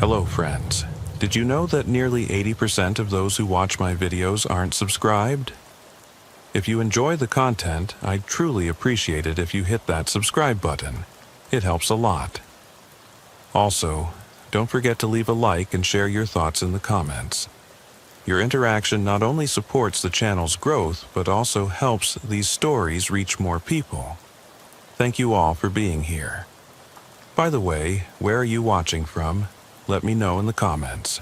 Hello, friends. Did you know that nearly 80% of those who watch my videos aren't subscribed? If you enjoy the content, I'd truly appreciate it if you hit that subscribe button. It helps a lot. Also, don't forget to leave a like and share your thoughts in the comments. Your interaction not only supports the channel's growth, but also helps these stories reach more people. Thank you all for being here. By the way, where are you watching from? Let me know in the comments.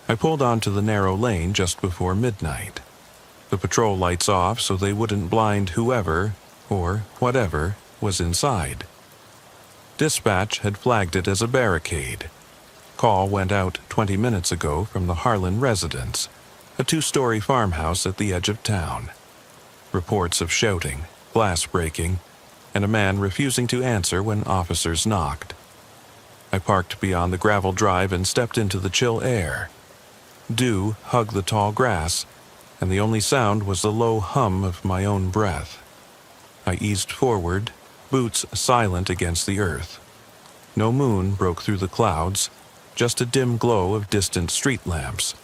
I pulled onto the narrow lane just before midnight. The patrol lights off so they wouldn't blind whoever, or whatever, was inside. Dispatch had flagged it as a barricade. Call went out 20 minutes ago from the Harlan residence, a 2-story farmhouse at the edge of town. Reports of shouting, glass breaking, and a man refusing to answer when officers knocked. I parked beyond the gravel drive and stepped into the chill air. Dew hugged the tall grass, and the only sound was the low hum of my own breath. I eased forward, boots silent against the earth. No moon broke through the clouds, just a dim glow of distant street lamps.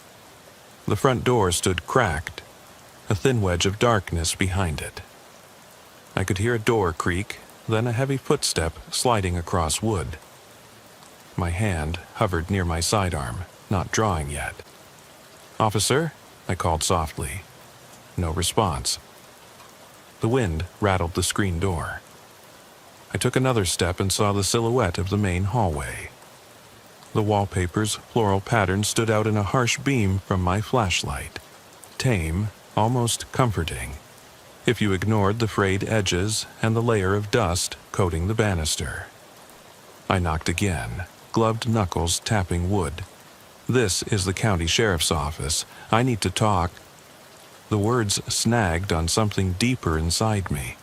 The front door stood cracked, a thin wedge of darkness behind it. I could hear a door creak, then a heavy footstep sliding across wood. My hand hovered near my sidearm, not drawing yet. "Officer?" I called softly. No response. The wind rattled the screen door. I took another step and saw the silhouette of the main hallway. The wallpaper's floral pattern stood out in a harsh beam from my flashlight. Tame, almost comforting, if you ignored the frayed edges and the layer of dust coating the banister. I knocked again, gloved knuckles tapping wood. "This is the county sheriff's office. I need to talk." The words snagged on something deeper inside me.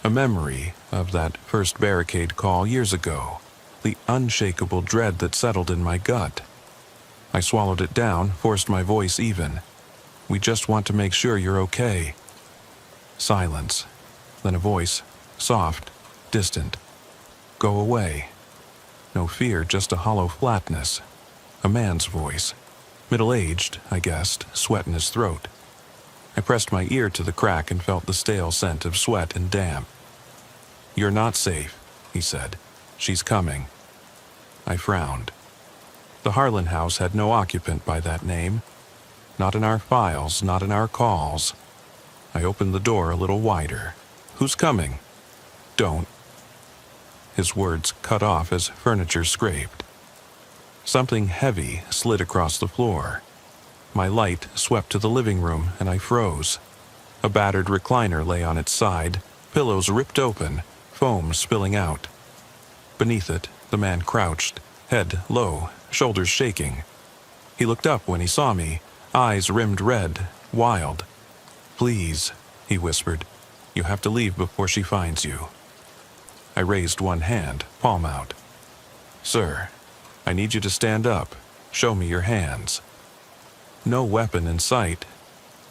A memory of that first barricade call years ago, the unshakable dread that settled in my gut. I swallowed it down, forced my voice even. "We just want to make sure you're okay." Silence, then a voice, soft, distant. "Go away." No fear, just a hollow flatness. A man's voice. Middle-aged, I guessed, sweat in his throat. I pressed my ear to the crack and felt the stale scent of sweat and damp. "You're not safe," he said. "She's coming." I frowned. The Harlan house had no occupant by that name. Not in our files, not in our calls. I opened the door a little wider. "Who's coming?" "Don't." His words cut off as furniture scraped. Something heavy slid across the floor. My light swept to the living room, and I froze. A battered recliner lay on its side, pillows ripped open, foam spilling out. Beneath it, the man crouched, head low, shoulders shaking. He looked up when he saw me, eyes rimmed red, wild. "Please," he whispered, "you have to leave before she finds you." I raised one hand, palm out. "Sir, I need you to stand up. Show me your hands." No weapon in sight,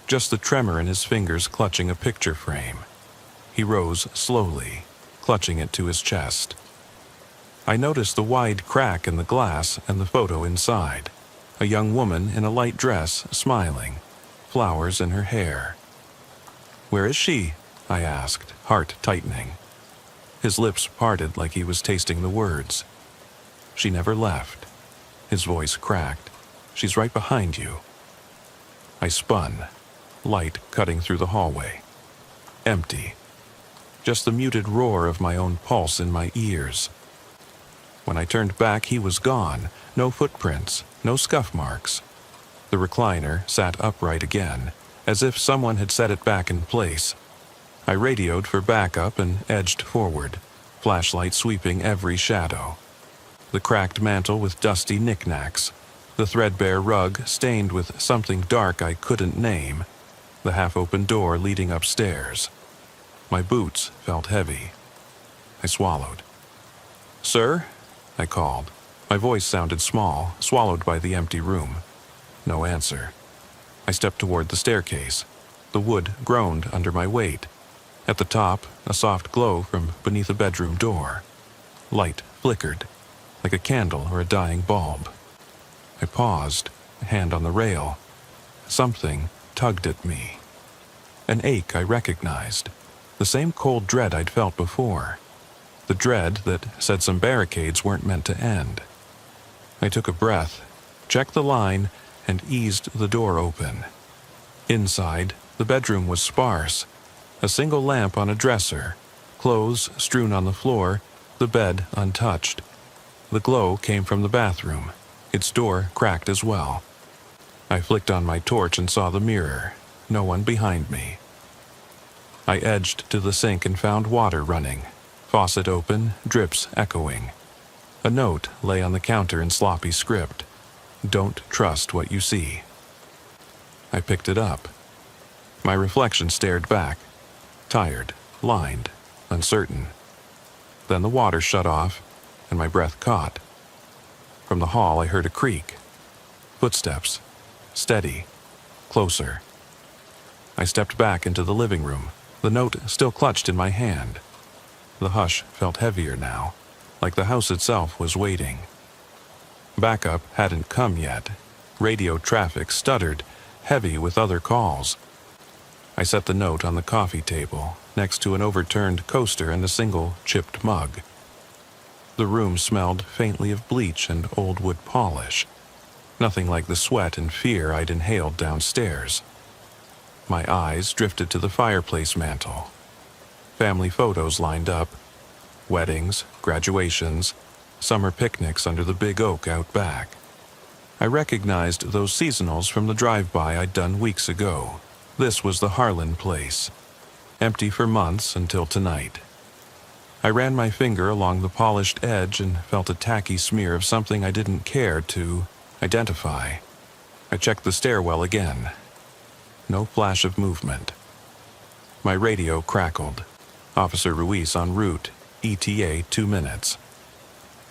just the tremor in his fingers clutching a picture frame. He rose slowly, clutching it to his chest. I noticed the wide crack in the glass and the photo inside. A young woman in a light dress, smiling, flowers in her hair. "Where is she?" I asked, heart tightening. His lips parted like he was tasting the words. "She never left." His voice cracked. "She's right behind you." I spun, light cutting through the hallway. Empty. Just the muted roar of my own pulse in my ears. When I turned back, he was gone. No footprints, no scuff marks. The recliner sat upright again, as if someone had set it back in place. I radioed for backup and edged forward, flashlight sweeping every shadow. The cracked mantel with dusty knickknacks, the threadbare rug stained with something dark I couldn't name, the half-open door leading upstairs. My boots felt heavy. I swallowed. "Sir?" I called. My voice sounded small, swallowed by the empty room. No answer. I stepped toward the staircase. The wood groaned under my weight. At the top, a soft glow from beneath a bedroom door. Light flickered, like a candle or a dying bulb. I paused, hand on the rail. Something tugged at me. An ache I recognized, the same cold dread I'd felt before. The dread that said some barricades weren't meant to end. I took a breath, checked the line, and eased the door open. Inside, the bedroom was sparse. A single lamp on a dresser, clothes strewn on the floor, the bed untouched. The glow came from the bathroom, its door cracked as well. I flicked on my torch and saw the mirror, no one behind me. I edged to the sink and found water running, faucet open, drips echoing. A note lay on the counter in sloppy script. Don't trust what you see. I picked it up. My reflection stared back, tired, lined, uncertain. Then the water shut off, and my breath caught. From the hall I heard a creak. Footsteps. Steady. Closer. I stepped back into the living room, the note still clutched in my hand. The hush felt heavier now, like the house itself was waiting. Backup hadn't come yet. Radio traffic stuttered, heavy with other calls. I set the note on the coffee table, next to an overturned coaster and a single chipped mug. The room smelled faintly of bleach and old wood polish. Nothing like the sweat and fear I'd inhaled downstairs. My eyes drifted to the fireplace mantel. Family photos lined up. Weddings, graduations, summer picnics under the big oak out back. I recognized those seasonals from the drive-by I'd done weeks ago. This was the Harlan place, empty for months until tonight. I ran my finger along the polished edge and felt a tacky smear of something I didn't care to identify. I checked the stairwell again. No flash of movement. My radio crackled. Officer Ruiz en route, ETA 2 minutes.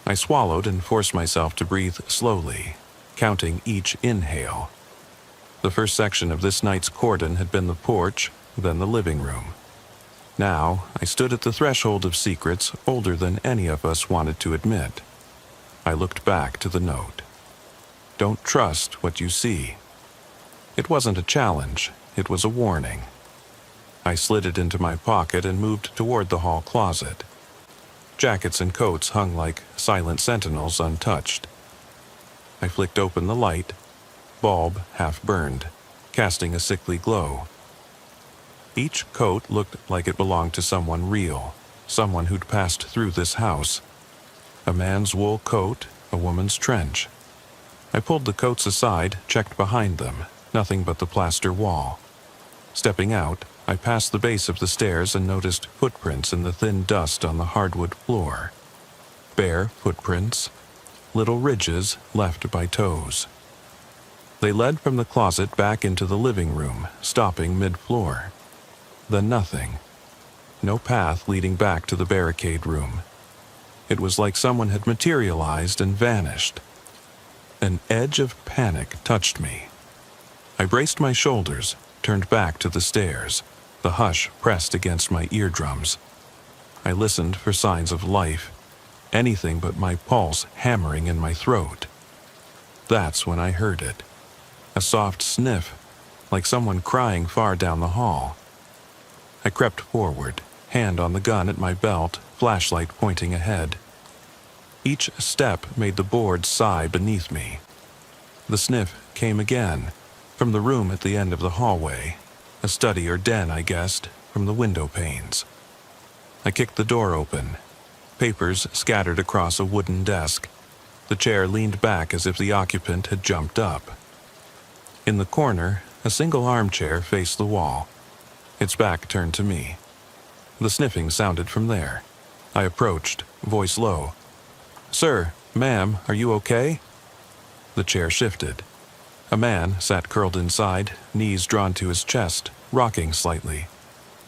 I swallowed and forced myself to breathe slowly, counting each inhale. The first section of this night's cordon had been the porch, then the living room. Now, I stood at the threshold of secrets older than any of us wanted to admit. I looked back to the note. Don't trust what you see. It wasn't a challenge, it was a warning. I slid it into my pocket and moved toward the hall closet. Jackets and coats hung like silent sentinels untouched. I flicked open the light, bulb half burned, casting a sickly glow. Each coat looked like it belonged to someone real, someone who'd passed through this house. A man's wool coat, a woman's trench. I pulled the coats aside, checked behind them, nothing but the plaster wall. Stepping out, I passed the base of the stairs and noticed footprints in the thin dust on the hardwood floor. Bare footprints, little ridges left by toes. They led from the closet back into the living room, stopping mid-floor. Then nothing. No path leading back to the barricade room. It was like someone had materialized and vanished. An edge of panic touched me. I braced my shoulders, turned back to the stairs. The hush pressed against my eardrums. I listened for signs of life, anything but my pulse hammering in my throat. That's when I heard it. A soft sniff, like someone crying far down the hall. I crept forward, hand on the gun at my belt, flashlight pointing ahead. Each step made the boards sigh beneath me. The sniff came again, from the room at the end of the hallway. A study or den, I guessed, from the window panes. I kicked the door open. Papers scattered across a wooden desk. The chair leaned back as if the occupant had jumped up. In the corner, a single armchair faced the wall, its back turned to me. The sniffing sounded from there. I approached, voice low. "Sir, ma'am, are you okay?" The chair shifted. A man sat curled inside, knees drawn to his chest, rocking slightly.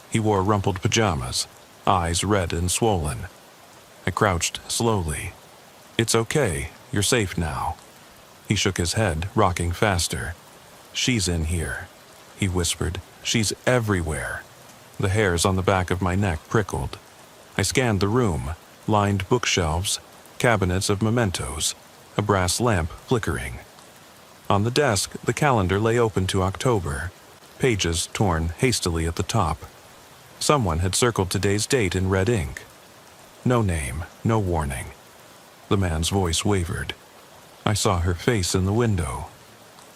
He wore rumpled pajamas, eyes red and swollen. I crouched slowly. "It's okay, you're safe now." He shook his head, rocking faster. "She's in here," he whispered. "She's everywhere." The hairs on the back of my neck prickled. I scanned the room. lined bookshelves, cabinets of mementos, a brass lamp flickering. On the desk, the calendar lay open to October, pages torn hastily at the top. Someone had circled today's date in red ink. No name, no warning. The man's voice wavered. I saw her face in the window.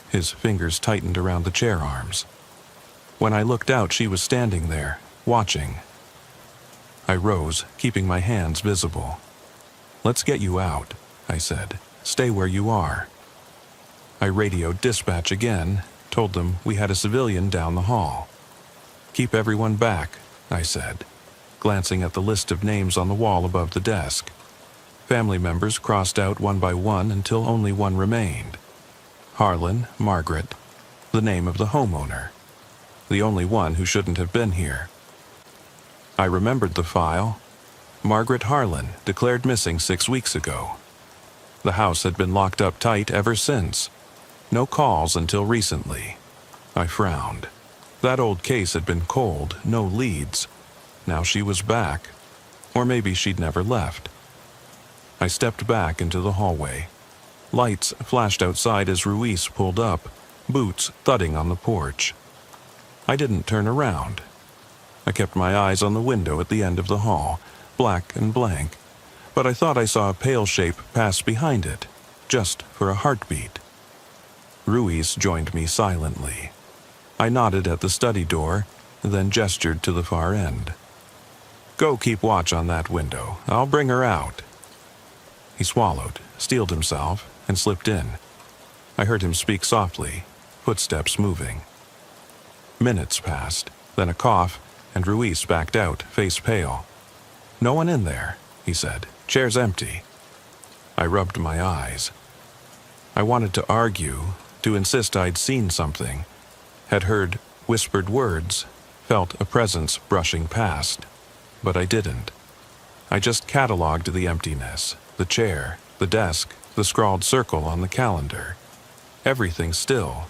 His fingers tightened around the chair arms. When I looked out, she was standing there, watching. I rose, keeping my hands visible. "Let's get you out," I said. "Stay where you are." I radioed dispatch again, told them we had a civilian down the hall. "Keep everyone back," I said, glancing at the list of names on the wall above the desk. Family members crossed out one by one until only one remained. Harlan, Margaret, the name of the homeowner. The only one who shouldn't have been here. I remembered the file. Margaret Harlan, declared missing 6 weeks ago. The house had been locked up tight ever since. No calls until recently. I frowned. That old case had been cold, no leads. Now she was back. Or maybe she'd never left. I stepped back into the hallway. Lights flashed outside as Ruiz pulled up, boots thudding on the porch. I didn't turn around. I kept my eyes on the window at the end of the hall, black and blank, but I thought I saw a pale shape pass behind it, just for a heartbeat. Ruiz joined me silently. I nodded at the study door, then gestured to the far end. "Go keep watch on that window. I'll bring her out." He swallowed, steeled himself, and slipped in. I heard him speak softly, footsteps moving. Minutes passed, then a cough, and Ruiz backed out, face pale. "No one in there," he said. "Chair's empty." I rubbed my eyes. I wanted to argue, to insist I'd seen something, had heard whispered words, felt a presence brushing past, but I didn't. I just cataloged the emptiness, the chair, the desk, the scrawled circle on the calendar. Everything still,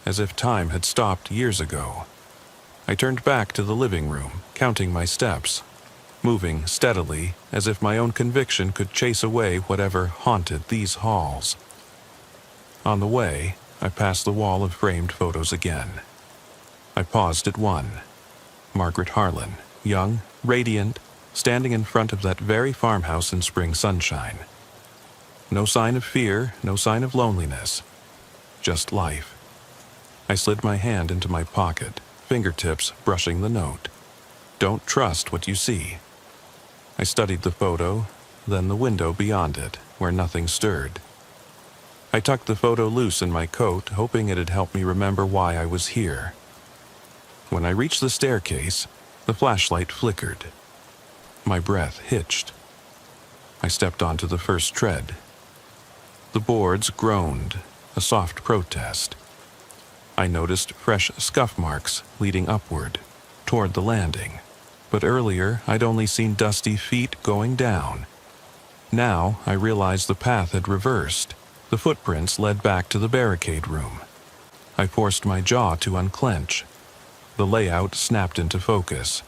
as if time had stopped years ago. I turned back to the living room, counting my steps, moving steadily as if my own conviction could chase away whatever haunted these halls. On the way, I passed the wall of framed photos again. I paused at one. Margaret Harlan, young, radiant, standing in front of that very farmhouse in spring sunshine. No sign of fear, no sign of loneliness. Just life. I slid my hand into my pocket, fingertips brushing the note. "Don't trust what you see." I studied the photo, then the window beyond it, where nothing stirred. I tucked the photo loose in my coat, hoping it'd help me remember why I was here. When I reached the staircase, the flashlight flickered. My breath hitched. I stepped onto the first tread. The boards groaned, a soft protest. I noticed fresh scuff marks leading upward, toward the landing, but earlier I'd only seen dusty feet going down. Now I realized the path had reversed. The footprints led back to the barricade room. I forced my jaw to unclench. The layout snapped into focus.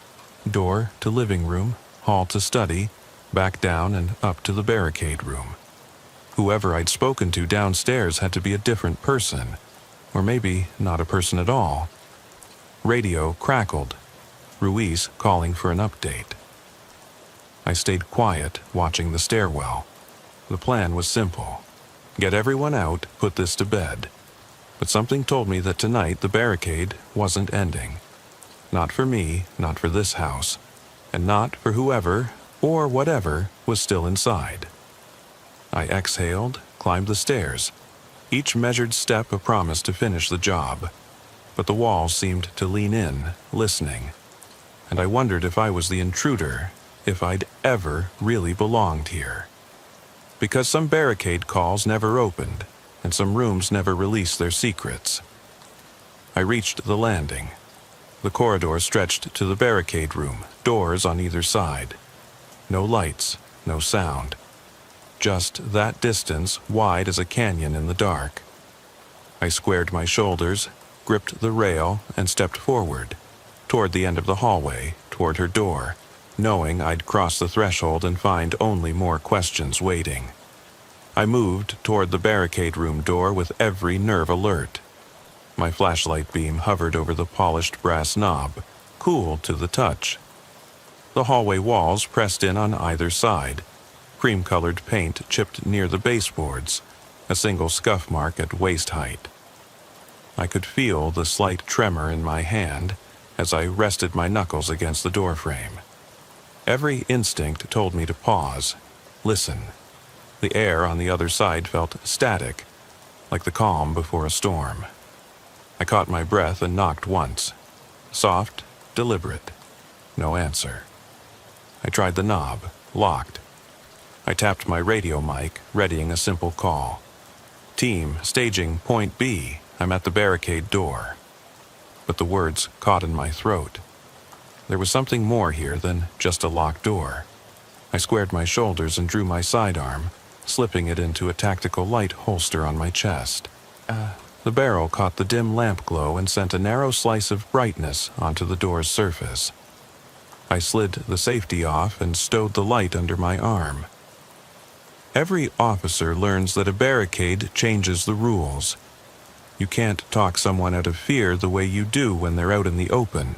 Door to living room, hall to study, back down and up to the barricade room. Whoever I'd spoken to downstairs had to be a different person, or maybe not a person at all. Radio crackled. Ruiz calling for an update. I stayed quiet, watching the stairwell. The plan was simple. Get everyone out, put this to bed. But something told me that tonight the barricade wasn't ending. Not for me, not for this house, and not for whoever, or whatever, was still inside. I exhaled, climbed the stairs, each measured step a promise to finish the job. But the walls seemed to lean in, listening. And I wondered if I was the intruder, if I'd ever really belonged here. Because some barricade calls never opened, and some rooms never released their secrets. I reached the landing. The corridor stretched to the barricade room, doors on either side. No lights, no sound. Just that distance, wide as a canyon in the dark. I squared my shoulders, gripped the rail, and stepped forward, toward the end of the hallway, toward her door, knowing I'd cross the threshold and find only more questions waiting. I moved toward the barricade room door with every nerve alert. My flashlight beam hovered over the polished brass knob, cool to the touch. The hallway walls pressed in on either side, cream-colored paint chipped near the baseboards, a single scuff mark at waist height. I could feel the slight tremor in my hand as I rested my knuckles against the doorframe. Every instinct told me to pause, listen. The air on the other side felt static, like the calm before a storm. I caught my breath and knocked once. Soft, deliberate. No answer. I tried the knob, locked. I tapped my radio mic, readying a simple call. Team, staging point B. I'm at the barricade door. But the words caught in my throat. There was something more here than just a locked door. I squared my shoulders and drew my sidearm, slipping it into a tactical light holster on my chest. The barrel caught the dim lamp glow and sent a narrow slice of brightness onto the door's surface. I slid the safety off and stowed the light under my arm. Every officer learns that a barricade changes the rules. You can't talk someone out of fear the way you do when they're out in the open.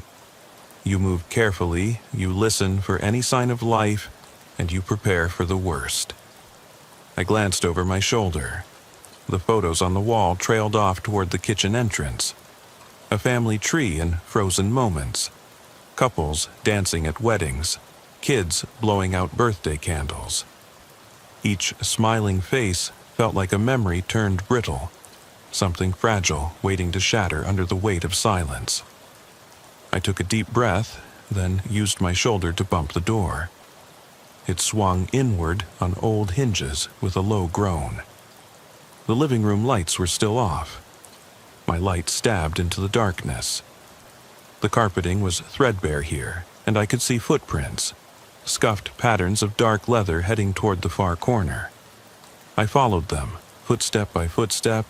You move carefully, you listen for any sign of life, and you prepare for the worst. I glanced over my shoulder. The photos on the wall trailed off toward the kitchen entrance. A family tree in frozen moments. Couples dancing at weddings. Kids blowing out birthday candles. Each smiling face felt like a memory turned brittle. Something fragile waiting to shatter under the weight of silence. I took a deep breath, then used my shoulder to bump the door. It swung inward on old hinges with a low groan. The living room lights were still off. My light stabbed into the darkness. The carpeting was threadbare here, and I could see footprints, scuffed patterns of dark leather heading toward the far corner. I followed them, footstep by footstep,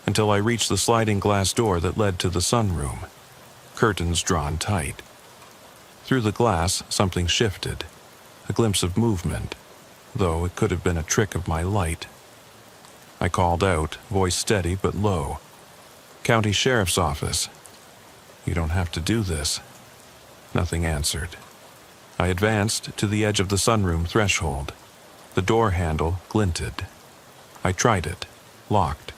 until I reached the sliding glass door that led to the sunroom. Curtains drawn tight. Through the glass, something shifted. A glimpse of movement, though it could have been a trick of my light. I called out, voice steady but low. "County Sheriff's Office." "You don't have to do this." Nothing answered. I advanced to the edge of the sunroom threshold. The door handle glinted. I tried it, locked.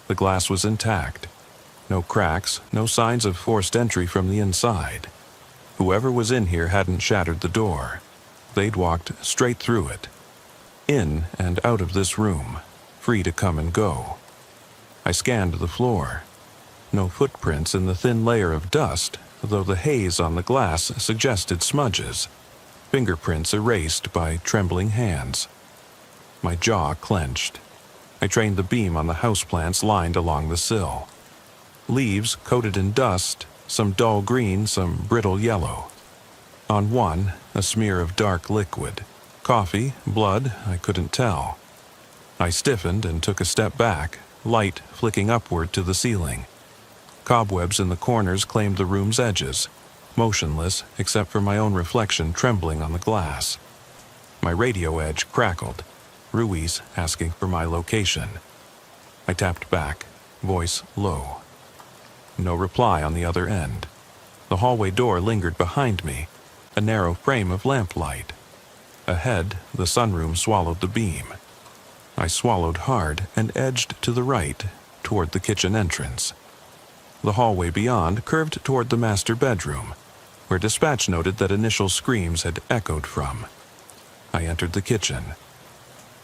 The glass was intact. No cracks, no signs of forced entry from the inside. Whoever was in here hadn't shattered the door. They'd walked straight through it. In and out of this room, free to come and go. I scanned the floor. No footprints in the thin layer of dust, though the haze on the glass suggested smudges. Fingerprints erased by trembling hands. My jaw clenched. I trained the beam on the houseplants lined along the sill. Leaves coated in dust, some dull green, some brittle yellow. On one, a smear of dark liquid. Coffee, blood, I couldn't tell. I stiffened and took a step back, light flicking upward to the ceiling. Cobwebs in the corners claimed the room's edges, motionless except for my own reflection trembling on the glass. My radio edge crackled, Ruiz asking for my location. I tapped back, voice low. No reply on the other end. The hallway door lingered behind me, a narrow frame of lamplight. Ahead, the sunroom swallowed the beam. I swallowed hard and edged to the right, toward the kitchen entrance. The hallway beyond curved toward the master bedroom, where dispatch noted that initial screams had echoed from. I entered the kitchen.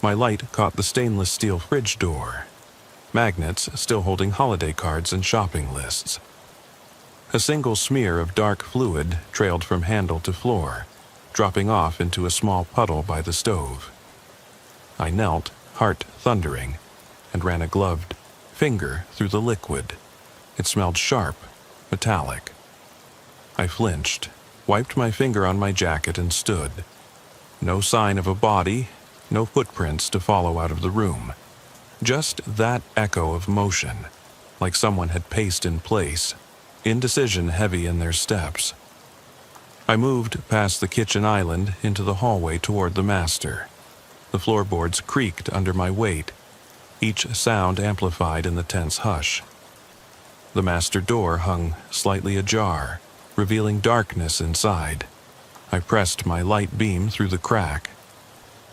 My light caught the stainless steel fridge door. Magnets still holding holiday cards and shopping lists. A single smear of dark fluid trailed from handle to floor, dropping off into a small puddle by the stove. I knelt, heart thundering, and ran a gloved finger through the liquid. It smelled sharp, metallic. I flinched, wiped my finger on my jacket and stood. No sign of a body, no footprints to follow out of the room. Just that echo of motion, like someone had paced in place, indecision heavy in their steps. I moved past the kitchen island into the hallway toward the master. The floorboards creaked under my weight, each sound amplified in the tense hush. The master door hung slightly ajar, revealing darkness inside. I pressed my light beam through the crack.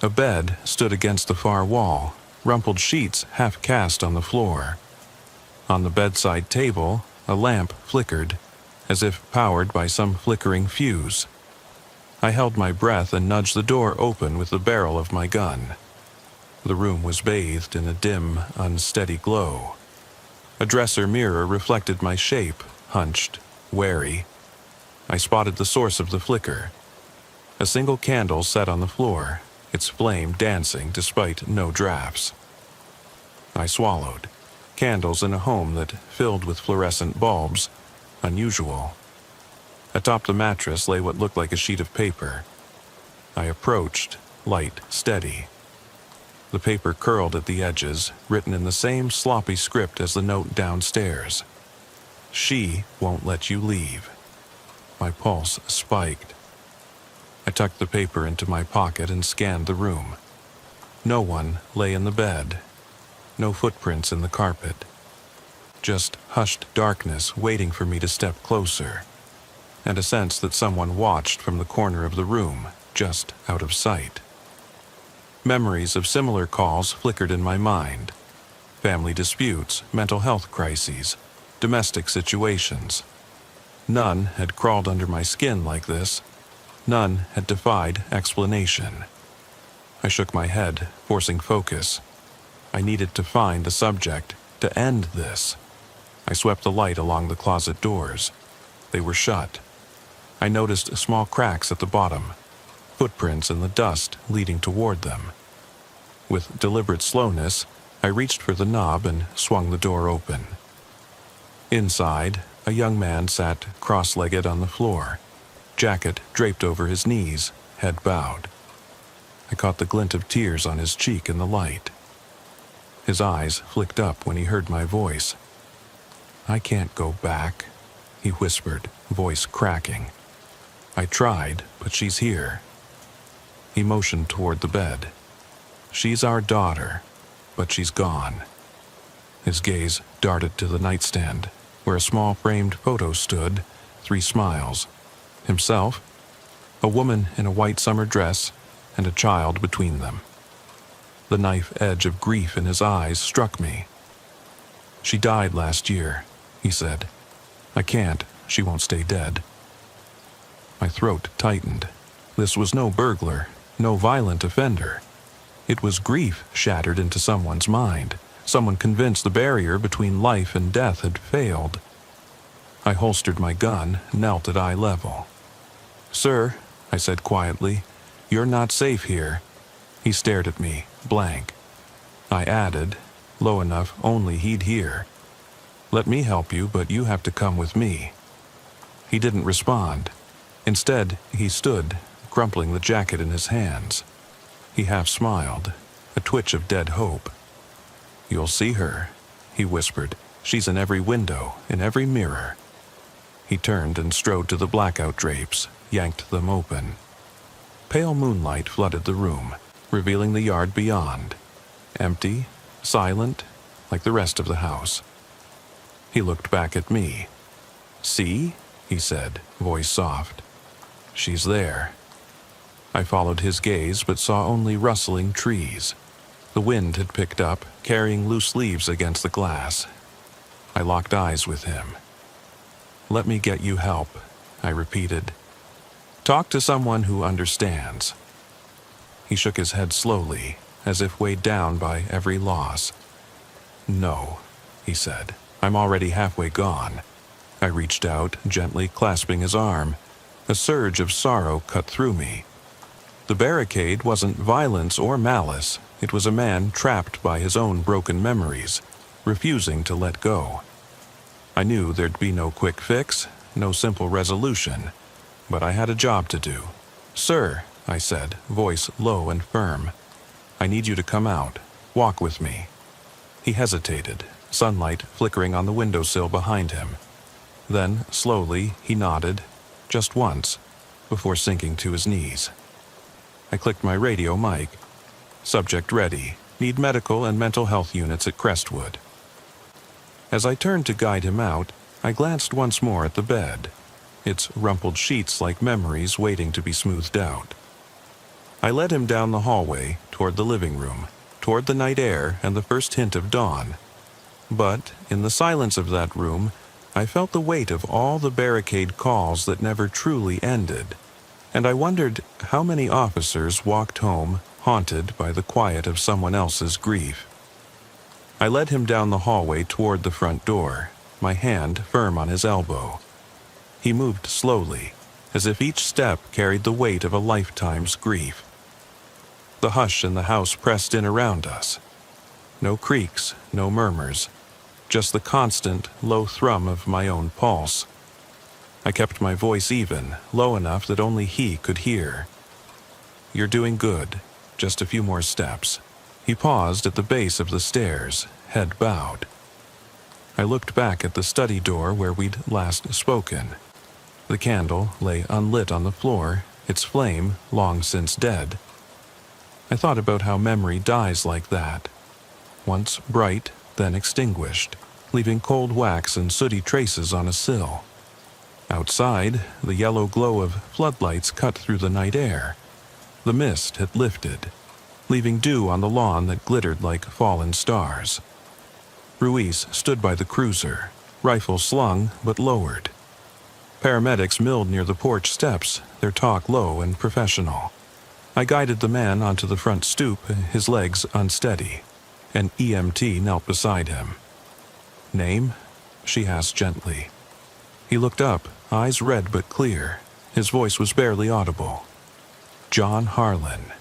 A bed stood against the far wall, rumpled sheets half cast on the floor. On the bedside table, a lamp flickered, as if powered by some flickering fuse. I held my breath and nudged the door open with the barrel of my gun. The room was bathed in a dim, unsteady glow. A dresser mirror reflected my shape, hunched, wary. I spotted the source of the flicker. A single candle set on the floor, its flame dancing despite no drafts. I swallowed. Candles in a home that filled with fluorescent bulbs, unusual. Atop the mattress lay what looked like a sheet of paper. I approached, light steady. The paper curled at the edges, written in the same sloppy script as the note downstairs. She won't let you leave. My pulse spiked. I tucked the paper into my pocket and scanned the room. No one lay in the bed. No footprints in the carpet. Just hushed darkness waiting for me to step closer, and a sense that someone watched from the corner of the room, just out of sight. Memories of similar calls flickered in my mind. Family disputes, mental health crises, domestic situations. None had crawled under my skin like this. None had defied explanation. I shook my head, forcing focus. I needed to find the subject, to end this. I swept the light along the closet doors. They were shut. I noticed small cracks at the bottom, footprints in the dust leading toward them. With deliberate slowness, I reached for the knob and swung the door open. Inside, a young man sat cross-legged on the floor, jacket draped over his knees, head bowed. I caught the glint of tears on his cheek in the light. His eyes flicked up when he heard my voice. "I can't go back," he whispered, voice cracking. "I tried, but she's here." He motioned toward the bed. "She's our daughter, but she's gone." His gaze darted to the nightstand, where a small framed photo stood, 3 smiles. Himself, a woman in a white summer dress, and a child between them. The knife edge of grief in his eyes struck me. "She died last year," he said. "I can't. She won't stay dead." My throat tightened. This was no burglar, no violent offender. It was grief shattered into someone's mind, someone convinced the barrier between life and death had failed. I holstered my gun, knelt at eye level. "Sir," I said quietly, "you're not safe here." He stared at me, blank. I added, low enough only he'd hear, "Let me help you, but you have to come with me." He didn't respond. Instead, he stood, crumpling the jacket in his hands. He half smiled, a twitch of dead hope. "You'll see her," he whispered. "She's in every window, in every mirror." He turned and strode to the blackout drapes, yanked them open. Pale moonlight flooded the room, revealing the yard beyond. Empty, silent, like the rest of the house. He looked back at me. "See?" he said, voice soft. "She's there." I followed his gaze but saw only rustling trees. The wind had picked up, carrying loose leaves against the glass. I locked eyes with him. "Let me get you help," I repeated. "Talk to someone who understands." He shook his head slowly, as if weighed down by every loss. "No," he said. "I'm already halfway gone." I reached out, gently clasping his arm. A surge of sorrow cut through me. The barricade wasn't violence or malice. It was a man trapped by his own broken memories, refusing to let go. I knew there'd be no quick fix, no simple resolution, but I had a job to do. "Sir," I said, voice low and firm, "I need you to come out. Walk with me." He hesitated, sunlight flickering on the windowsill behind him. Then, slowly, he nodded, just once. before sinking to his knees. I clicked my radio mic. Subject ready. Need medical and mental health units at Crestwood. As I turned to guide him out, I glanced once more at the bed, its rumpled sheets like memories waiting to be smoothed out. I led him down the hallway, toward the living room, toward the night air and the first hint of dawn. But, in the silence of that room, I felt the weight of all the Barricade calls that never truly ended, and I wondered how many officers walked home haunted by the quiet of someone else's grief. I led him down the hallway toward the front door, my hand firm on his elbow. He moved slowly, as if each step carried the weight of a lifetime's grief. The hush in the house pressed in around us. No creaks, no murmurs, just the constant, low thrum of my own pulse. I kept my voice even, low enough that only he could hear. "You're doing good. Just a few more steps." He paused at the base of the stairs, head bowed. I looked back at the study door where we'd last spoken. The candle lay unlit on the floor, its flame long since dead. I thought about how memory dies like that. Once bright, then extinguished, leaving cold wax and sooty traces on a sill. Outside, the yellow glow of floodlights cut through the night air. The mist had lifted, leaving dew on the lawn that glittered like fallen stars. Ruiz stood by the cruiser, rifle slung but lowered. Paramedics milled near the porch steps, their talk low and professional. I guided the man onto the front stoop, his legs unsteady. An EMT knelt beside him. "Name?" she asked gently. He looked up, eyes red but clear. His voice was barely audible. "John Harlan."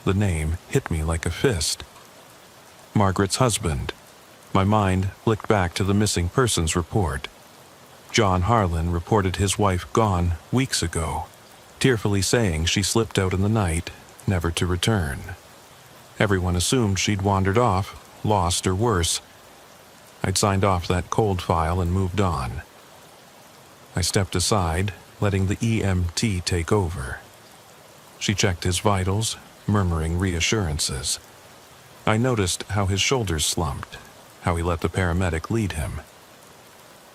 The name hit me like a fist. Margaret's husband. My mind flicked back to the missing persons report. John Harlan reported his wife gone weeks ago, tearfully saying she slipped out in the night, never to return. Everyone assumed she'd wandered off, lost or worse. I'd signed off that cold file and moved on. I stepped aside, letting the EMT take over. She checked his vitals, murmuring reassurances. I noticed how his shoulders slumped, how he let the paramedic lead him.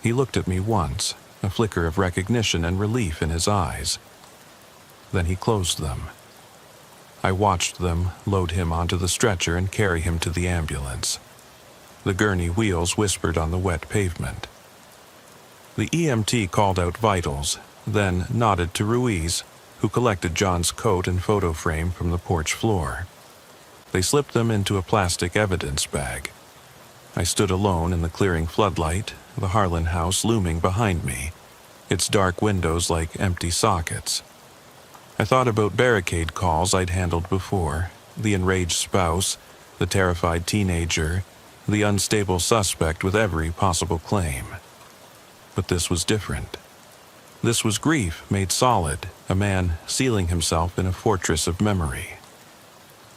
He looked at me once, a flicker of recognition and relief in his eyes. Then he closed them. I watched them load him onto the stretcher and carry him to the ambulance. The gurney wheels whispered on the wet pavement. The EMT called out vitals, then nodded to Ruiz, who collected John's coat and photo frame from the porch floor. They slipped them into a plastic evidence bag. I stood alone in the clearing floodlight, the Harlan house looming behind me, its dark windows like empty sockets. I thought about Barricade calls I'd handled before, the enraged spouse, the terrified teenager, the unstable suspect with every possible claim. But this was different. This was grief made solid, a man sealing himself in a fortress of memory.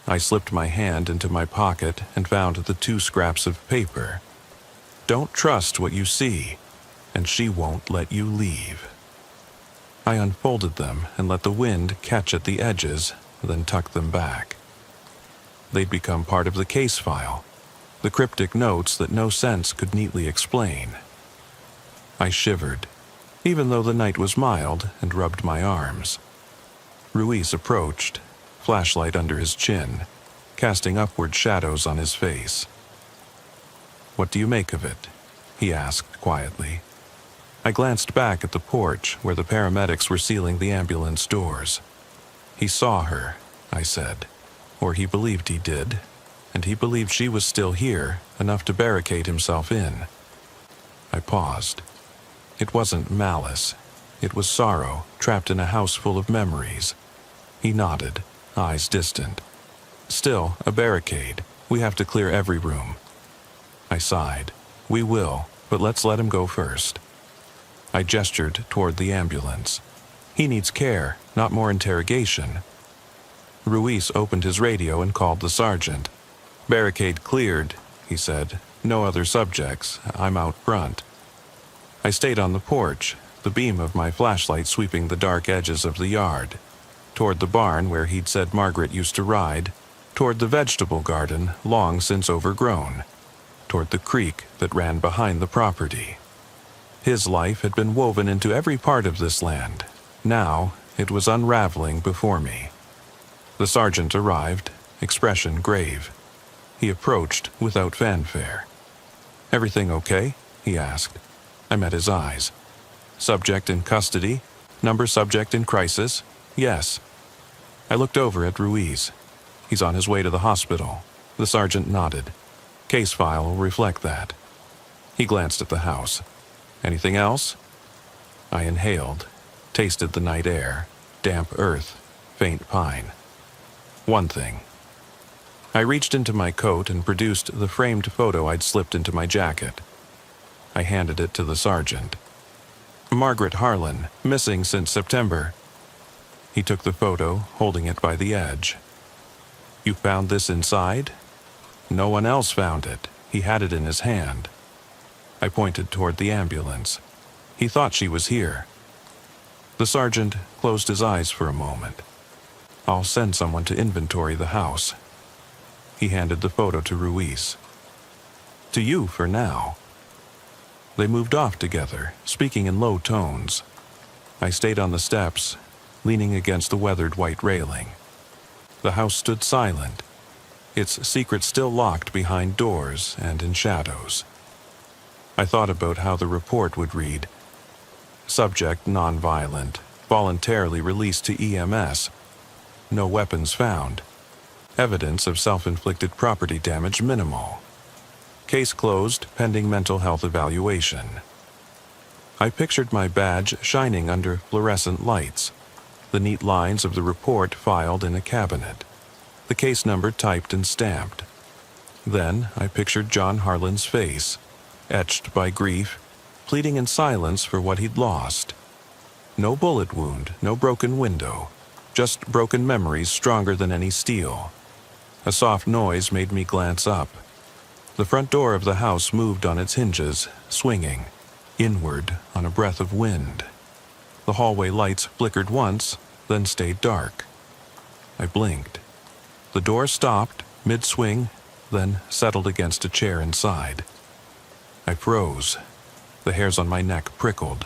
I slipped my hand into my pocket and found the 2 scraps of paper. "Don't trust what you see, and she won't let you leave." I unfolded them and let the wind catch at the edges, then tucked them back. They'd become part of the case file, the cryptic notes that no sense could neatly explain. I shivered, even though the night was mild, and rubbed my arms. Ruiz approached, flashlight under his chin, casting upward shadows on his face. "What do you make of it?" he asked quietly. I glanced back at the porch where the paramedics were sealing the ambulance doors. "He saw her," I said, or he believed he did, and he believed she was still here, enough to barricade himself in. I paused. It wasn't malice. It was sorrow, trapped in a house full of memories. He nodded, eyes distant. "Still, a barricade. We have to clear every room." I sighed. "We will, but let's let him go first." I gestured toward the ambulance. "He needs care, not more interrogation." Ruiz opened his radio and called the sergeant. "Barricade cleared," he said. "No other subjects. I'm out front." I stayed on the porch, the beam of my flashlight sweeping the dark edges of the yard, toward the barn where he'd said Margaret used to ride, toward the vegetable garden long since overgrown, toward the creek that ran behind the property. His life had been woven into every part of this land. Now it was unraveling before me. The sergeant arrived, expression grave. He approached without fanfare. "Everything okay?" he asked. I met his eyes. "Subject in custody? Number subject in crisis? Yes." I looked over at Ruiz. "He's on his way to the hospital." The sergeant nodded. "Case file will reflect that." He glanced at the house. "Anything else?" I inhaled, tasted the night air, damp earth, faint pine. "One thing." I reached into my coat and produced the framed photo I'd slipped into my jacket. I handed it to the sergeant. "Margaret Harlan, missing since September." He took the photo, holding it by the edge. "You found this inside?" "No one else found it. He had it in his hand." I pointed toward the ambulance. "He thought she was here." The sergeant closed his eyes for a moment. "I'll send someone to inventory the house." He handed the photo to Ruiz. "To you for now." They moved off together, speaking in low tones. I stayed on the steps, leaning against the weathered white railing. The house stood silent, its secret still locked behind doors and in shadows. I thought about how the report would read. Subject nonviolent, voluntarily released to EMS. No weapons found. Evidence of self-inflicted property damage minimal. Case closed pending mental health evaluation. I pictured my badge shining under fluorescent lights, the neat lines of the report filed in a cabinet, the case number typed and stamped. Then I pictured John Harlan's face, etched by grief, pleading in silence for what he'd lost. No bullet wound, no broken window, just broken memories stronger than any steel. A soft noise made me glance up. The front door of the house moved on its hinges, swinging, inward on a breath of wind. The hallway lights flickered once, then stayed dark. I blinked. The door stopped, mid-swing, then settled against a chair inside. I froze. The hairs on my neck prickled.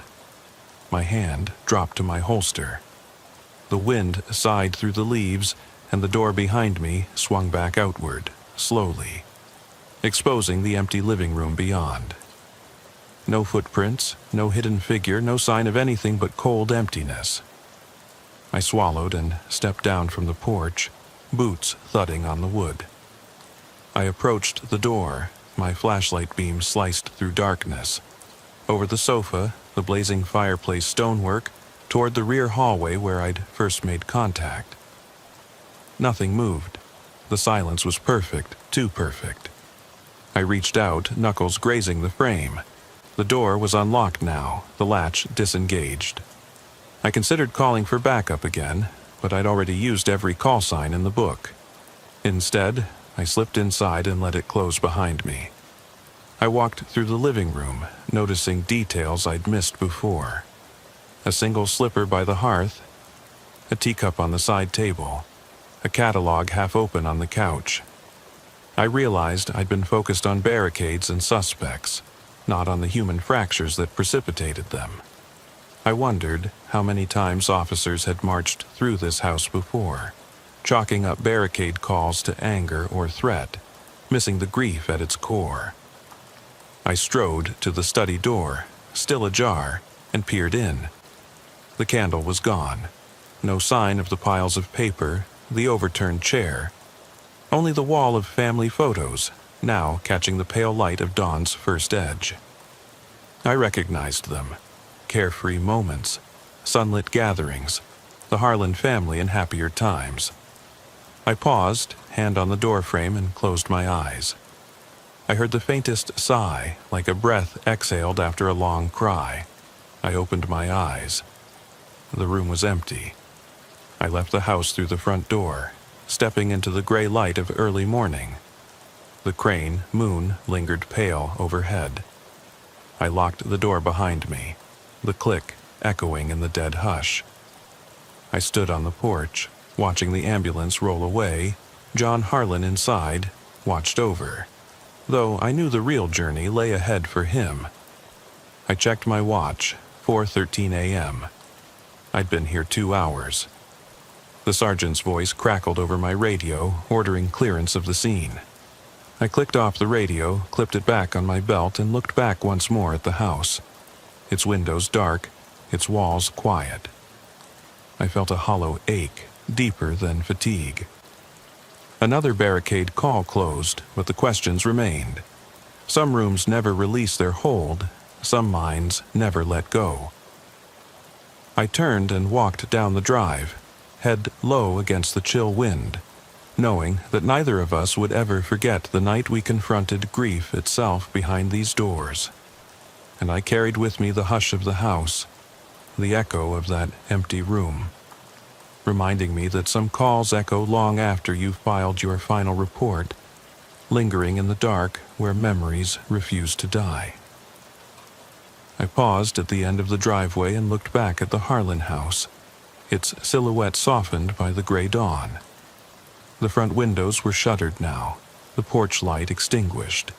My hand dropped to my holster. The wind sighed through the leaves, and the door behind me swung back outward, slowly, exposing the empty living room beyond. No footprints, no hidden figure, no sign of anything but cold emptiness. I swallowed and stepped down from the porch, boots thudding on the wood. I approached the door, my flashlight beam sliced through darkness. Over the sofa, the blazing fireplace stonework, toward the rear hallway where I'd first made contact. Nothing moved. The silence was perfect, too perfect. I reached out, knuckles grazing the frame. The door was unlocked now, the latch disengaged. I considered calling for backup again, but I'd already used every call sign in the book. Instead, I slipped inside and let it close behind me. I walked through the living room, noticing details I'd missed before. A single slipper by the hearth, a teacup on the side table, a catalog half open on the couch. I realized I'd been focused on barricades and suspects, not on the human fractures that precipitated them. I wondered how many times officers had marched through this house before, chalking up barricade calls to anger or threat, missing the grief at its core. I strode to the study door, still ajar, and peered in. The candle was gone. No sign of the piles of paper, the overturned chair. Only the wall of family photos, now catching the pale light of dawn's first edge. I recognized them. Carefree moments, sunlit gatherings, the Harlan family in happier times. I paused, hand on the doorframe, and closed my eyes. I heard the faintest sigh, like a breath exhaled after a long cry. I opened my eyes. The room was empty. I left the house through the front door, stepping into the gray light of early morning. The crane moon lingered pale overhead. I locked the door behind me. The click echoing in the dead hush. I stood on the porch, watching the ambulance roll away. John Harlan inside watched over, though I knew the real journey lay ahead for him. I checked my watch, 4:13 a.m. I'd been here 2 hours. The sergeant's voice crackled over my radio, ordering clearance of the scene. I clicked off the radio, clipped it back on my belt, and looked back once more at the house. Its windows dark, its walls quiet. I felt a hollow ache, deeper than fatigue. Another barricade call closed, but the questions remained. Some rooms never release their hold, some minds never let go. I turned and walked down the drive, head low against the chill wind, knowing that neither of us would ever forget the night we confronted grief itself behind these doors. And I carried with me the hush of the house, the echo of that empty room, reminding me that some calls echo long after you've filed your final report, lingering in the dark where memories refuse to die. I paused at the end of the driveway and looked back at the Harlan house, its silhouette softened by the gray dawn. The front windows were shuttered now, the porch light extinguished.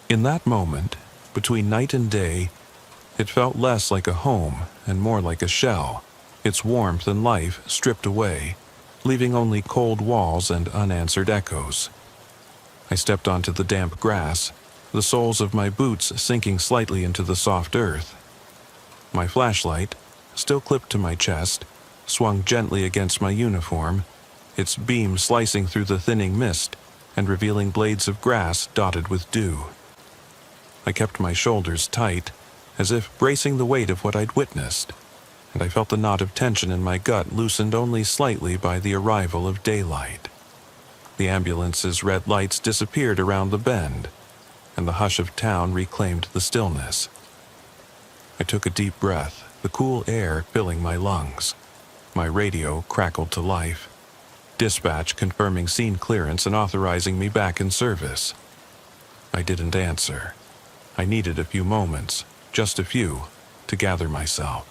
In that moment, between night and day, it felt less like a home and more like a shell, its warmth and life stripped away, leaving only cold walls and unanswered echoes. I stepped onto the damp grass, the soles of my boots sinking slightly into the soft earth. My flashlight, still clipped to my chest, swung gently against my uniform, its beam slicing through the thinning mist and revealing blades of grass dotted with dew. I kept my shoulders tight, as if bracing the weight of what I'd witnessed, and I felt the knot of tension in my gut loosened only slightly by the arrival of daylight. The ambulance's red lights disappeared around the bend, and the hush of town reclaimed the stillness. I took a deep breath, the cool air filling my lungs. My radio crackled to life, dispatch confirming scene clearance and authorizing me back in service. I didn't answer. I needed a few moments, just a few, to gather myself.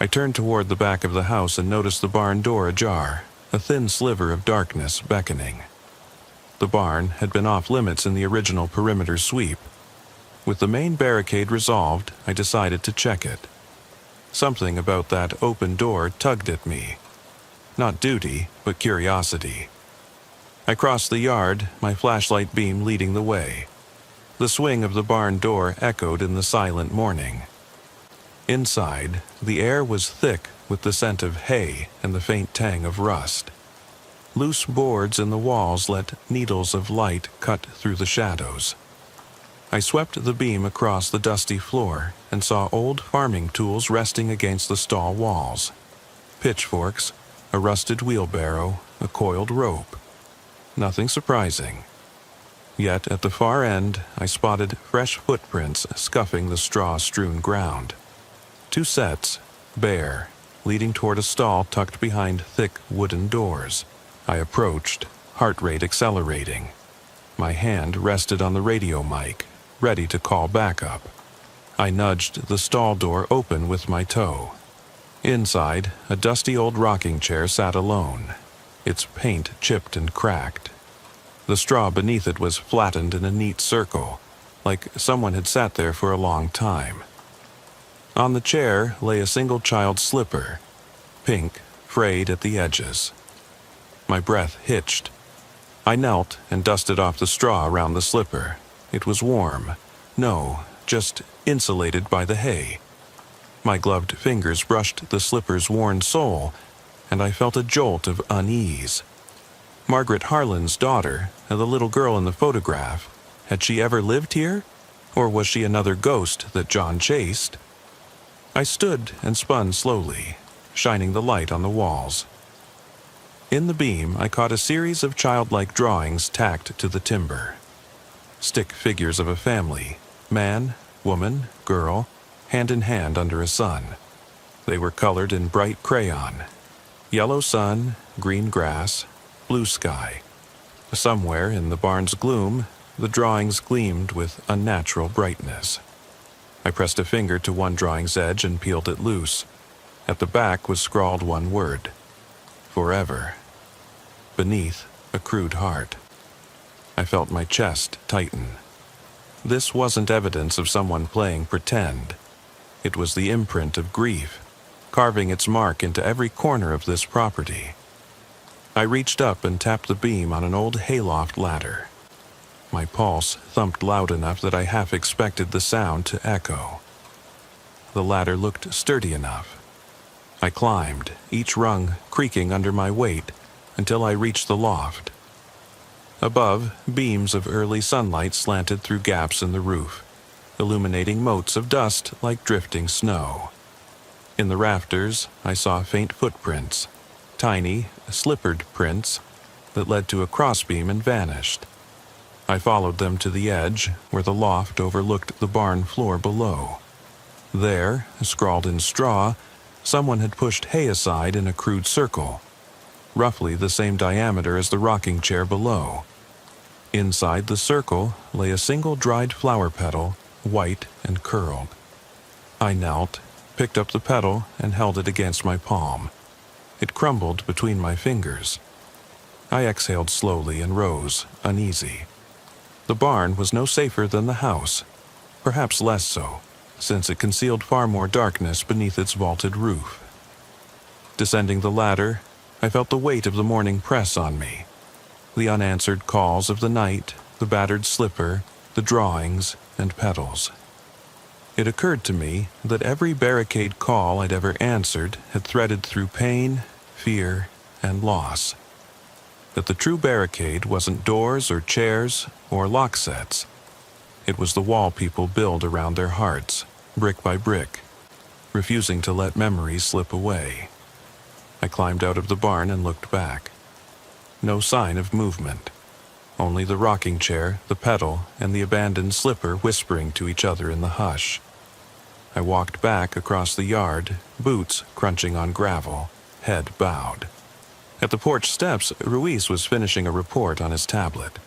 I turned toward the back of the house and noticed the barn door ajar, a thin sliver of darkness beckoning. The barn had been off limits in the original perimeter sweep. With the main barricade resolved, I decided to check it. Something about that open door tugged at me. Not duty, but curiosity. I crossed the yard, my flashlight beam leading the way. The swing of the barn door echoed in the silent morning. Inside, the air was thick with the scent of hay and the faint tang of rust. Loose boards in the walls let needles of light cut through the shadows. I swept the beam across the dusty floor and saw old farming tools resting against the stall walls. Pitchforks, a rusted wheelbarrow, a coiled rope. Nothing surprising. Yet at the far end, I spotted fresh footprints scuffing the straw-strewn ground. 2 sets, bare, leading toward a stall tucked behind thick wooden doors. I approached, heart rate accelerating. My hand rested on the radio mic, ready to call backup. I nudged the stall door open with my toe. Inside, a dusty old rocking chair sat alone, its paint chipped and cracked. The straw beneath it was flattened in a neat circle, like someone had sat there for a long time. On the chair lay a single child's slipper, pink, frayed at the edges. My breath hitched. I knelt and dusted off the straw around the slipper. It was warm. No, just insulated by the hay. My gloved fingers brushed the slipper's worn sole, and I felt a jolt of unease. Margaret Harlan's daughter, and the little girl in the photograph, had she ever lived here? Or was she another ghost that John chased? I stood and spun slowly, shining the light on the walls. In the beam, I caught a series of childlike drawings tacked to the timber. Stick figures of a family, man, woman, girl, hand in hand under a sun. They were colored in bright crayon. Yellow sun, green grass, blue sky. Somewhere in the barn's gloom, the drawings gleamed with unnatural brightness. I pressed a finger to one drawing's edge and peeled it loose. At the back was scrawled one word: forever. Beneath, a crude heart. I felt my chest tighten. This wasn't evidence of someone playing pretend. It was the imprint of grief, carving its mark into every corner of this property. I reached up and tapped the beam on an old hayloft ladder. My pulse thumped loud enough that I half expected the sound to echo. The ladder looked sturdy enough. I climbed, each rung creaking under my weight, until I reached the loft. Above, beams of early sunlight slanted through gaps in the roof, illuminating motes of dust like drifting snow. In the rafters, I saw faint footprints, tiny, slippered prints that led to a crossbeam and vanished. I followed them to the edge, where the loft overlooked the barn floor below. There, scrawled in straw, someone had pushed hay aside in a crude circle, roughly the same diameter as the rocking chair below. Inside the circle lay a single dried flower petal, white and curled. I knelt, picked up the petal, and held it against my palm. It crumbled between my fingers. I exhaled slowly and rose, uneasy. The barn was no safer than the house, perhaps less so, since it concealed far more darkness beneath its vaulted roof. Descending the ladder, I felt the weight of the morning press on me. The unanswered calls of the night, the battered slipper, the drawings, and petals. It occurred to me that every Barricade call I'd ever answered had threaded through pain, fear, and loss. That the true Barricade wasn't doors or chairs or lock sets. It was the wall people build around their hearts, brick by brick, refusing to let memories slip away. I climbed out of the barn and looked back. No sign of movement. Only the rocking chair, the pedal, and the abandoned slipper whispering to each other in the hush. I walked back across the yard, boots crunching on gravel, head bowed. At the porch steps, Ruiz was finishing a report on his tablet.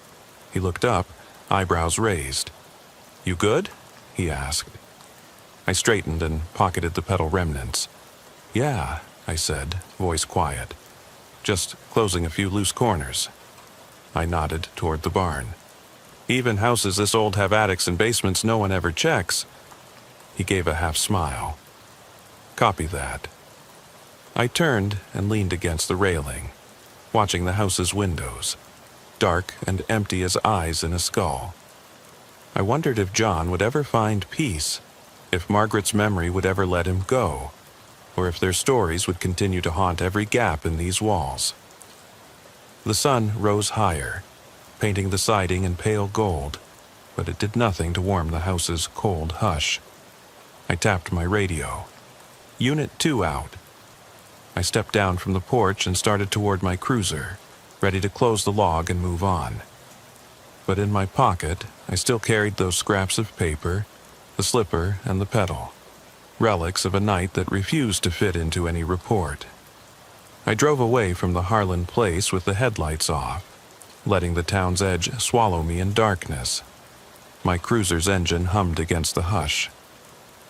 He looked up, eyebrows raised. "You good?" he asked. I straightened and pocketed the pedal remnants. "Yeah," I said, voice quiet. "Just closing a few loose corners." I nodded toward the barn. "Even houses this old have attics and basements no one ever checks." He gave a half smile. "Copy that." I turned and leaned against the railing, watching the house's windows, dark and empty as eyes in a skull. I wondered if John would ever find peace, if Margaret's memory would ever let him go, or if their stories would continue to haunt every gap in these walls. The sun rose higher, painting the siding in pale gold, but it did nothing to warm the house's cold hush. I tapped my radio. "Unit 2 out." I stepped down from the porch and started toward my cruiser, ready to close the log and move on. But in my pocket, I still carried those scraps of paper, the slipper, and the pedal, relics of a night that refused to fit into any report. I drove away from the Harlan place with the headlights off, letting the town's edge swallow me in darkness. My cruiser's engine hummed against the hush.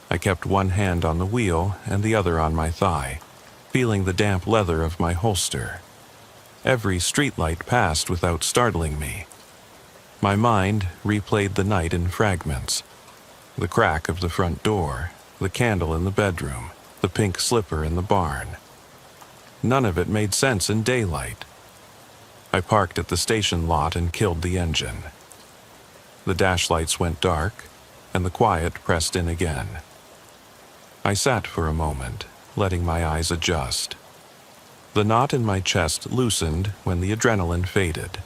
I kept one hand on the wheel and the other on my thigh, feeling the damp leather of my holster. Every streetlight passed without startling me. My mind replayed the night in fragments. The crack of the front door, the candle in the bedroom, the pink slipper in the barn. None of it made sense in daylight. I parked at the station lot and killed the engine. The dash lights went dark, and the quiet pressed in again. I sat for a moment, letting my eyes adjust. The knot in my chest loosened when the adrenaline faded,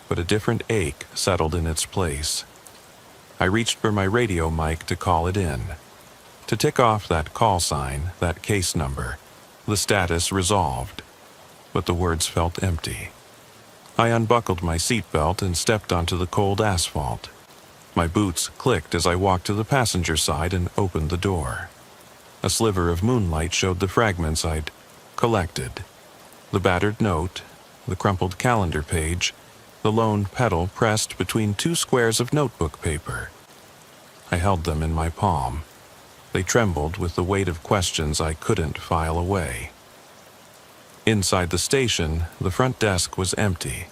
but a different ache settled in its place. I reached for my radio mic to call it in, to tick off that call sign, that case number, the status resolved, but the words felt empty. I unbuckled my seatbelt and stepped onto the cold asphalt. My boots clicked as I walked to the passenger side and opened the door. A sliver of moonlight showed the fragments I'd collected. The battered note, the crumpled calendar page, the lone petal pressed between two squares of notebook paper. I held them in my palm, They trembled with the weight of questions I couldn't file away. Inside the station, the front desk was empty.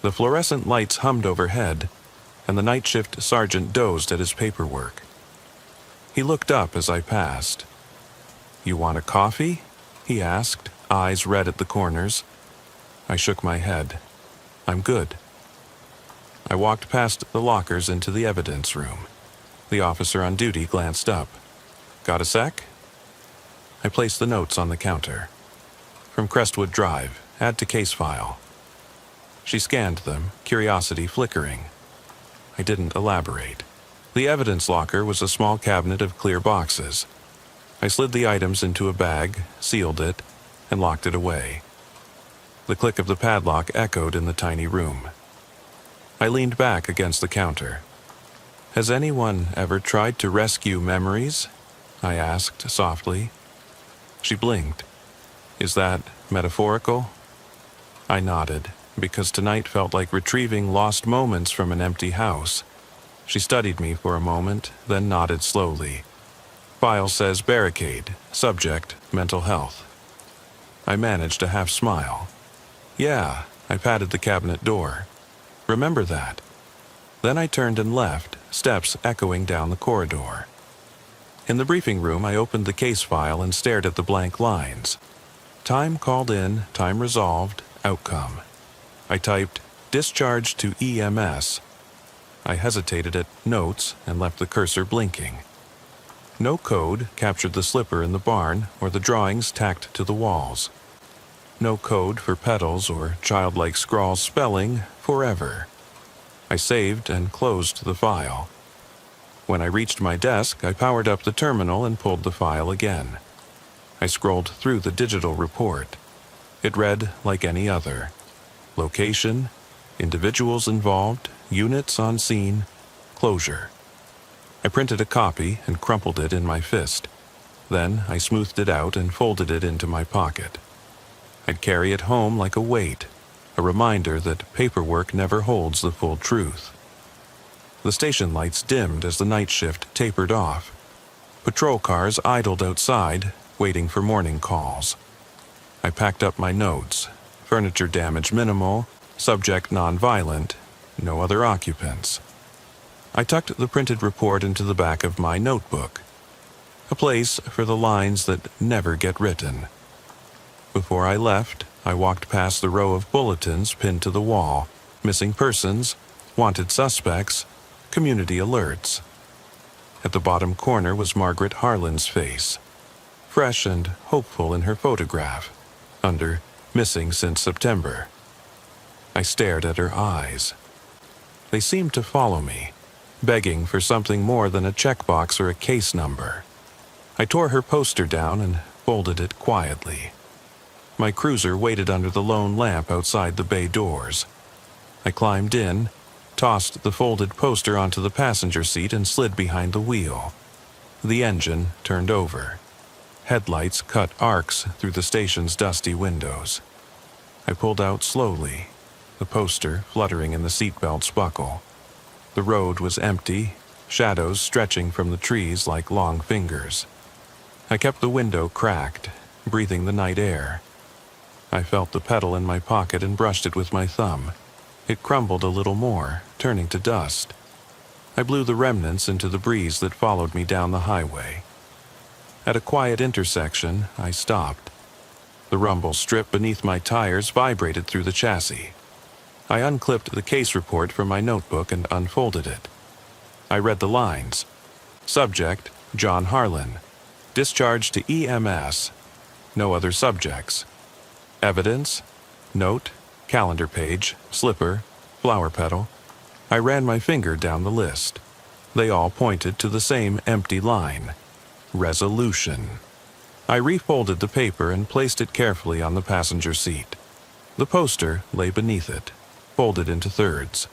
The fluorescent lights hummed overhead, and the night shift sergeant dozed at his paperwork. He looked up as I passed. "You want a coffee?" he asked, eyes red at the corners. I shook my head. "I'm good." I walked past the lockers into the evidence room. The officer on duty glanced up. "Got a sec?" I placed the notes on the counter. "From Crestwood Drive, add to case file." She scanned them, curiosity flickering. I didn't elaborate. The evidence locker was a small cabinet of clear boxes. I slid the items into a bag, sealed it, and locked it away. The click of the padlock echoed in the tiny room. I leaned back against the counter. "Has anyone ever tried to rescue memories?" I asked softly. She blinked. "Is that metaphorical?" I nodded, because tonight felt like retrieving lost moments from an empty house. She studied me for a moment, then nodded slowly. "File says Barricade, subject, mental health." I managed a half smile. "Yeah," I patted the cabinet door. "Remember that." Then I turned and left, steps echoing down the corridor. In the briefing room, I opened the case file and stared at the blank lines. Time called in, time resolved, outcome. I typed, "Discharge to EMS." I hesitated at notes and left the cursor blinking. No code captured the slipper in the barn or the drawings tacked to the walls. No code for petals or childlike scrawl spelling forever. I saved and closed the file. When I reached my desk, I powered up the terminal and pulled the file again. I scrolled through the digital report. It read like any other. Location, individuals involved, units on scene, closure. I printed a copy and crumpled it in my fist. Then I smoothed it out and folded it into my pocket. I'd carry it home like a weight, a reminder that paperwork never holds the full truth. The station lights dimmed as the night shift tapered off. Patrol cars idled outside, waiting for morning calls. I packed up my notes. Furniture damage minimal, subject non-violent, no other occupants. I tucked the printed report into the back of my notebook, a place for the lines that never get written. Before I left, I walked past the row of bulletins pinned to the wall, missing persons, wanted suspects, community alerts. At the bottom corner was Margaret Harlan's face, fresh and hopeful in her photograph, under "Missing since September." I stared at her eyes. They seemed to follow me, begging for something more than a checkbox or a case number. I tore her poster down and folded it quietly. My cruiser waited under the lone lamp outside the bay doors. I climbed in, tossed the folded poster onto the passenger seat and slid behind the wheel. The engine turned over. Headlights cut arcs through the station's dusty windows. I pulled out slowly, the poster fluttering in the seatbelt's buckle. The road was empty, shadows stretching from the trees like long fingers. I kept the window cracked, breathing the night air. I felt the pedal in my pocket and brushed it with my thumb. It crumbled a little more, turning to dust. I blew the remnants into the breeze that followed me down the highway. At a quiet intersection, I stopped. The rumble strip beneath my tires vibrated through the chassis. I unclipped the case report from my notebook and unfolded it. I read the lines. Subject, John Harlan. Discharged to EMS. No other subjects. Evidence, note, calendar page, slipper, flower petal. I ran my finger down the list. They all pointed to the same empty line. Resolution. I refolded the paper and placed it carefully on the passenger seat. The poster lay beneath it, folded into thirds.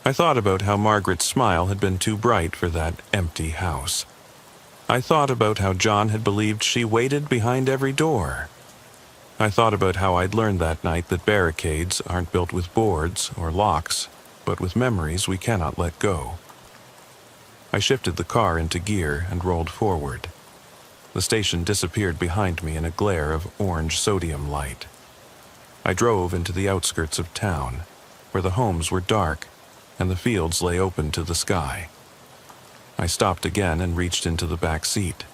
I thought about how Margaret's smile had been too bright for that empty house. I thought about how John had believed she waited behind every door. I thought about how I'd learned that night that barricades aren't built with boards or locks, but with memories we cannot let go. I shifted the car into gear and rolled forward. The station disappeared behind me in a glare of orange sodium light. I drove into the outskirts of town, where the homes were dark and the fields lay open to the sky. I stopped again and reached into the back seat.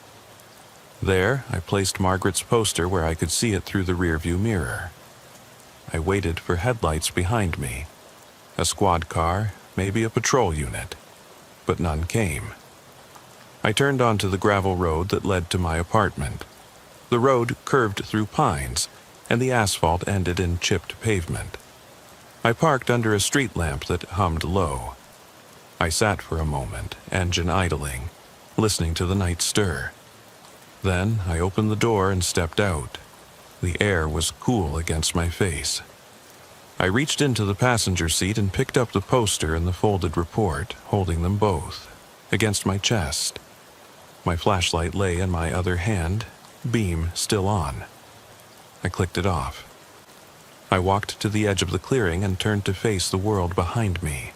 There, I placed Margaret's poster where I could see it through the rearview mirror. I waited for headlights behind me. A squad car, maybe a patrol unit, but none came. I turned onto the gravel road that led to my apartment. The road curved through pines, and the asphalt ended in chipped pavement. I parked under a street lamp that hummed low. I sat for a moment, engine idling, listening to the night stir. Then I opened the door and stepped out. The air was cool against my face. I reached into the passenger seat and picked up the poster and the folded report, holding them both, against my chest. My flashlight lay in my other hand, beam still on. I clicked it off. I walked to the edge of the clearing and turned to face the world behind me.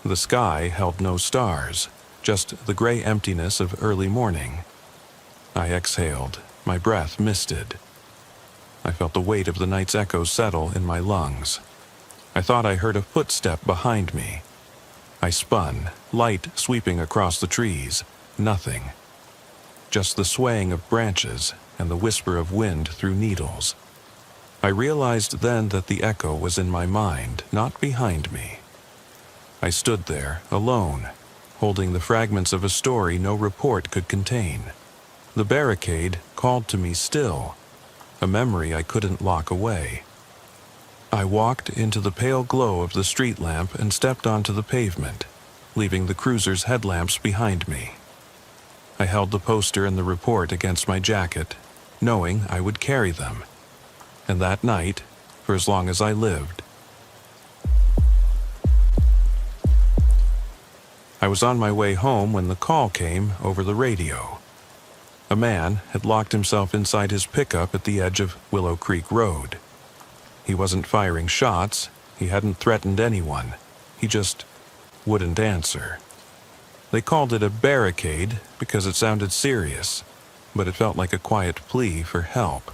The sky held no stars, just the gray emptiness of early morning. I exhaled, my breath misted. I felt the weight of the night's echoes settle in my lungs. I thought I heard a footstep behind me. I spun, light sweeping across the trees. Nothing. Just the swaying of branches and the whisper of wind through needles. I realized then that the echo was in my mind, not behind me. I stood there, alone, holding the fragments of a story no report could contain. The barricade called to me still, a memory I couldn't lock away. I walked into the pale glow of the street lamp and stepped onto the pavement, leaving the cruiser's headlamps behind me. I held the poster and the report against my jacket, knowing I would carry them. And that night, for as long as I lived, I was on my way home when the call came over the radio. A man had locked himself inside his pickup at the edge of Willow Creek Road. He wasn't firing shots, he hadn't threatened anyone, he just wouldn't answer. They called it a barricade because it sounded serious, but it felt like a quiet plea for help.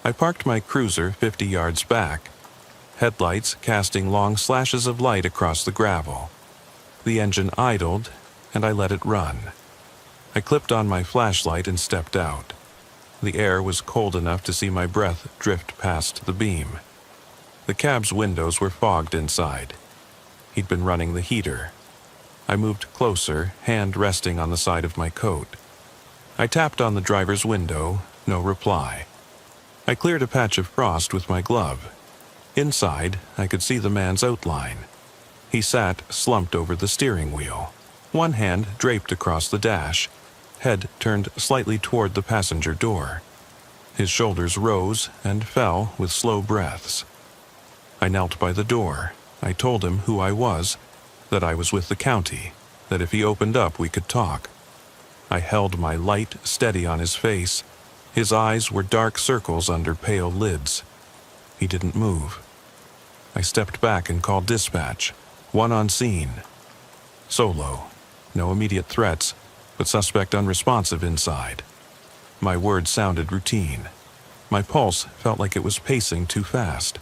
I parked my cruiser 50 yards back, headlights casting long slashes of light across the gravel. The engine idled, and I let it run. I clipped on my flashlight and stepped out. The air was cold enough to see my breath drift past the beam. The cab's windows were fogged inside. He'd been running the heater. I moved closer, hand resting on the side of my coat. I tapped on the driver's window, no reply. I cleared a patch of frost with my glove. Inside, I could see the man's outline. He sat slumped over the steering wheel, one hand draped across the dash, head turned slightly toward the passenger door. His shoulders rose and fell with slow breaths. I knelt by the door. I told him who I was, that I was with the county, that if he opened up we could talk. I held my light steady on his face. His eyes were dark circles under pale lids. He didn't move. I stepped back and called dispatch, one on scene. Solo. No immediate threats, but suspect unresponsive inside. My words sounded routine. My pulse felt like it was pacing too fast.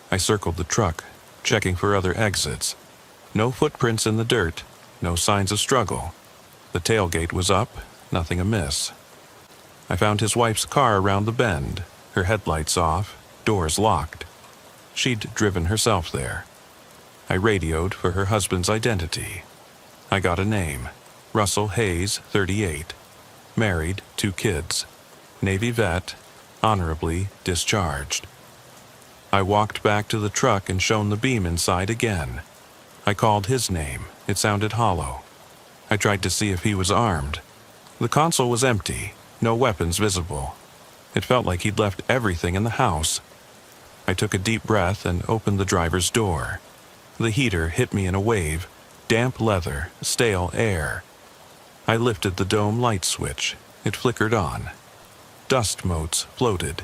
I circled the truck, checking for other exits. No footprints in the dirt, no signs of struggle. The tailgate was up, nothing amiss. I found his wife's car around the bend, her headlights off, doors locked. She'd driven herself there. I radioed for her husband's identity. I got a name, Russell Hayes, 38. Married, 2 kids. Navy vet, honorably discharged. I walked back to the truck and shone the beam inside again. I called his name. It sounded hollow. I tried to see if he was armed. The console was empty, no weapons visible. It felt like he'd left everything in the house. I took a deep breath and opened the driver's door. The heater hit me in a wave, damp leather, stale air. I lifted the dome light switch. It flickered on. Dust motes floated.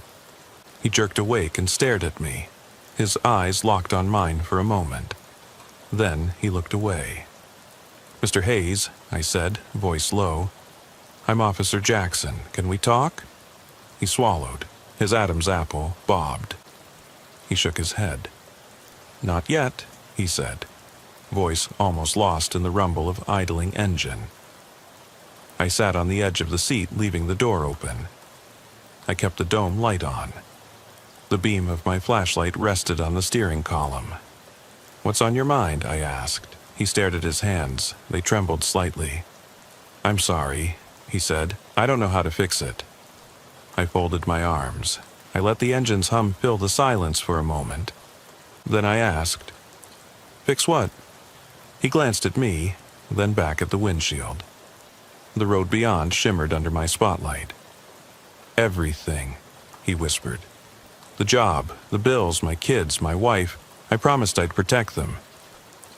He jerked awake and stared at me. His eyes locked on mine for a moment. Then he looked away. "Mr. Hayes," I said, voice low. "I'm Officer Jackson. Can we talk?" He swallowed. His Adam's apple bobbed. He shook his head. "Not yet," he said, voice almost lost in the rumble of idling engine. I sat on the edge of the seat, leaving the door open. I kept the dome light on. The beam of my flashlight rested on the steering column. "What's on your mind?" I asked. He stared at his hands. They trembled slightly. "I'm sorry," he said. "I don't know how to fix it." I folded my arms. I let the engine's hum fill the silence for a moment. Then I asked, "Fix what?" He glanced at me, then back at the windshield. The road beyond shimmered under my spotlight. "Everything," he whispered. "The job, the bills, my kids, my wife. I promised I'd protect them.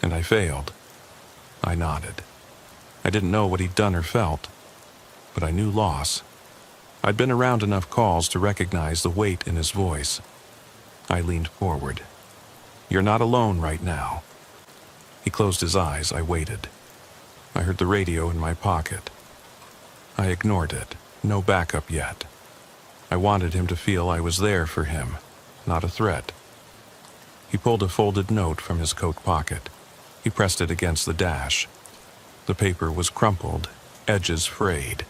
And I failed." I nodded. I didn't know what he'd done or felt, but I knew loss. I'd been around enough calls to recognize the weight in his voice. I leaned forward. "You're not alone right now." He closed his eyes. I waited. I heard the radio in my pocket. I ignored it. No backup yet. I wanted him to feel I was there for him, not a threat. He pulled a folded note from his coat pocket. He pressed it against the dash. The paper was crumpled, edges frayed.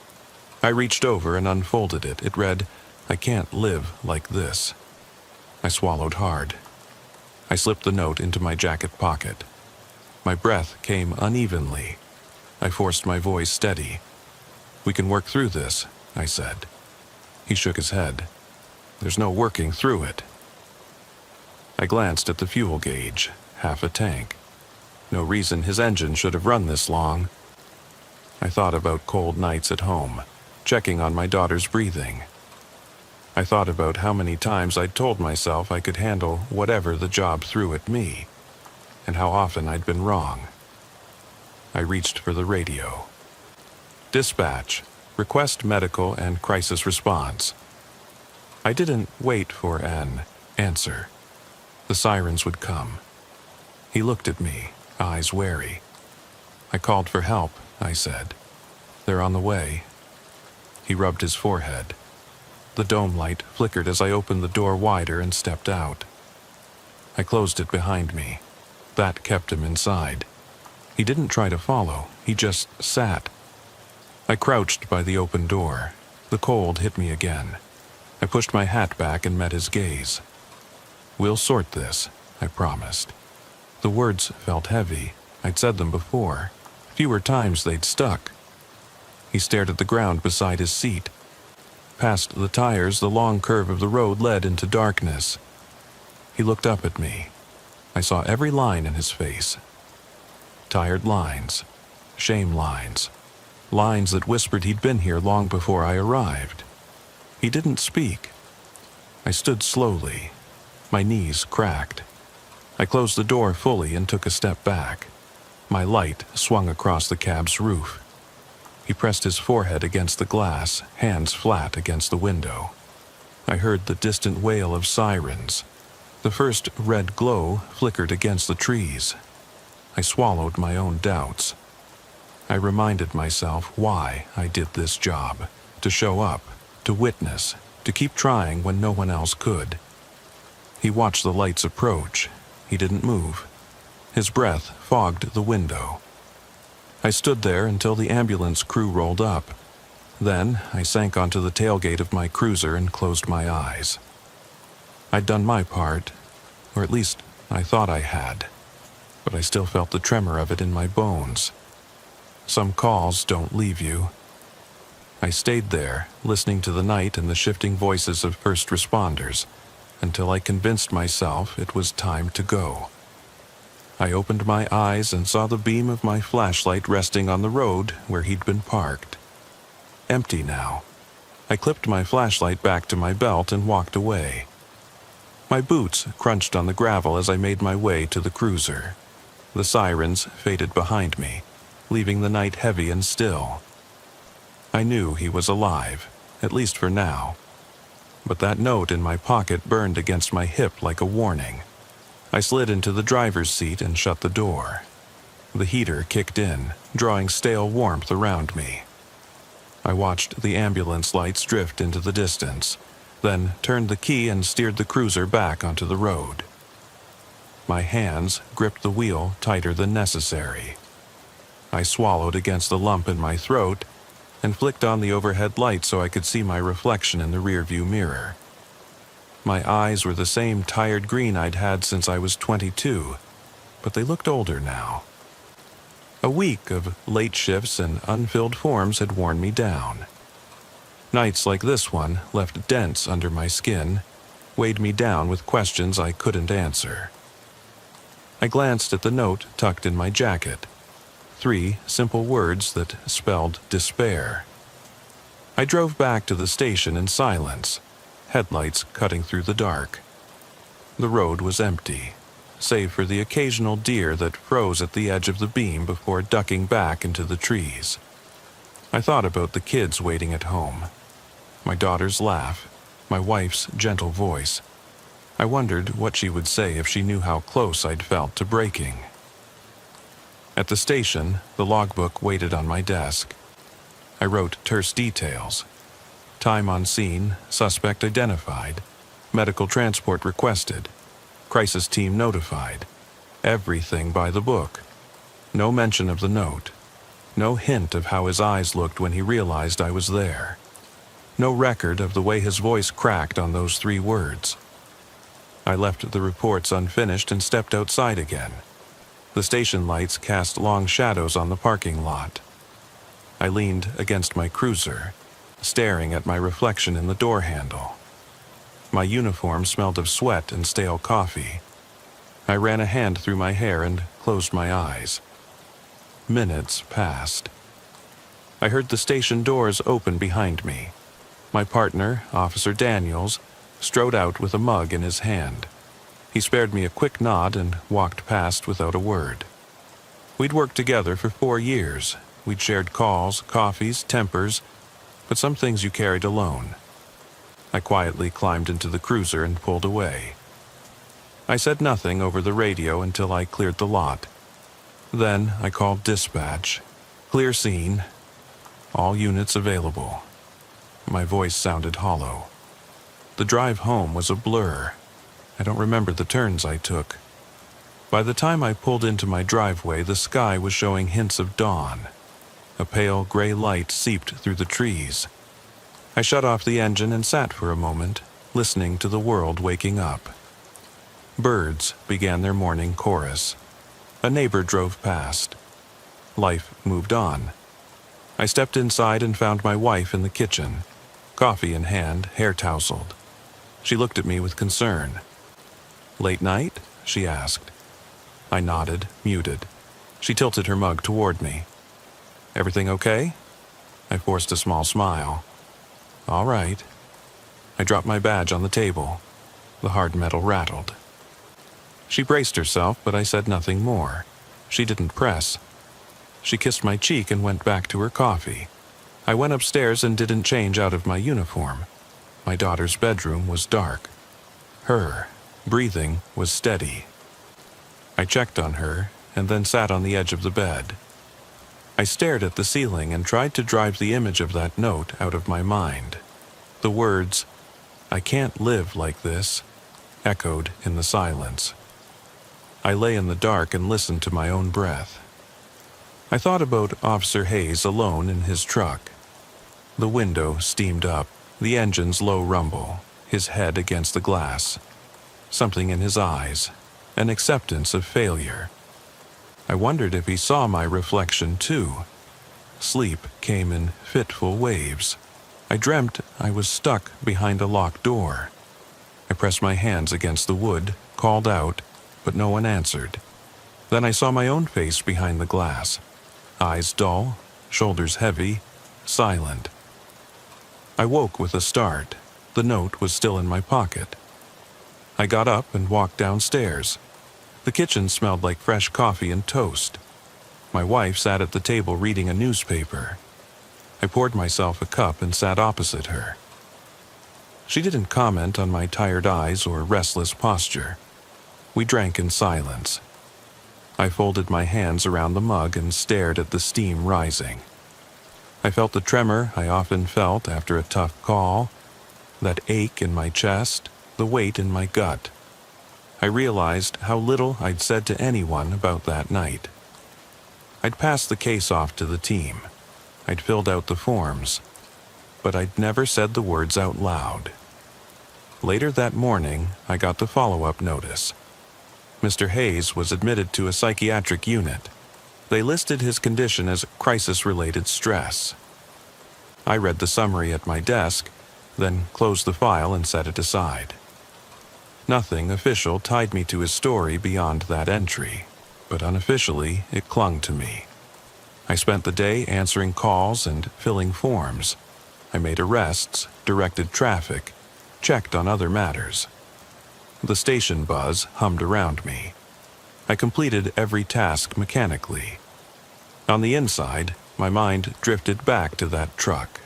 I reached over and unfolded it. It read, "I can't live like this." I swallowed hard. I slipped the note into my jacket pocket. My breath came unevenly. I forced my voice steady. "We can work through this," I said. He shook his head. "There's no working through it." I glanced at the fuel gauge, half a tank. No reason his engine should have run this long. I thought about cold nights at home, checking on my daughter's breathing. I thought about how many times I'd told myself I could handle whatever the job threw at me, and how often I'd been wrong. I reached for the radio. "Dispatch, request medical and crisis response." I didn't wait for an answer. The sirens would come. He looked at me, eyes wary. "I called for help," I said. "They're on the way." He rubbed his forehead. The dome light flickered as I opened the door wider and stepped out. I closed it behind me. That kept him inside. He didn't try to follow. He just sat. I crouched by the open door. The cold hit me again. I pushed my hat back and met his gaze. "We'll sort this," I promised. The words felt heavy. I'd said them before. Fewer times they'd stuck. He stared at the ground beside his seat. Past the tires, the long curve of the road led into darkness. He looked up at me. I saw every line in his face. Tired lines. Shame lines. Lines that whispered he'd been here long before I arrived. He didn't speak. I stood slowly. My knees cracked. I closed the door fully and took a step back. My light swung across the cab's roof. He pressed his forehead against the glass, hands flat against the window. I heard the distant wail of sirens. The first red glow flickered against the trees. I swallowed my own doubts. I reminded myself why I did this job. To show up, to witness, to keep trying when no one else could. He watched the lights approach. He didn't move. His breath fogged the window. I stood there until the ambulance crew rolled up. Then I sank onto the tailgate of my cruiser and closed my eyes. I'd done my part, or at least I thought I had, but I still felt the tremor of it in my bones. Some calls don't leave you. I stayed there, listening to the night and the shifting voices of first responders, until I convinced myself it was time to go. I opened my eyes and saw the beam of my flashlight resting on the road where he'd been parked. Empty now. I clipped my flashlight back to my belt and walked away. My boots crunched on the gravel as I made my way to the cruiser. The sirens faded behind me, leaving the night heavy and still. I knew he was alive, at least for now. But that note in my pocket burned against my hip like a warning. I slid into the driver's seat and shut the door. The heater kicked in, drawing stale warmth around me. I watched the ambulance lights drift into the distance, then turned the key and steered the cruiser back onto the road. My hands gripped the wheel tighter than necessary. I swallowed against the lump in my throat and flicked on the overhead light so I could see my reflection in the rearview mirror. My eyes were the same tired green I'd had since I was 22, but they looked older now. A week of late shifts and unfilled forms had worn me down. Nights like this one left dents under my skin, weighed me down with questions I couldn't answer. I glanced at the note tucked in my jacket. 3 simple words that spelled despair. I drove back to the station in silence, headlights cutting through the dark. The road was empty, save for the occasional deer that froze at the edge of the beam before ducking back into the trees. I thought about the kids waiting at home. My daughter's laugh, my wife's gentle voice. I wondered what she would say if she knew how close I'd felt to breaking. At the station, the logbook waited on my desk. I wrote terse details. Time on scene, suspect identified, medical transport requested, crisis team notified. Everything by the book. No mention of the note. No hint of how his eyes looked when he realized I was there. No record of the way his voice cracked on those 3 words. I left the reports unfinished and stepped outside again. The station lights cast long shadows on the parking lot. I leaned against my cruiser, staring at my reflection in the door handle. My uniform smelled of sweat and stale coffee. I ran a hand through my hair and closed my eyes. Minutes passed. I heard the station doors open behind me. My partner, Officer Daniels, strode out with a mug in his hand. He spared me a quick nod and walked past without a word. We'd worked together for 4 years. We'd shared calls, coffees, tempers, but some things you carried alone. I quietly climbed into the cruiser and pulled away. I said nothing over the radio until I cleared the lot. Then I called dispatch. Clear scene. All units available. My voice sounded hollow. The drive home was a blur. I don't remember the turns I took. By the time I pulled into my driveway, the sky was showing hints of dawn. A pale gray light seeped through the trees. I shut off the engine and sat for a moment, listening to the world waking up. Birds began their morning chorus. A neighbor drove past. Life moved on. I stepped inside and found my wife in the kitchen, coffee in hand, hair tousled. She looked at me with concern. "Late night?" she asked. I nodded, muted. She tilted her mug toward me. "Everything okay?" I forced a small smile. "All right." I dropped my badge on the table. The hard metal rattled. She braced herself, but I said nothing more. She didn't press. She kissed my cheek and went back to her coffee. I went upstairs and didn't change out of my uniform. My daughter's bedroom was dark. Her breathing was steady. I checked on her and then sat on the edge of the bed. I stared at the ceiling and tried to drive the image of that note out of my mind. The words, "I can't live like this," echoed in the silence. I lay in the dark and listened to my own breath. I thought about Officer Hayes alone in his truck. The window steamed up, the engine's low rumble, his head against the glass. Something in his eyes, an acceptance of failure. I wondered if he saw my reflection too. Sleep came in fitful waves. I dreamt I was stuck behind a locked door. I pressed my hands against the wood, called out, but no one answered. Then I saw my own face behind the glass. Eyes dull, shoulders heavy, silent. I woke with a start. The note was still in my pocket. I got up and walked downstairs. The kitchen smelled like fresh coffee and toast. My wife sat at the table reading a newspaper. I poured myself a cup and sat opposite her. She didn't comment on my tired eyes or restless posture. We drank in silence. I folded my hands around the mug and stared at the steam rising. I felt the tremor I often felt after a tough call, that ache in my chest, the weight in my gut. I realized how little I'd said to anyone about that night. I'd passed the case off to the team. I'd filled out the forms, but I'd never said the words out loud. Later that morning, I got the follow-up notice. Mr. Hayes was admitted to a psychiatric unit. They listed his condition as crisis-related stress. I read the summary at my desk, then closed the file and set it aside. Nothing official tied me to his story beyond that entry, but unofficially it clung to me. I spent the day answering calls and filling forms. I made arrests, directed traffic, checked on other matters. The station buzz hummed around me. I completed every task mechanically. On the inside, my mind drifted back to that truck,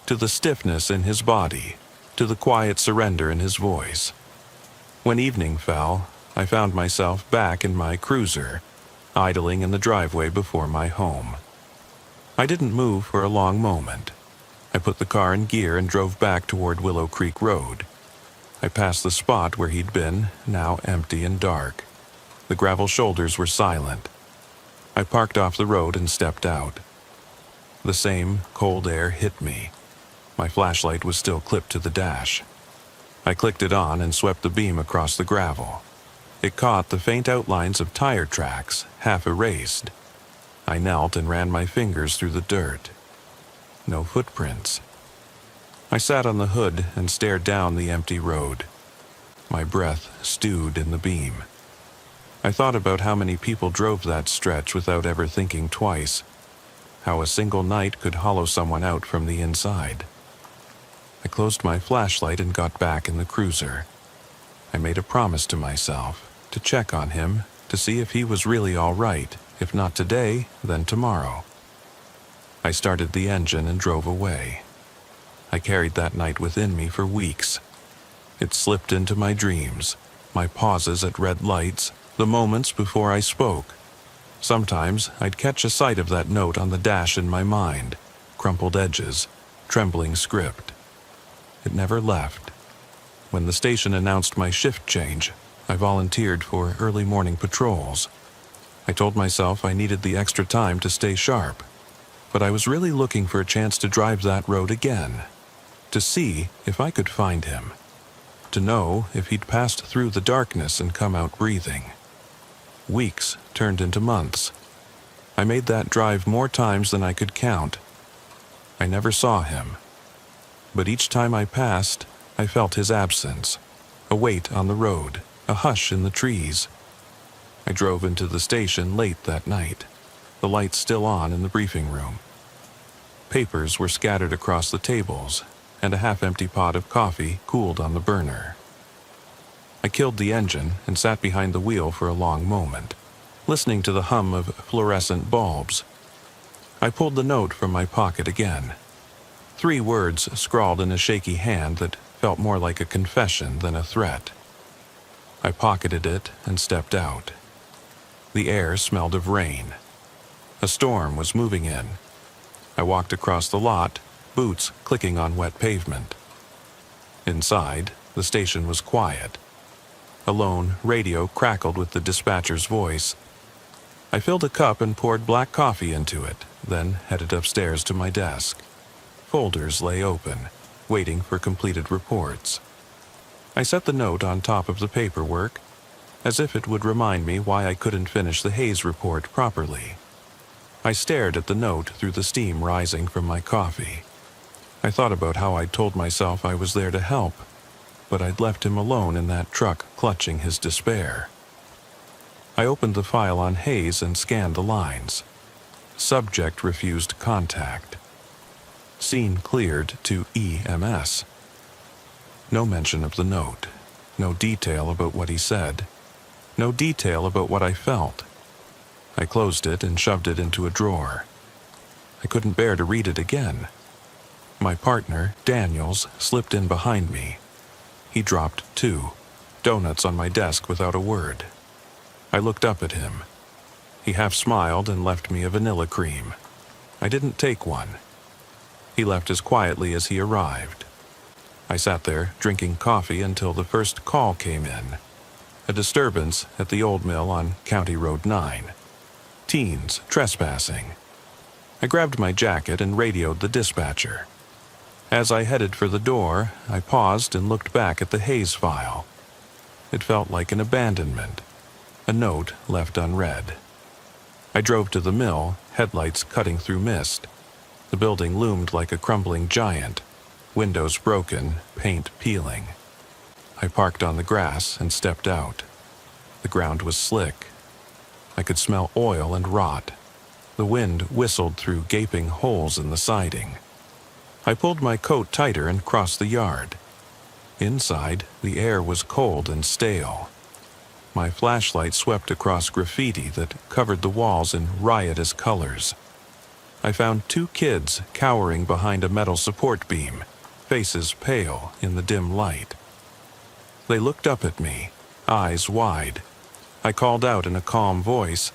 to the stiffness in his body, to the quiet surrender in his voice. When evening fell, I found myself back in my cruiser, idling in the driveway before my home. I didn't move for a long moment. I put the car in gear and drove back toward Willow Creek Road. I passed the spot where he'd been, now empty and dark. The gravel shoulders were silent. I parked off the road and stepped out. The same cold air hit me. My flashlight was still clipped to the dash. I clicked it on and swept the beam across the gravel. It caught the faint outlines of tire tracks, half erased. I knelt and ran my fingers through the dirt. No footprints. I sat on the hood and stared down the empty road. My breath stewed in the beam. I thought about how many people drove that stretch without ever thinking twice, how a single night could hollow someone out from the inside. I closed my flashlight and got back in the cruiser. I made a promise to myself to check on him, to see if he was really all right, if not today, then tomorrow. I started the engine and drove away. I carried that night within me for weeks. It slipped into my dreams, my pauses at red lights, the moments before I spoke. Sometimes I'd catch a sight of that note on the dash in my mind, crumpled edges, trembling script. It never left. When the station announced my shift change, I volunteered for early morning patrols. I told myself I needed the extra time to stay sharp, but I was really looking for a chance to drive that road again, to see if I could find him, to know if he'd passed through the darkness and come out breathing. Weeks turned into months. I made that drive more times than I could count. I never saw him, but each time I passed, I felt his absence, a weight on the road, a hush in the trees. I drove into the station late that night, the lights still on in the briefing room. Papers were scattered across the tables, and a half-empty pot of coffee cooled on the burner. I killed the engine and sat behind the wheel for a long moment, listening to the hum of fluorescent bulbs. I pulled the note from my pocket again. 3 words scrawled in a shaky hand that felt more like a confession than a threat. I pocketed it and stepped out. The air smelled of rain. A storm was moving in. I walked across the lot, boots clicking on wet pavement. Inside, the station was quiet. A lone radio crackled with the dispatcher's voice. I filled a cup and poured black coffee into it, then headed upstairs to my desk. Folders lay open, waiting for completed reports. I set the note on top of the paperwork, as if it would remind me why I couldn't finish the Hayes report properly. I stared at the note through the steam rising from my coffee. I thought about how I'd told myself I was there to help, but I'd left him alone in that truck clutching his despair. I opened the file on Hayes and scanned the lines. Subject refused contact. Scene cleared to EMS. No mention of the note. No detail about what he said. No detail about what I felt. I closed it and shoved it into a drawer. I couldn't bear to read it again. My partner, Daniels, slipped in behind me. He dropped 2 donuts on my desk without a word. I looked up at him. He half smiled and left me a vanilla cream. I didn't take one. He left as quietly as he arrived. I sat there drinking coffee until the first call came in. A disturbance at the old mill on County Road 9. Teens trespassing. I grabbed my jacket and radioed the dispatcher. As I headed for the door, I paused and looked back at the Hayes file. It felt like an abandonment, a note left unread. I drove to the mill, headlights cutting through mist. The building loomed like a crumbling giant, windows broken, paint peeling. I parked on the grass and stepped out. The ground was slick. I could smell oil and rot. The wind whistled through gaping holes in the siding. I pulled my coat tighter and crossed the yard. Inside, the air was cold and stale. My flashlight swept across graffiti that covered the walls in riotous colors. I found 2 kids cowering behind a metal support beam, faces pale in the dim light. They looked up at me, eyes wide. I called out in a calm voice,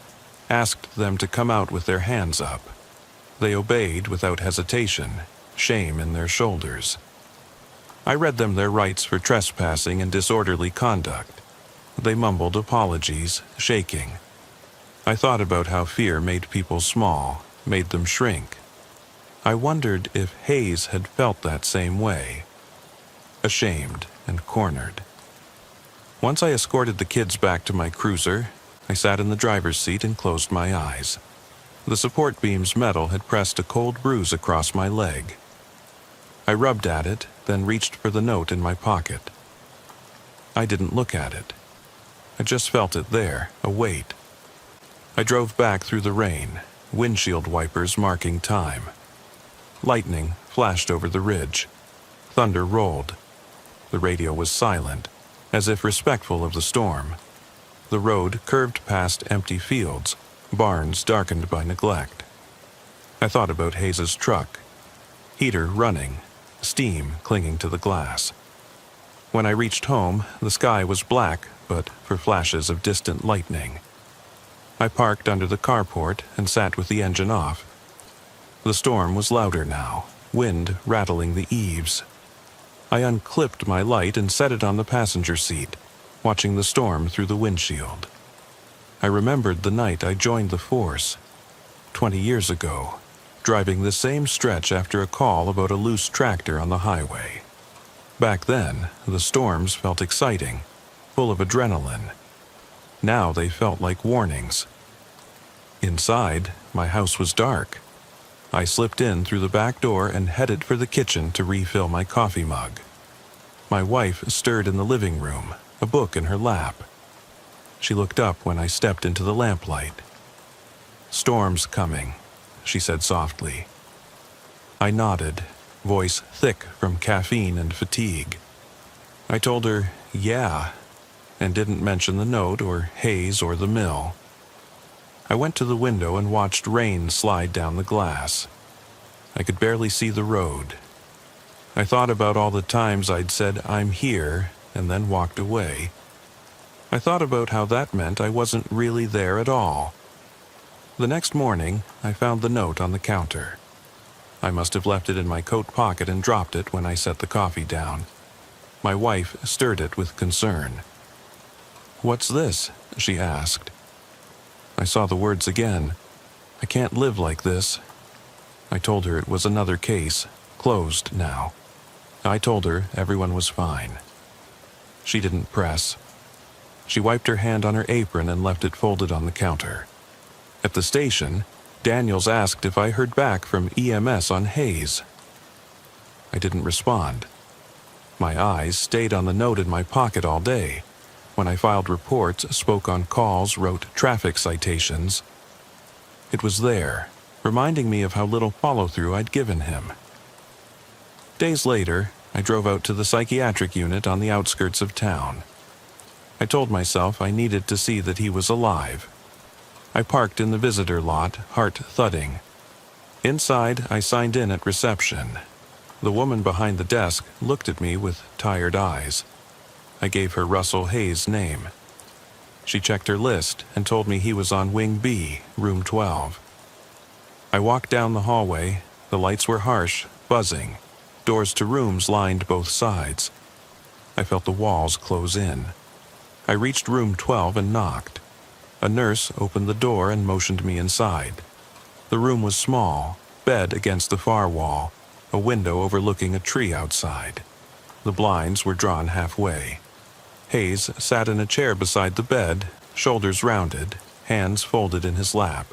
asked them to come out with their hands up. They obeyed without hesitation, shame in their shoulders. I read them their rights for trespassing and disorderly conduct. They mumbled apologies, shaking. I thought about how fear made people small, made them shrink. I wondered if Hayes had felt that same way. Ashamed and cornered. Once I escorted the kids back to my cruiser, I sat in the driver's seat and closed my eyes. The support beam's metal had pressed a cold bruise across my leg. I rubbed at it, then reached for the note in my pocket. I didn't look at it. I just felt it there, a weight. I drove back through the rain, windshield wipers marking time. Lightning flashed over the ridge. Thunder rolled. The radio was silent, as if respectful of the storm. The road curved past empty fields, barns darkened by neglect. I thought about Hayes's truck. Heater running, steam clinging to the glass. When I reached home, the sky was black, but for flashes of distant lightning. I parked under the carport and sat with the engine off. The storm was louder now, wind rattling the eaves. I unclipped my light and set it on the passenger seat, watching the storm through the windshield. I remembered the night I joined the force, 20 years ago, driving the same stretch after a call about a loose tractor on the highway. Back then, the storms felt exciting, full of adrenaline. Now they felt like warnings. Inside, my house was dark. I slipped in through the back door and headed for the kitchen to refill my coffee mug. My wife stirred in the living room, a book in her lap. She looked up when I stepped into the lamplight. "Storm's coming," she said softly. I nodded, voice thick from caffeine and fatigue. I told her, yeah, and didn't mention the note or Hayes or the mill. I went to the window and watched rain slide down the glass. I could barely see the road. I thought about all the times I'd said, "I'm here," and then walked away. I thought about how that meant I wasn't really there at all. The next morning, I found the note on the counter. I must have left it in my coat pocket and dropped it when I set the coffee down. My wife stirred it with concern. "What's this?" she asked. I saw the words again. "I can't live like this." I told her it was another case, closed now. I told her everyone was fine. She didn't press. She wiped her hand on her apron and left it folded on the counter. At the station, Daniels asked if I heard back from EMS on Hayes. I didn't respond. My eyes stayed on the note in my pocket all day. When I filed reports, spoke on calls, wrote traffic citations. It was there, reminding me of how little follow-through I'd given him. Days later, I drove out to the psychiatric unit on the outskirts of town. I told myself I needed to see that he was alive. I parked in the visitor lot, heart thudding. Inside, I signed in at reception. The woman behind the desk looked at me with tired eyes. I gave her Russell Hayes' name. She checked her list and told me he was on Wing B, room 12. I walked down the hallway. The lights were harsh, buzzing. Doors to rooms lined both sides. I felt the walls close in. I reached room 12 and knocked. A nurse opened the door and motioned me inside. The room was small, bed against the far wall, a window overlooking a tree outside. The blinds were drawn halfway. Hayes sat in a chair beside the bed, shoulders rounded, hands folded in his lap.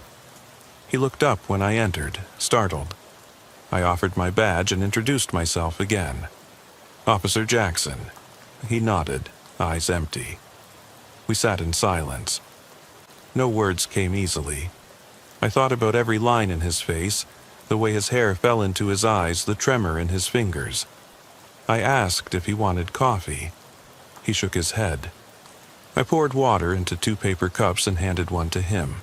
He looked up when I entered, startled. I offered my badge and introduced myself again. Officer Jackson. He nodded, eyes empty. We sat in silence. No words came easily. I thought about every line in his face, the way his hair fell into his eyes, the tremor in his fingers. I asked if he wanted coffee. He shook his head. I poured water into 2 paper cups and handed one to him.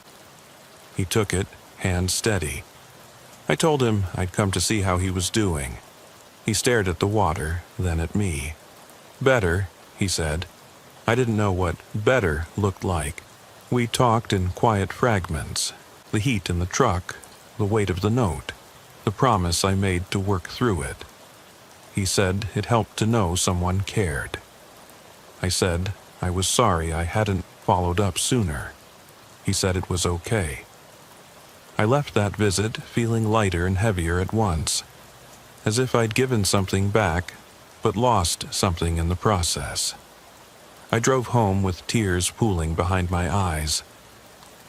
He took it, hand steady. I told him I'd come to see how he was doing. He stared at the water, then at me. Better, he said. I didn't know what better looked like. We talked in quiet fragments. The heat in the truck, the weight of the note, the promise I made to work through it. He said it helped to know someone cared. I said I was sorry I hadn't followed up sooner. He said it was okay. I left that visit feeling lighter and heavier at once, as if I'd given something back, but lost something in the process. I drove home with tears pooling behind my eyes.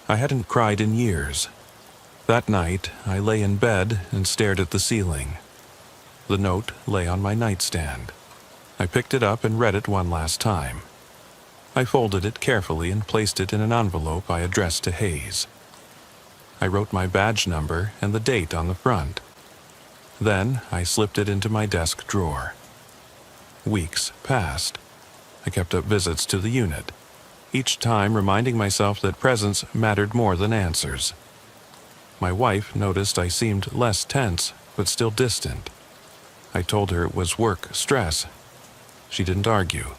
I hadn't cried in years. That night, I lay in bed and stared at the ceiling. The note lay on my nightstand. I picked it up and read it one last time. I folded it carefully and placed it in an envelope I addressed to Hayes. I wrote my badge number and the date on the front. Then I slipped it into my desk drawer. Weeks passed. I kept up visits to the unit, each time reminding myself that presence mattered more than answers. My wife noticed I seemed less tense, but still distant. I told her it was work stress. She didn't argue.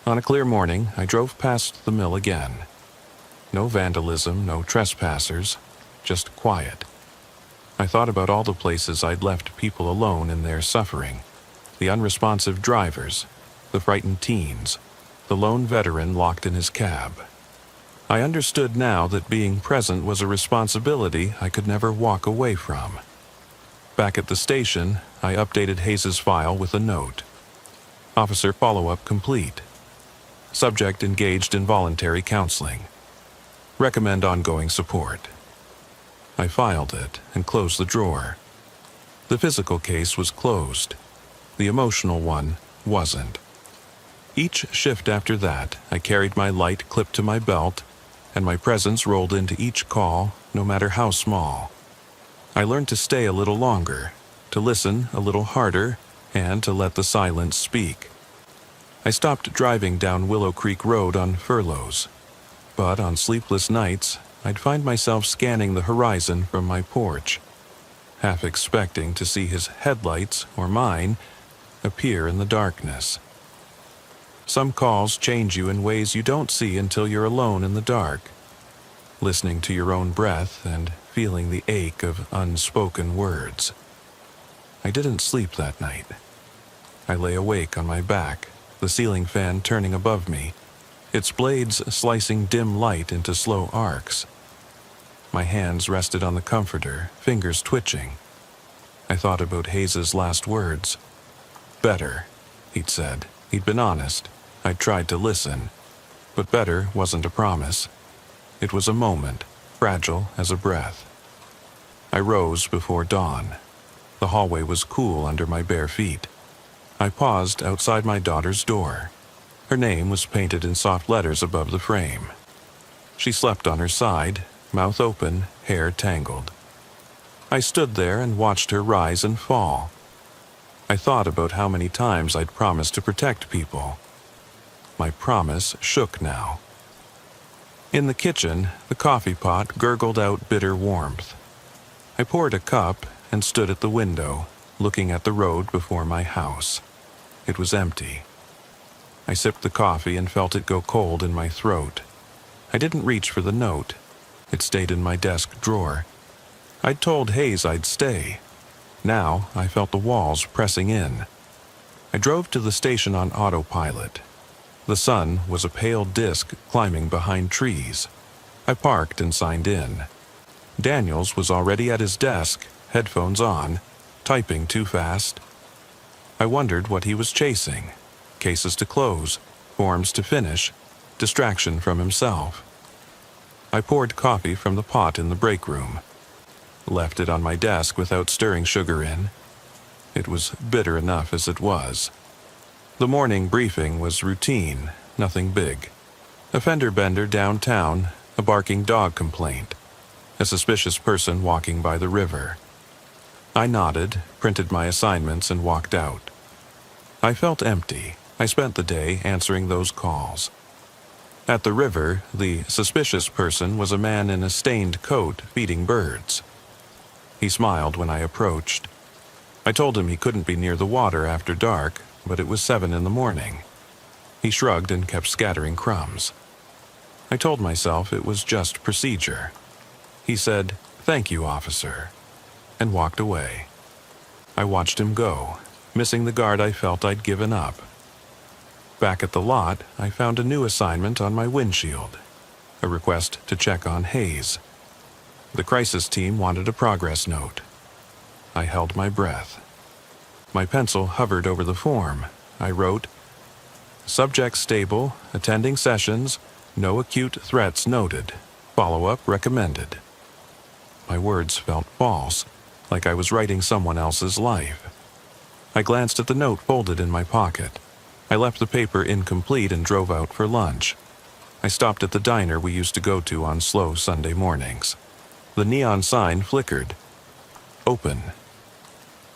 On a clear morning, I drove past the mill again. No vandalism, no trespassers, just quiet. I thought about all the places I'd left people alone in their suffering, the unresponsive drivers, the frightened teens, the lone veteran locked in his cab. I understood now that being present was a responsibility I could never walk away from. Back at the station, I updated Hayes' file with a note. Officer follow-up complete. Subject engaged in voluntary counseling. Recommend ongoing support. I filed it and closed the drawer. The physical case was closed. The emotional one wasn't. Each shift after that, I carried my light clipped to my belt, and my presence rolled into each call, no matter how small. I learned to stay a little longer, to listen a little harder, and to let the silence speak. I stopped driving down Willow Creek Road on furloughs, but on sleepless nights, I'd find myself scanning the horizon from my porch, half expecting to see his headlights, or mine, appear in the darkness. Some calls change you in ways you don't see until you're alone in the dark, listening to your own breath and feeling the ache of unspoken words. I didn't sleep that night. I lay awake on my back, the ceiling fan turning above me, its blades slicing dim light into slow arcs. My hands rested on the comforter, fingers twitching. I thought about Hayes' last words. Better, he'd said. He'd been honest. I'd tried to listen. But better wasn't a promise. It was a moment, fragile as a breath. I rose before dawn. The hallway was cool under my bare feet. I paused outside my daughter's door. Her name was painted in soft letters above the frame. She slept on her side, mouth open, hair tangled. I stood there and watched her rise and fall. I thought about how many times I'd promised to protect people. My promise shook now. In the kitchen, the coffee pot gurgled out bitter warmth. I poured a cup and stood at the window, looking at the road before my house. It was empty. I sipped the coffee and felt it go cold in my throat. I didn't reach for the note. It stayed in my desk drawer. I'd told Hayes I'd stay. Now I felt the walls pressing in. I drove to the station on autopilot. The sun was a pale disk climbing behind trees. I parked and signed in. Daniels was already at his desk, headphones on, typing too fast. I wondered what he was chasing. Cases to close, forms to finish, distraction from himself. I poured coffee from the pot in the break room. Left it on my desk without stirring sugar in. It was bitter enough as it was. The morning briefing was routine, nothing big. A fender bender downtown, a barking dog complaint, a suspicious person walking by the river. I nodded, printed my assignments, and walked out. I felt empty. I spent the day answering those calls. At the river, the suspicious person was a man in a stained coat feeding birds. He smiled when I approached. I told him he couldn't be near the water after dark, but it was 7 a.m. He shrugged and kept scattering crumbs. I told myself it was just procedure. He said, "Thank you, officer," and walked away. I watched him go, missing the guard I felt I'd given up. Back at the lot, I found a new assignment on my windshield, a request to check on Hayes. The crisis team wanted a progress note. I held my breath. My pencil hovered over the form. I wrote, "Subject stable, attending sessions, no acute threats noted. Follow-up recommended." My words felt false, like I was writing someone else's life. I glanced at the note folded in my pocket. I left the paper incomplete and drove out for lunch. I stopped at the diner we used to go to on slow Sunday mornings. The neon sign flickered. Open.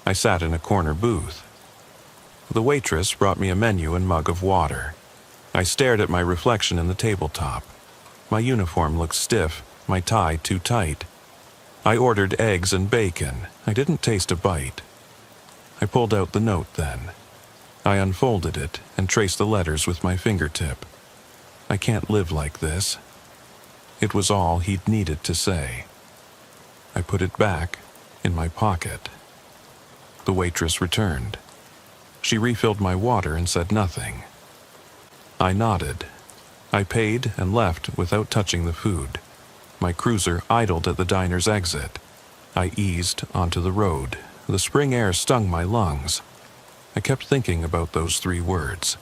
I sat in a corner booth. The waitress brought me a menu and mug of water. I stared at my reflection in the tabletop. My uniform looked stiff, my tie too tight. I ordered eggs and bacon. I didn't taste a bite. I pulled out the note then. I unfolded it and traced the letters with my fingertip. I can't live like this. It was all he'd needed to say. I put it back in my pocket. The waitress returned. She refilled my water and said nothing. I nodded. I paid and left without touching the food. My cruiser idled at the diner's exit. I eased onto the road. The spring air stung my lungs. I kept thinking about those 3 words.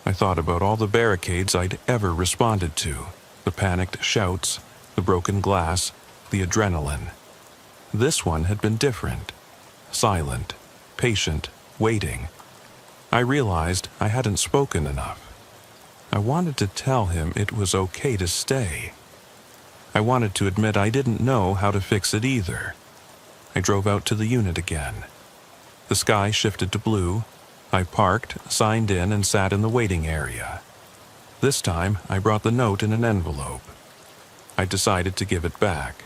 I thought about all the barricades I'd ever responded to, the panicked shouts, the broken glass, the adrenaline. This one had been different. Silent, patient, waiting. I realized I hadn't spoken enough. I wanted to tell him it was okay to stay. I wanted to admit I didn't know how to fix it either. I drove out to the unit again. The sky shifted to blue. I parked, signed in, and sat in the waiting area. This time, I brought the note in an envelope. I decided to give it back.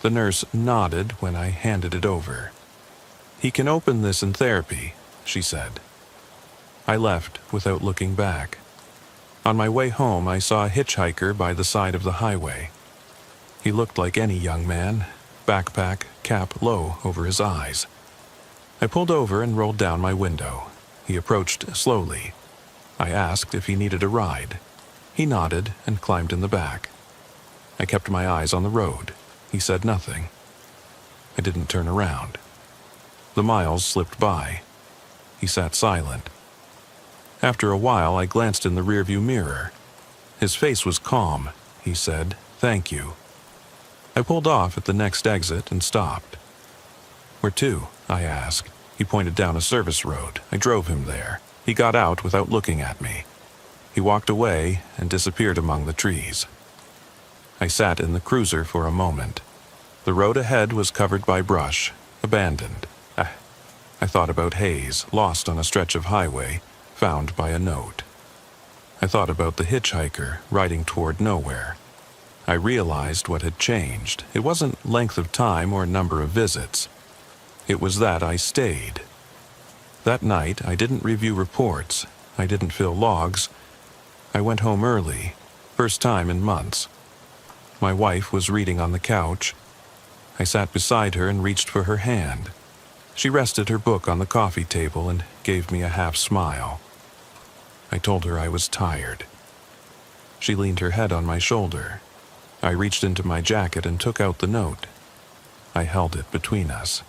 The nurse nodded when I handed it over. "He can open this in therapy," she said. I left without looking back. On my way home, I saw a hitchhiker by the side of the highway. He looked like any young man, backpack, cap low over his eyes. I pulled over and rolled down my window. He approached slowly. I asked if he needed a ride. He nodded and climbed in the back. I kept my eyes on the road. He said nothing. I didn't turn around. The miles slipped by. He sat silent. After a while, I glanced in the rearview mirror. His face was calm. He said, "Thank you." I pulled off at the next exit and stopped. "Where to?" I asked. He pointed down a service road. I drove him there. He got out without looking at me. He walked away and disappeared among the trees. I sat in the cruiser for a moment. The road ahead was covered by brush, abandoned. I thought about Hayes, lost on a stretch of highway, found by a note. I thought about the hitchhiker riding toward nowhere. I realized what had changed. It wasn't length of time or number of visits. It was that I stayed. That night, I didn't review reports. I didn't fill logs. I went home early. First time in months. My wife was reading on the couch. I sat beside her and reached for her hand. She rested her book on the coffee table and gave me a half smile. I told her I was tired. She leaned her head on my shoulder. I reached into my jacket and took out the note. I held it between us.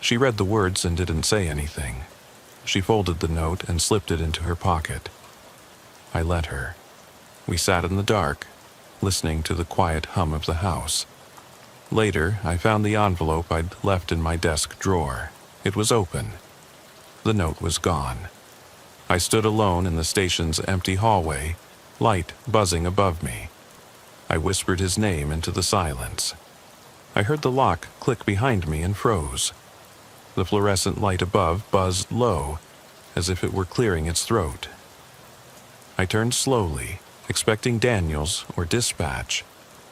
She read the words and didn't say anything. She folded the note and slipped it into her pocket. I let her. We sat in the dark, listening to the quiet hum of the house. Later, I found the envelope I'd left in my desk drawer. It was open. The note was gone. I stood alone in the station's empty hallway, light buzzing above me. I whispered his name into the silence. I heard the lock click behind me and froze. The fluorescent light above buzzed low, as if it were clearing its throat. I turned slowly, expecting Daniels or dispatch,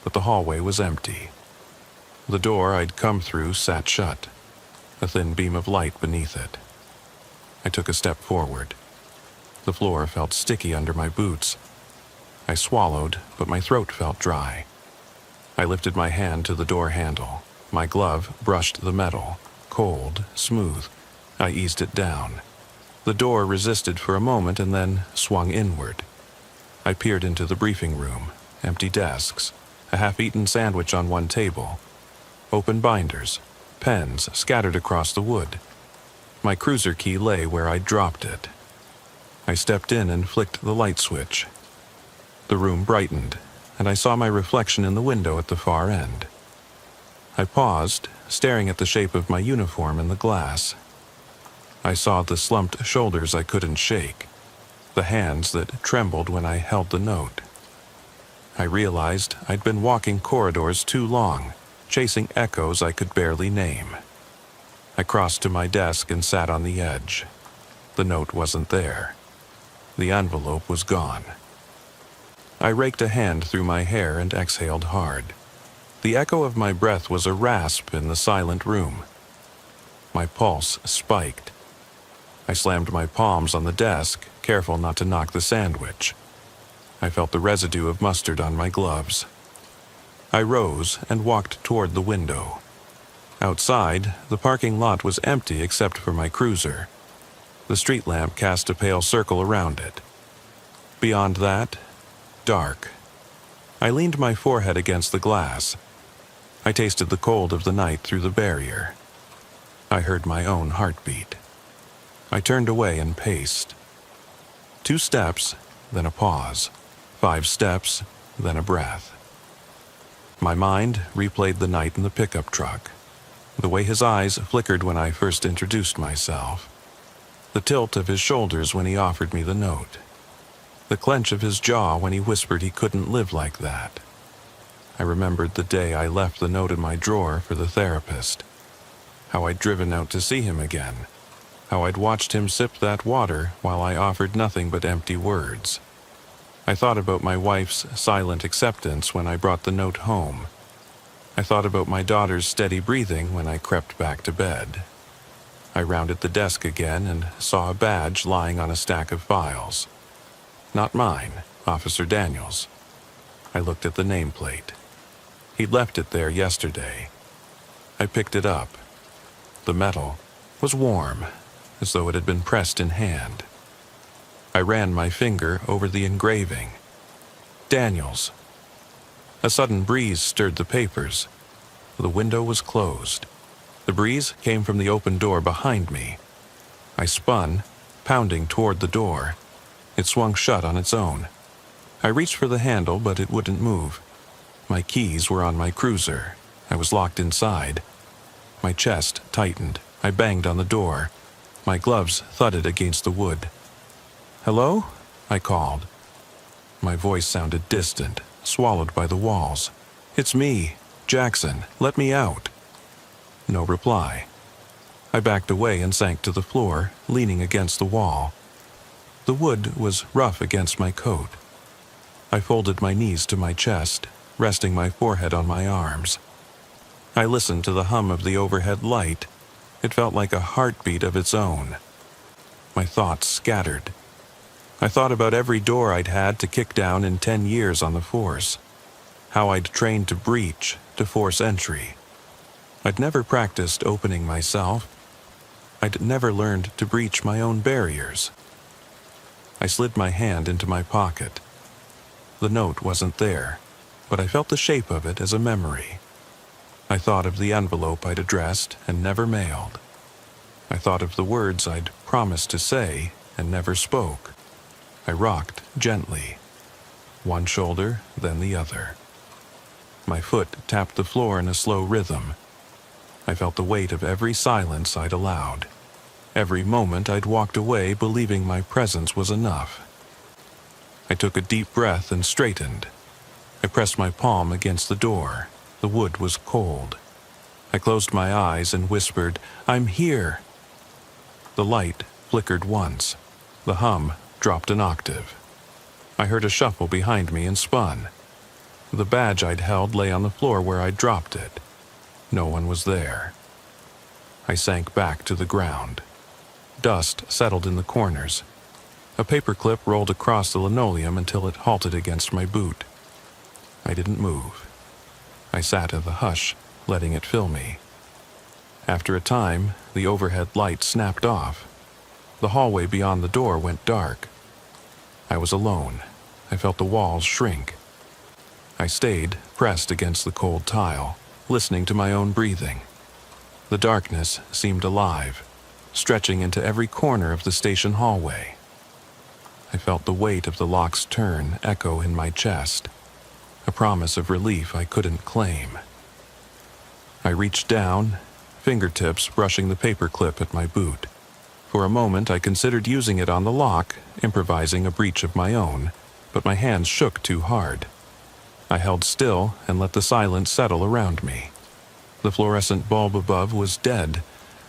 but the hallway was empty. The door I'd come through sat shut, a thin beam of light beneath it. I took a step forward. The floor felt sticky under my boots. I swallowed, but my throat felt dry. I lifted my hand to the door handle. My glove brushed the metal, cold, smooth. I eased it down. The door resisted for a moment and then swung inward. I peered into the briefing room, empty desks, a half-eaten sandwich on one table, open binders, pens scattered across the wood. My cruiser key lay where I'd dropped it. I stepped in and flicked the light switch. The room brightened, and I saw my reflection in the window at the far end. I paused, staring at the shape of my uniform in the glass. I saw the slumped shoulders I couldn't shake, the hands that trembled when I held the note. I realized I'd been walking corridors too long, chasing echoes I could barely name. I crossed to my desk and sat on the edge. The note wasn't there. The envelope was gone. I raked a hand through my hair and exhaled hard. The echo of my breath was a rasp in the silent room. My pulse spiked. I slammed my palms on the desk, careful not to knock the sandwich. I felt the residue of mustard on my gloves. I rose and walked toward the window. Outside, the parking lot was empty except for my cruiser. The street lamp cast a pale circle around it. Beyond that, dark. I leaned my forehead against the glass. I tasted the cold of the night through the barrier. I heard my own heartbeat. I turned away and paced. 2 steps, then a pause. 5 steps, then a breath. My mind replayed the night in the pickup truck. The way his eyes flickered when I first introduced myself. The tilt of his shoulders when he offered me the note. The clench of his jaw when he whispered he couldn't live like that. I remembered the day I left the note in my drawer for the therapist. How I'd driven out to see him again. How I'd watched him sip that water while I offered nothing but empty words. I thought about my wife's silent acceptance when I brought the note home. I thought about my daughter's steady breathing when I crept back to bed. I rounded the desk again and saw a badge lying on a stack of files. Not mine, Officer Daniels. I looked at the nameplate. He'd left it there yesterday. I picked it up. The metal was warm, as though it had been pressed in hand. I ran my finger over the engraving. Daniels. A sudden breeze stirred the papers. The window was closed. The breeze came from the open door behind me. I spun, pounding toward the door. It swung shut on its own. I reached for the handle, but it wouldn't move. My keys were on my cruiser. I was locked inside. My chest tightened. I banged on the door. My gloves thudded against the wood. "Hello?" I called. My voice sounded distant, swallowed by the walls. "It's me, Jackson. Let me out." No reply. I backed away and sank to the floor, leaning against the wall. The wood was rough against my coat. I folded my knees to my chest, resting my forehead on my arms. I listened to the hum of the overhead light. It felt like a heartbeat of its own. My thoughts scattered. I thought about every door I'd had to kick down in 10 years on the force, how I'd trained to breach, to force entry. I'd never practiced opening myself. I'd never learned to breach my own barriers. I slid my hand into my pocket. The note wasn't there, but I felt the shape of it as a memory. I thought of the envelope I'd addressed and never mailed. I thought of the words I'd promised to say and never spoke. I rocked gently, one shoulder, then the other. My foot tapped the floor in a slow rhythm. I felt the weight of every silence I'd allowed. Every moment I'd walked away believing my presence was enough. I took a deep breath and straightened. I pressed my palm against the door. The wood was cold. I closed my eyes and whispered, "I'm here." The light flickered once. The hum dropped an octave. I heard a shuffle behind me and spun. The badge I'd held lay on the floor where I'd dropped it. No one was there. I sank back to the ground. Dust settled in the corners. A paperclip rolled across the linoleum until it halted against my boot. I didn't move. I sat in the hush, letting it fill me. After a time, the overhead light snapped off. The hallway beyond the door went dark. I was alone. I felt the walls shrink. I stayed pressed against the cold tile, listening to my own breathing. The darkness seemed alive, stretching into every corner of the station hallway. I felt the weight of the lock's turn echo in my chest, a promise of relief I couldn't claim. I reached down, fingertips brushing the paperclip at my boot. For a moment I considered using it on the lock, improvising a breach of my own, but my hands shook too hard. I held still and let the silence settle around me. The fluorescent bulb above was dead,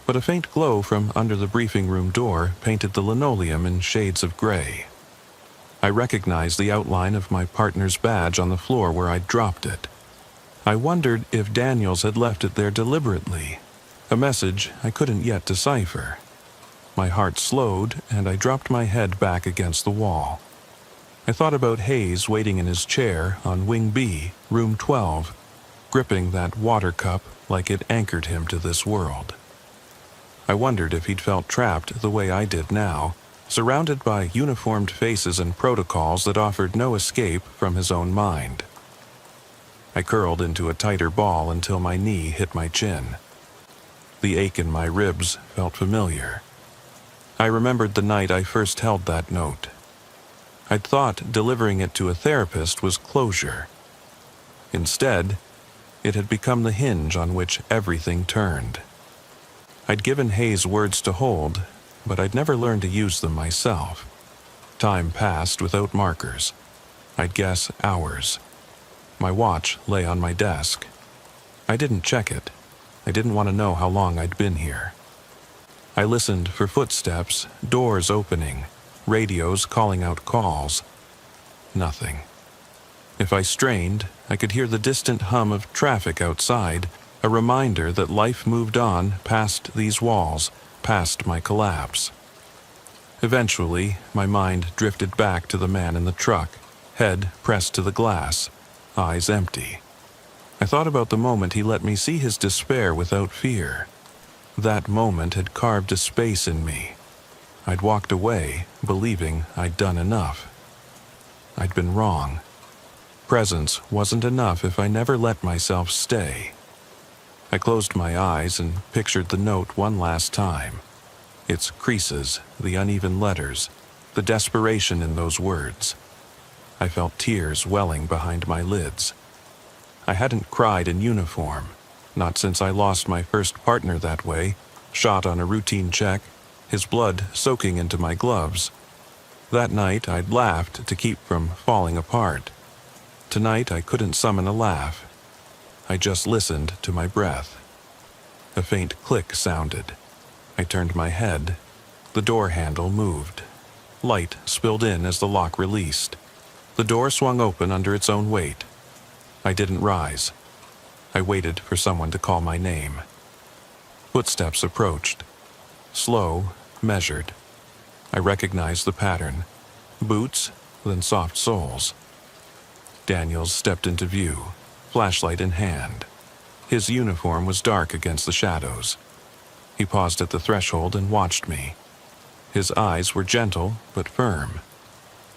but a faint glow from under the briefing room door painted the linoleum in shades of gray. I recognized the outline of my partner's badge on the floor where I'd dropped it. I wondered if Daniels had left it there deliberately, a message I couldn't yet decipher. My heart slowed, and I dropped my head back against the wall. I thought about Hayes waiting in his chair on Wing B, room 12, gripping that water cup like it anchored him to this world. I wondered if he'd felt trapped the way I did now, surrounded by uniformed faces and protocols that offered no escape from his own mind. I curled into a tighter ball until my knee hit my chin. The ache in my ribs felt familiar. I remembered the night I first held that note. I'd thought delivering it to a therapist was closure. Instead, it had become the hinge on which everything turned. I'd given Hayes words to hold, but I'd never learned to use them myself. Time passed without markers. I'd guess hours. My watch lay on my desk. I didn't check it. I didn't want to know how long I'd been here. I listened for footsteps, doors opening, radios calling out calls. Nothing. If I strained, I could hear the distant hum of traffic outside, a reminder that life moved on past these walls, past my collapse. Eventually, my mind drifted back to the man in the truck, head pressed to the glass, eyes empty. I thought about the moment he let me see his despair without fear. That moment had carved a space in me. I'd walked away, believing I'd done enough. I'd been wrong. Presence wasn't enough if I never let myself stay. I closed my eyes and pictured the note one last time. Its creases, the uneven letters, the desperation in those words. I felt tears welling behind my lids. I hadn't cried in uniform, not since I lost my first partner that way, shot on a routine check, his blood soaking into my gloves. That night I'd laughed to keep from falling apart. Tonight I couldn't summon a laugh. I just listened to my breath. A faint click sounded. I turned my head. The door handle moved. Light spilled in as the lock released. The door swung open under its own weight. I didn't rise. I waited for someone to call my name. Footsteps approached. Slow, measured. I recognized the pattern. boots, then soft soles. Daniels stepped into view, flashlight in hand. His uniform was dark against the shadows. He paused at the threshold and watched me. His eyes were gentle but firm.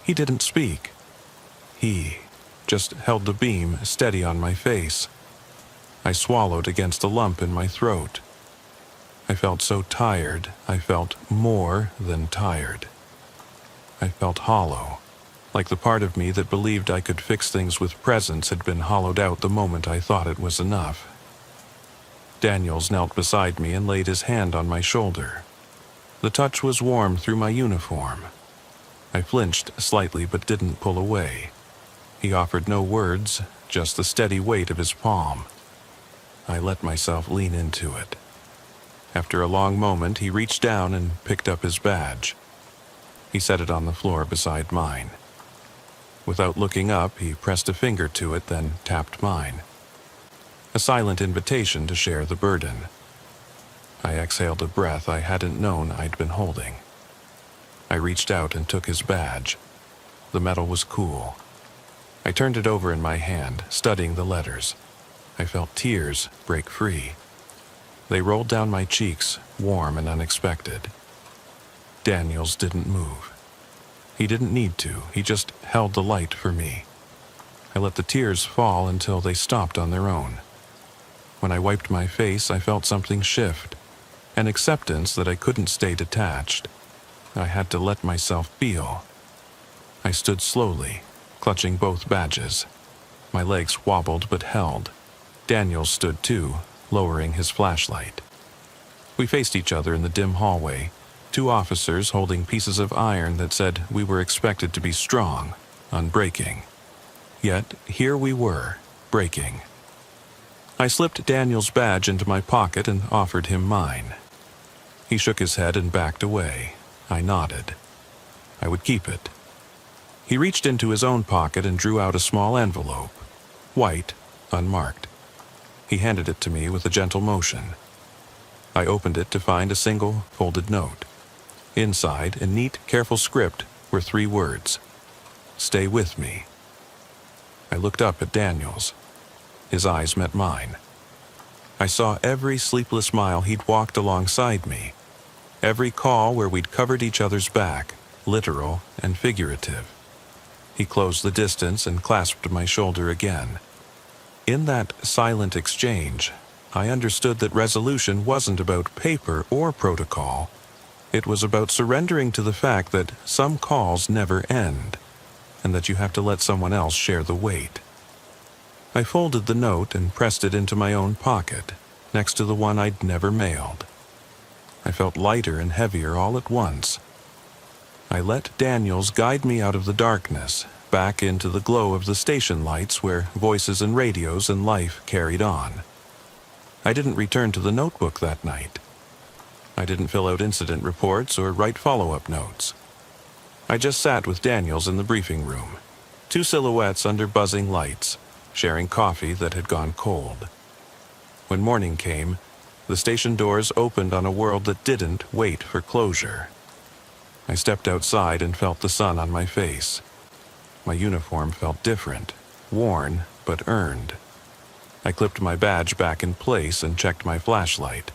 He didn't speak. He just held the beam steady on my face. I swallowed against a lump in my throat. I felt so tired, I felt more than tired. I felt hollow, like the part of me that believed I could fix things with presence had been hollowed out the moment I thought it was enough. Daniels knelt beside me and laid his hand on my shoulder. The touch was warm through my uniform. I flinched slightly but didn't pull away. He offered no words, just the steady weight of his palm. I let myself lean into it. After a long moment, he reached down and picked up his badge. He set it on the floor beside mine. Without looking up, he pressed a finger to it, then tapped mine. A silent invitation to share the burden. I exhaled a breath I hadn't known I'd been holding. I reached out and took his badge. The metal was cool. I turned it over in my hand, studying the letters. I felt tears break free. They rolled down my cheeks, warm and unexpected. Daniels didn't move. He didn't need to. He just held the light for me. I let the tears fall until they stopped on their own. When I wiped my face, I felt something shift, an acceptance that I couldn't stay detached. I had to let myself feel. I stood slowly, clutching both badges. My legs wobbled but held. Daniels stood too, lowering his flashlight. We faced each other in the dim hallway, two officers holding pieces of iron that said we were expected to be strong, unbreaking. Yet here we were, breaking. I slipped Daniel's badge into my pocket and offered him mine. He shook his head and backed away. I nodded. I would keep it. He reached into his own pocket and drew out a small envelope, white, unmarked. He handed it to me with a gentle motion. I opened it to find a single, folded note. Inside, in neat, careful script, were 3 words. Stay with me. I looked up at Daniels. His eyes met mine. I saw every sleepless mile he'd walked alongside me, every call where we'd covered each other's back, literal and figurative. He closed the distance and clasped my shoulder again. In that silent exchange, I understood that resolution wasn't about paper or protocol. It was about surrendering to the fact that some calls never end, and that you have to let someone else share the weight. I folded the note and pressed it into my own pocket, next to the one I'd never mailed. I felt lighter and heavier all at once. I let Daniels guide me out of the darkness, back into the glow of the station lights where voices and radios and life carried on. I didn't return to the notebook that night. I didn't fill out incident reports or write follow-up notes. I just sat with Daniels in the briefing room, 2 silhouettes under buzzing lights, sharing coffee that had gone cold. When morning came, the station doors opened on a world that didn't wait for closure. I stepped outside and felt the sun on my face. My uniform felt different, worn but earned. I clipped my badge back in place and checked my flashlight.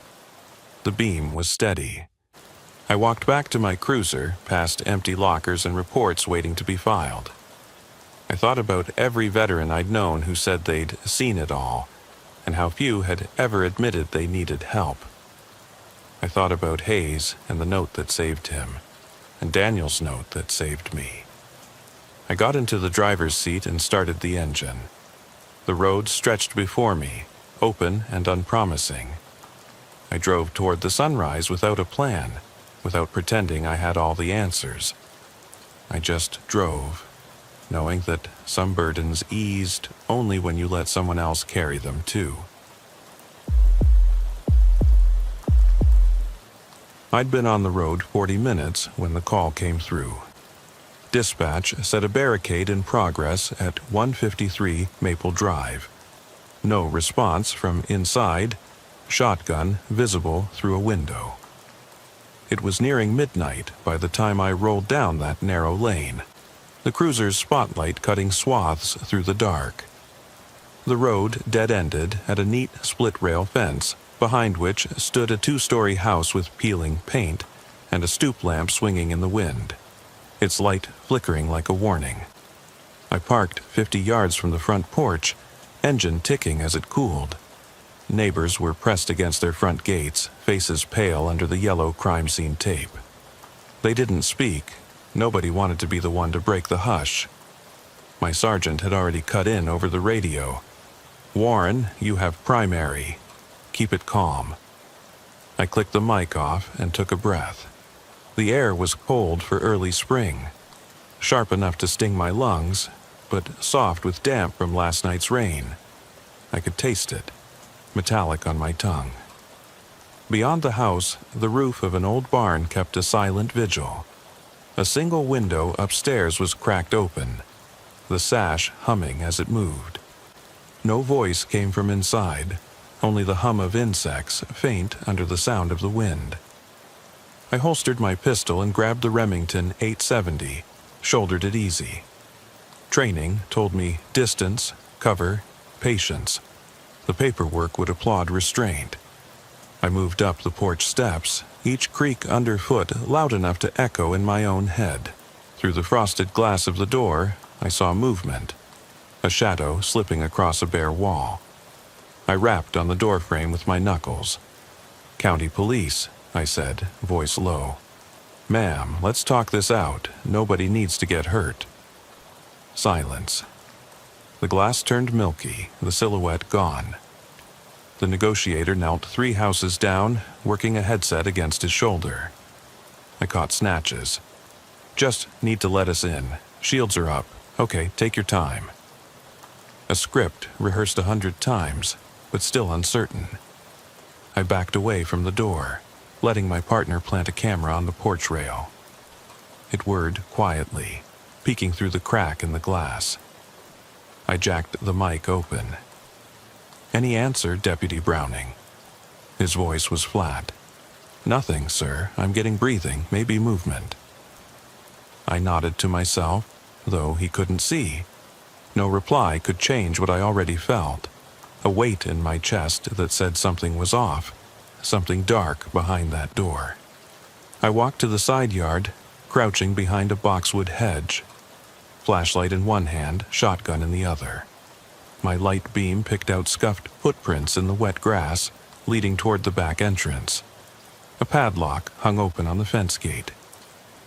The beam was steady. I walked back to my cruiser, past empty lockers and reports waiting to be filed. I thought about every veteran I'd known who said they'd seen it all, and how few had ever admitted they needed help. I thought about Hayes and the note that saved him, and Daniel's note that saved me. I got into the driver's seat and started the engine. The road stretched before me, open and unpromising. I drove toward the sunrise without a plan, without pretending I had all the answers. I just drove, knowing that some burdens eased only when you let someone else carry them too. I'd been on the road 40 minutes when the call came through. Dispatch said a barricade in progress at 153 Maple Drive. No response from inside, shotgun visible through a window. It was nearing midnight by the time I rolled down that narrow lane. the cruiser's spotlight cutting swaths through the dark. The road dead-ended at a neat split-rail fence, behind which stood a 2-story house with peeling paint and a stoop lamp swinging in the wind, its light flickering like a warning. I parked 50 yards from the front porch, engine ticking as it cooled. Neighbors were pressed against their front gates, faces pale under the yellow crime scene tape. They didn't speak. Nobody wanted to be the one to break the hush. My sergeant had already cut in over the radio. "Warren, you have primary. Keep it calm." I clicked the mic off and took a breath. The air was cold for early spring, sharp enough to sting my lungs, but soft with damp from last night's rain. I could taste it, metallic on my tongue. Beyond the house, the roof of an old barn kept a silent vigil. A single window upstairs was cracked open, the sash humming as it moved. No voice came from inside, only the hum of insects, faint under the sound of the wind. I holstered my pistol and grabbed the Remington 870, shouldered it easy. Training told me distance, cover, patience. The paperwork would applaud restraint. I moved up the porch steps, each creak underfoot loud enough to echo in my own head. Through the frosted glass of the door, I saw movement, a shadow slipping across a bare wall. I rapped on the doorframe with my knuckles. "County Police," I said, voice low. "Ma'am, let's talk this out. Nobody needs to get hurt." Silence. The glass turned milky, the silhouette gone. The negotiator knelt 3 houses down, working a headset against his shoulder. I caught snatches. "Just need to let us in. Shields are up. Okay, take your time." A script rehearsed 100 times, but still uncertain. I backed away from the door, letting my partner plant a camera on the porch rail. It whirred quietly, peeking through the crack in the glass. I jacked the mic open. "Any answer, Deputy Browning?" His voice was flat. "Nothing, sir. I'm getting breathing, maybe movement." I nodded to myself, though he couldn't see. No reply could change what I already felt, a weight in my chest that said something was off, something dark behind that door. I walked to the side yard, crouching behind a boxwood hedge, flashlight in one hand, shotgun in the other. My light beam picked out scuffed footprints in the wet grass, leading toward the back entrance. A padlock hung open on the fence gate.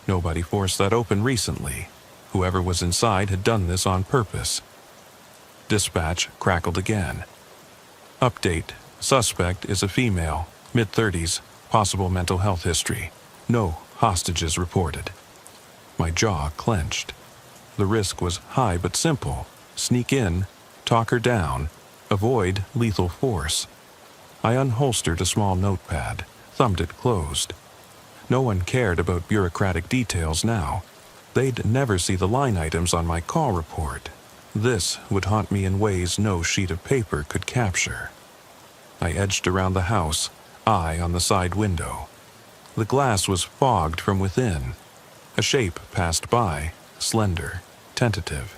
Nobody forced that open recently. Whoever was inside had done this on purpose. Dispatch crackled again. "Update. Suspect is a female, mid-30s, possible mental health history. No hostages reported." My jaw clenched. The risk was high but simple. Sneak in, talk her down, avoid lethal force. I unholstered a small notepad, thumbed it closed. No one cared about bureaucratic details now. They'd never see the line items on my call report. This would haunt me in ways no sheet of paper could capture. I edged around the house, eye on the side window. The glass was fogged from within. A shape passed by, slender, tentative.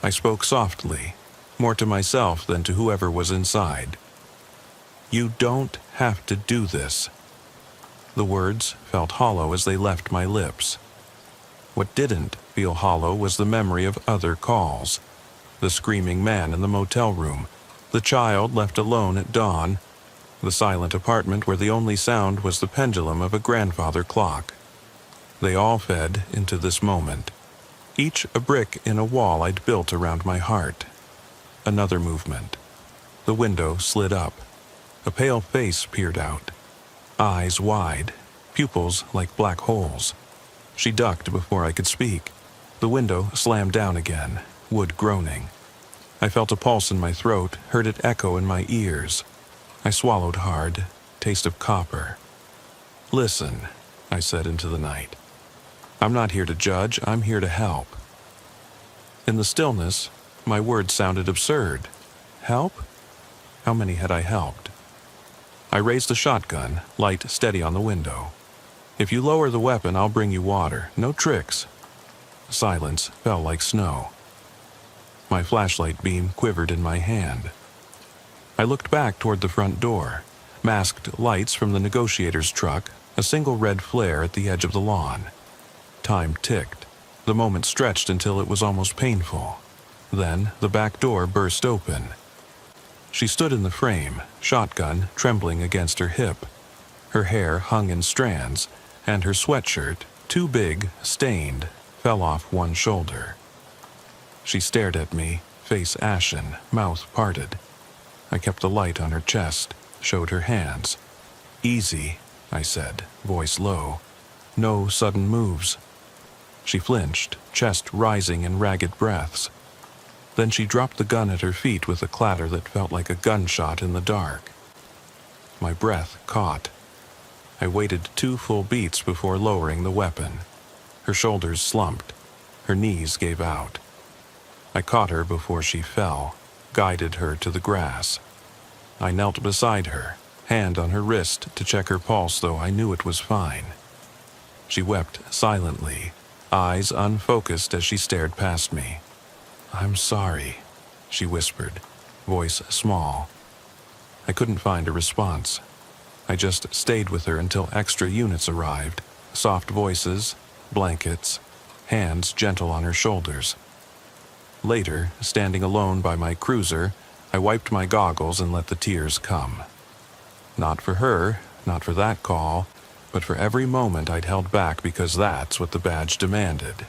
I spoke softly, more to myself than to whoever was inside. "You don't have to do this." The words felt hollow as they left my lips. What didn't feel hollow was the memory of other calls. The screaming man in the motel room, the child left alone at dawn, the silent apartment where the only sound was the pendulum of a grandfather clock. They all fed into this moment, each a brick in a wall I'd built around my heart. Another movement. The window slid up. A pale face peered out. Eyes wide, pupils like black holes. She ducked before I could speak. The window slammed down again, wood groaning. I felt a pulse in my throat, heard it echo in my ears. I swallowed hard, taste of copper. "Listen," I said into the night. "I'm not here to judge, I'm here to help." In the stillness, my words sounded absurd. Help? How many had I helped? I raised the shotgun, light steady on the window. "If you lower the weapon, I'll bring you water. No tricks." silence fell like snow. My flashlight beam quivered in my hand. I looked back toward the front door, masked lights from the negotiator's truck, a single red flare at the edge of the lawn. Time ticked. The moment stretched until it was almost painful. Then the back door burst open. She stood in the frame, shotgun trembling against her hip. Her hair hung in strands, and her sweatshirt, too big, stained, fell off one shoulder. She stared at me, face ashen, mouth parted. I kept the light on her chest, showed her hands. "Easy," I said, voice low. "No sudden moves." She flinched, chest rising in ragged breaths. Then she dropped the gun at her feet with a clatter that felt like a gunshot in the dark. My breath caught. I waited 2 full beats before lowering the weapon. Her shoulders slumped. Her knees gave out. I caught her before she fell, guided her to the grass. I knelt beside her, hand on her wrist to check her pulse, though I knew it was fine. She wept silently, eyes unfocused as she stared past me. "I'm sorry," she whispered, voice small. I couldn't find a response. I just stayed with her until extra units arrived, soft voices, blankets, hands gentle on her shoulders. Later, standing alone by my cruiser, I wiped my goggles and let the tears come. Not for her, not for that call, but for every moment I'd held back because that's what the badge demanded.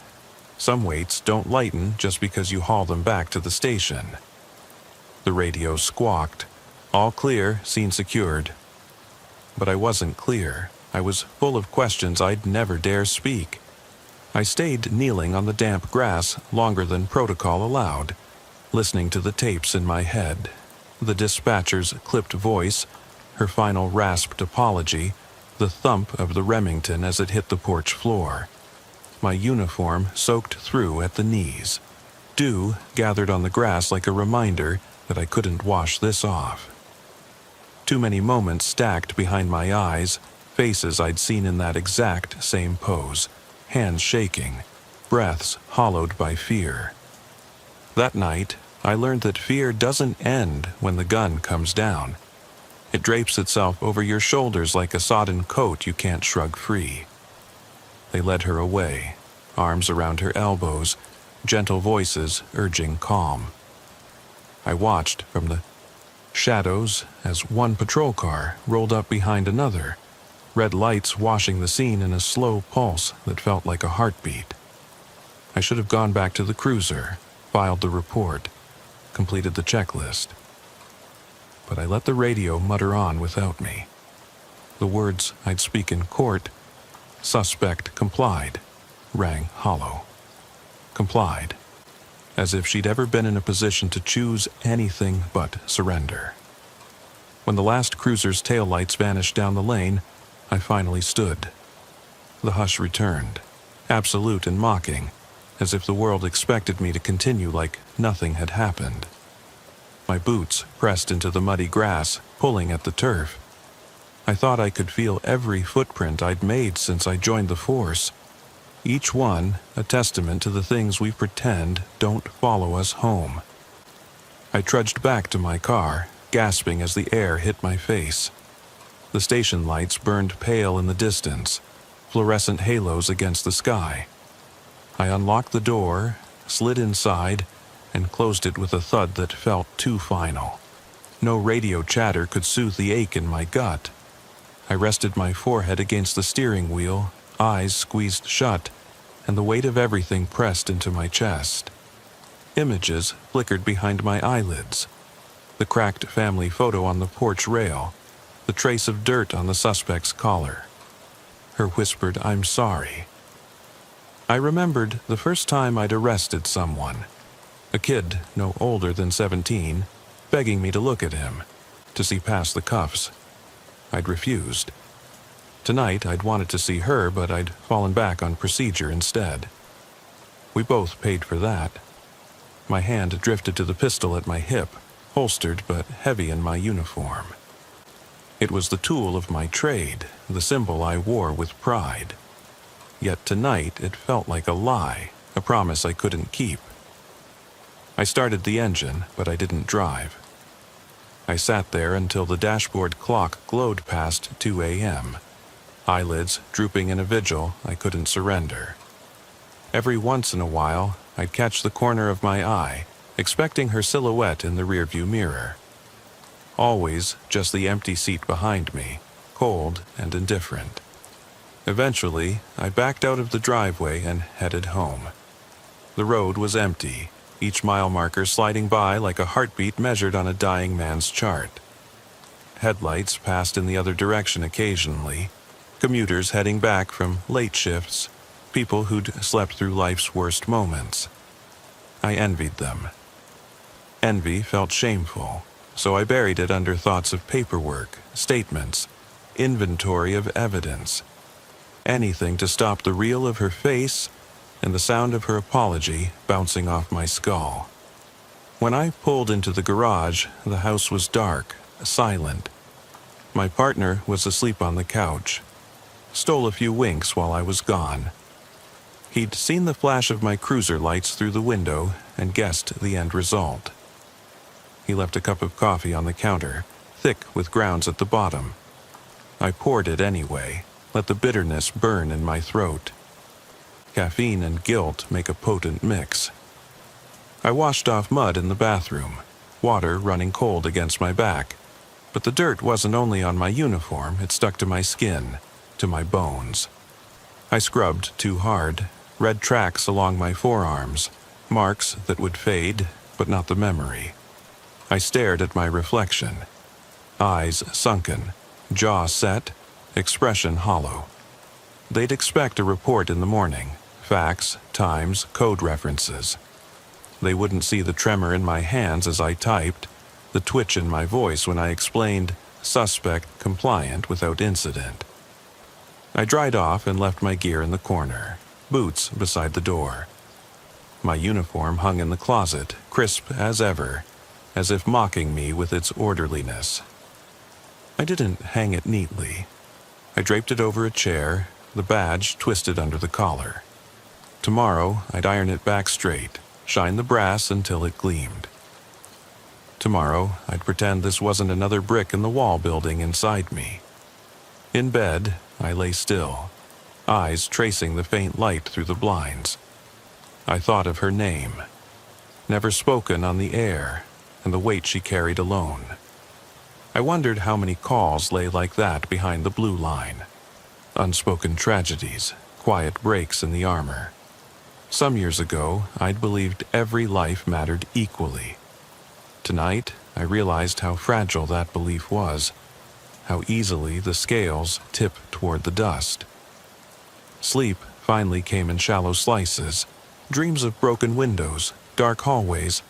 Some weights don't lighten just because you haul them back to the station. The radio squawked. "All clear, scene secured." But I wasn't clear. I was full of questions I'd never dare speak. I stayed kneeling on the damp grass longer than protocol allowed, listening to the tapes in my head. The dispatcher's clipped voice, her final rasped apology, the thump of the Remington as it hit the porch floor. My uniform soaked through at the knees. Dew gathered on the grass like a reminder that I couldn't wash this off. Too many moments stacked behind my eyes, faces I'd seen in that exact same pose, hands shaking, breaths hollowed by fear. That night, I learned that fear doesn't end when the gun comes down. It drapes itself over your shoulders like a sodden coat you can't shrug free. They led her away, arms around her elbows, gentle voices urging calm. I watched from the shadows as one patrol car rolled up behind another, red lights washing the scene in a slow pulse that felt like a heartbeat. I should have gone back to the cruiser, filed the report, completed the checklist. But I let the radio mutter on without me. The words I'd speak in court, "Suspect complied," rang hollow. Complied, as if she'd ever been in a position to choose anything but surrender. When the last cruiser's taillights vanished down the lane, I finally stood. The hush returned, absolute and mocking, as if the world expected me to continue like nothing had happened. My boots pressed into the muddy grass, pulling at the turf. I thought I could feel every footprint I'd made since I joined the force, each one a testament to the things we pretend don't follow us home. I trudged back to my car, gasping as the air hit my face. The station lights burned pale in the distance, fluorescent halos against the sky. I unlocked the door, slid inside, and closed it with a thud that felt too final. No radio chatter could soothe the ache in my gut. I rested my forehead against the steering wheel, eyes squeezed shut, and the weight of everything pressed into my chest. Images flickered behind my eyelids. The cracked family photo on the porch rail, the trace of dirt on the suspect's collar. Her whispered, "I'm sorry." I remembered the first time I'd arrested someone. A kid, no older than 17, begging me to look at him, to see past the cuffs. I'd refused. Tonight I'd wanted to see her, but I'd fallen back on procedure instead. We both paid for that. My hand drifted to the pistol at my hip, holstered but heavy in my uniform. It was the tool of my trade, the symbol I wore with pride. Yet tonight it felt like a lie, a promise I couldn't keep. I started the engine, but I didn't drive. I sat there until the dashboard clock glowed past 2 a.m., eyelids drooping in a vigil I couldn't surrender. Every once in a while, I'd catch the corner of my eye, expecting her silhouette in the rearview mirror. Always just the empty seat behind me, cold and indifferent. Eventually, I backed out of the driveway and headed home. The road was empty, each mile marker sliding by like a heartbeat measured on a dying man's chart. Headlights passed in the other direction occasionally, commuters heading back from late shifts, people who'd slept through life's worst moments. I envied them. Envy felt shameful, so I buried it under thoughts of paperwork, statements, inventory of evidence. Anything to stop the reel of her face and the sound of her apology bouncing off my skull. When I pulled into the garage, the house was dark, silent. My partner was asleep on the couch. Stole a few winks while I was gone. He'd seen the flash of my cruiser lights through the window and guessed the end result. He left a cup of coffee on the counter, thick with grounds at the bottom. I poured it anyway, let the bitterness burn in my throat. Caffeine and guilt make a potent mix. I washed off mud in the bathroom, water running cold against my back. But the dirt wasn't only on my uniform, it stuck to my skin, to my bones. I scrubbed too hard, red tracks along my forearms, marks that would fade, but not the memory. I stared at my reflection, eyes sunken, jaw set, expression hollow. They'd expect a report in the morning, facts, times, code references. They wouldn't see the tremor in my hands as I typed, the twitch in my voice when I explained suspect compliant without incident. I dried off and left my gear in the corner, boots beside the door. My uniform hung in the closet, crisp as ever, as if mocking me with its orderliness. I didn't hang it neatly. I draped it over a chair, the badge twisted under the collar. Tomorrow, I'd iron it back straight, shine the brass until it gleamed. Tomorrow, I'd pretend this wasn't another brick in the wall building inside me. In bed, I lay still, eyes tracing the faint light through the blinds. I thought of her name, never spoken on the air, and the weight she carried alone. I wondered how many calls lay like that behind the blue line. Unspoken tragedies, quiet breaks in the armor. Some years ago, I'd believed every life mattered equally. Tonight, I realized how fragile that belief was, how easily the scales tip toward the dust. Sleep finally came in shallow slices, dreams of broken windows, dark hallways,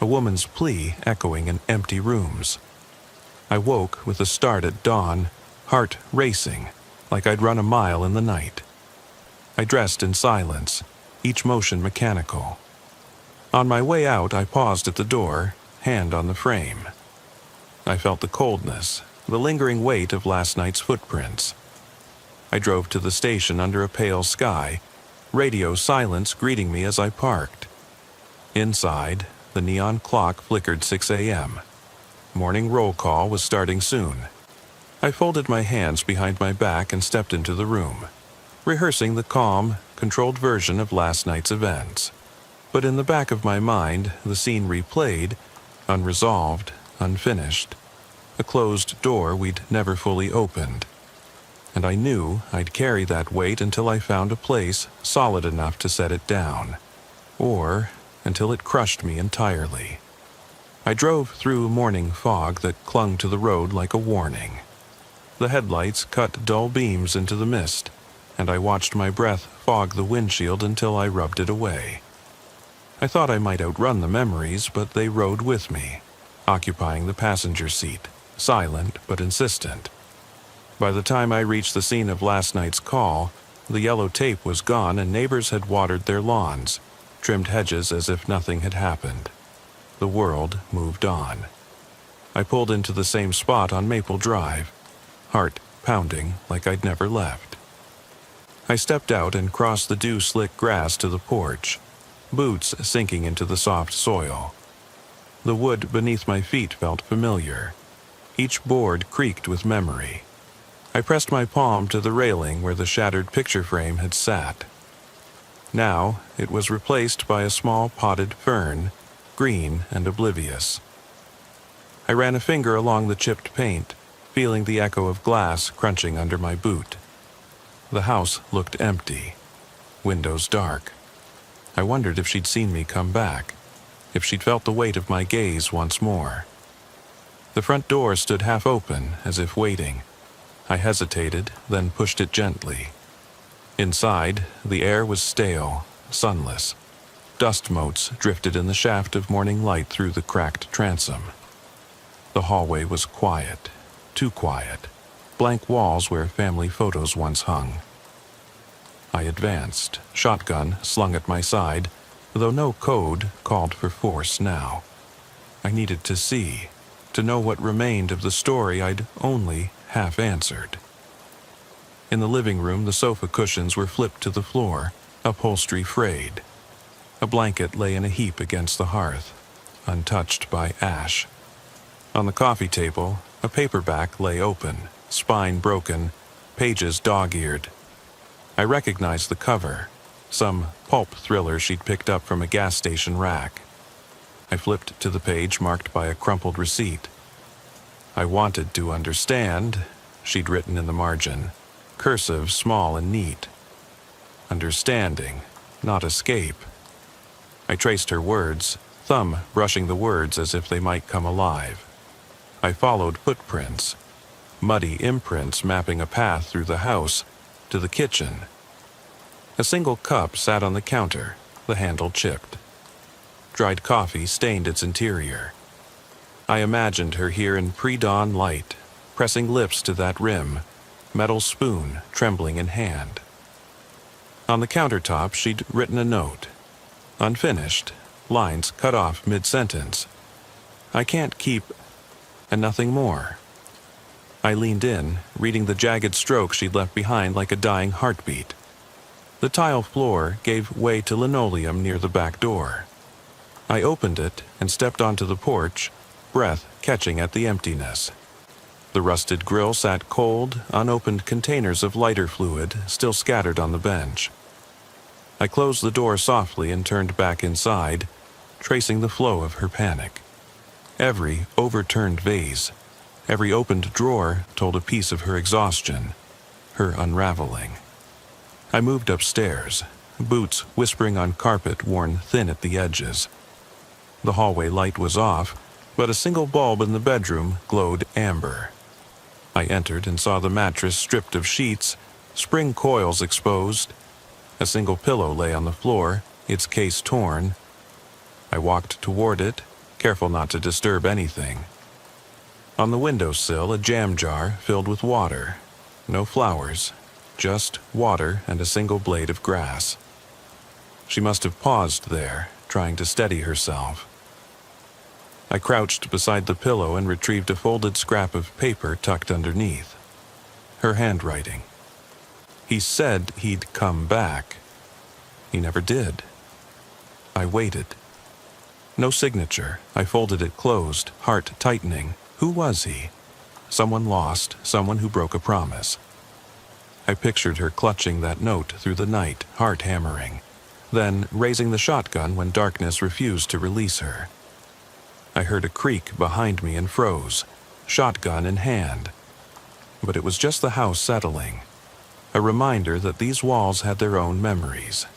a woman's plea echoing in empty rooms. I woke with a start at dawn, heart racing, like I'd run a mile in the night. I dressed in silence, each motion mechanical. On my way out, I paused at the door, hand on the frame. I felt the coldness, the lingering weight of last night's footprints. I drove to the station under a pale sky, radio silence greeting me as I parked. Inside, the neon clock flickered 6 a.m. Morning roll call was starting soon. I folded my hands behind my back and stepped into the room, rehearsing the calm, controlled version of last night's events. But in the back of my mind, the scene replayed, unresolved, unfinished. A closed door we'd never fully opened. And I knew I'd carry that weight until I found a place solid enough to set it down. Or until it crushed me entirely. I drove through morning fog that clung to the road like a warning. The headlights cut dull beams into the mist, and I watched my breath fog the windshield until I rubbed it away. I thought I might outrun the memories, but they rode with me, occupying the passenger seat, silent but insistent. By the time I reached the scene of last night's call, the yellow tape was gone and neighbors had watered their lawns, trimmed hedges as if nothing had happened. The world moved on. I pulled into the same spot on Maple Drive, heart pounding like I'd never left. I stepped out and crossed the dew-slick grass to the porch, boots sinking into the soft soil. The wood beneath my feet felt familiar. Each board creaked with memory. I pressed my palm to the railing where the shattered picture frame had sat. Now it was replaced by a small potted fern, green and oblivious. I ran a finger along the chipped paint, feeling the echo of glass crunching under my boot. The house looked empty, windows dark. I wondered if she'd seen me come back, if she'd felt the weight of my gaze once more. The front door stood half open, as if waiting. I hesitated, then pushed it gently. Inside, the air was stale, sunless. Dust motes drifted in the shaft of morning light through the cracked transom. The hallway was quiet, too quiet. Blank walls where family photos once hung. I advanced, shotgun slung at my side, though no code called for force now. I needed to see, to know what remained of the story I'd only half answered. In the living room, the sofa cushions were flipped to the floor, upholstery frayed. A blanket lay in a heap against the hearth, untouched by ash. On the coffee table, a paperback lay open, spine broken, pages dog-eared. I recognized the cover, some pulp thriller she'd picked up from a gas station rack. I flipped to the page marked by a crumpled receipt. I wanted to understand, she'd written in the margin, cursive, small and neat. Understanding, not escape. I traced her words, thumb brushing the words as if they might come alive. I followed footprints, muddy imprints mapping a path through the house to the kitchen. A single cup sat on the counter, the handle chipped. Dried coffee stained its interior. I imagined her here in pre-dawn light, pressing lips to that rim, metal spoon trembling in hand. On the countertop she'd written a note. Unfinished, lines cut off mid-sentence. I can't keep... and nothing more. I leaned in, reading the jagged stroke she'd left behind like a dying heartbeat. The tile floor gave way to linoleum near the back door. I opened it and stepped onto the porch, breath catching at the emptiness. The rusted grill sat cold, unopened containers of lighter fluid still scattered on the bench. I closed the door softly and turned back inside, tracing the flow of her panic. Every overturned vase, every opened drawer told a piece of her exhaustion, her unraveling. I moved upstairs, boots whispering on carpet worn thin at the edges. The hallway light was off, but a single bulb in the bedroom glowed amber. I entered and saw the mattress stripped of sheets, spring coils exposed. A single pillow lay on the floor, its case torn. I walked toward it, careful not to disturb anything. On the windowsill, a jam jar filled with water. No flowers, just water and a single blade of grass. She must have paused there, trying to steady herself. I crouched beside the pillow and retrieved a folded scrap of paper tucked underneath. Her handwriting. He said he'd come back. He never did. I waited. No signature. I folded it closed, heart tightening. Who was he? Someone lost, someone who broke a promise. I pictured her clutching that note through the night, heart hammering, then raising the shotgun when darkness refused to release her. I heard a creak behind me and froze, shotgun in hand. But it was just the house settling, a reminder that these walls had their own memories.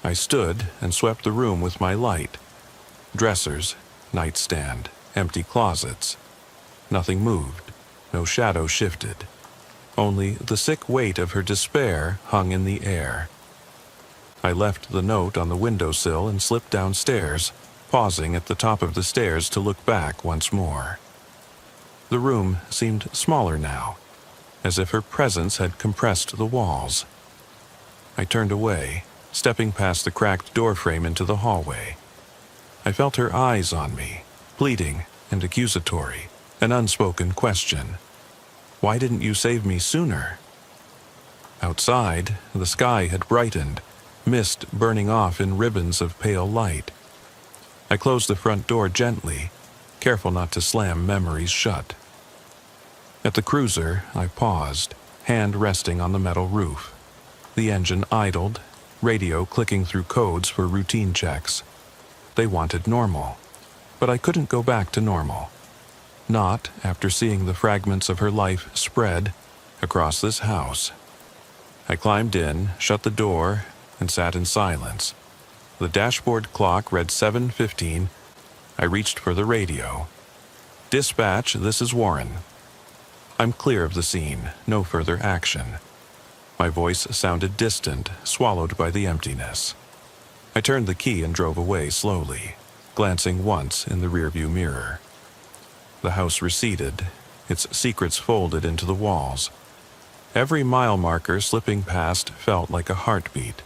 I stood and swept the room with my light. Dressers, nightstand, empty closets. Nothing moved, no shadow shifted. Only the sick weight of her despair hung in the air. I left the note on the windowsill and slipped downstairs, pausing at the top of the stairs to look back once more. The room seemed smaller now, as if her presence had compressed the walls. I turned away, stepping past the cracked doorframe into the hallway. I felt her eyes on me, pleading and accusatory, an unspoken question. Why didn't you save me sooner? Outside, the sky had brightened, mist burning off in ribbons of pale light. I closed the front door gently, careful not to slam memories shut. At the cruiser, I paused, hand resting on the metal roof. The engine idled, radio clicking through codes for routine checks. They wanted normal, but I couldn't go back to normal. Not after seeing the fragments of her life spread across this house. I climbed in, shut the door, and sat in silence. The dashboard clock read 7:15. I reached for the radio. "Dispatch, this is Warren." I'm clear of the scene, no further action. My voice sounded distant, swallowed by the emptiness. I turned the key and drove away slowly, glancing once in the rearview mirror. The house receded, its secrets folded into the walls. Every mile marker slipping past felt like a heartbeat.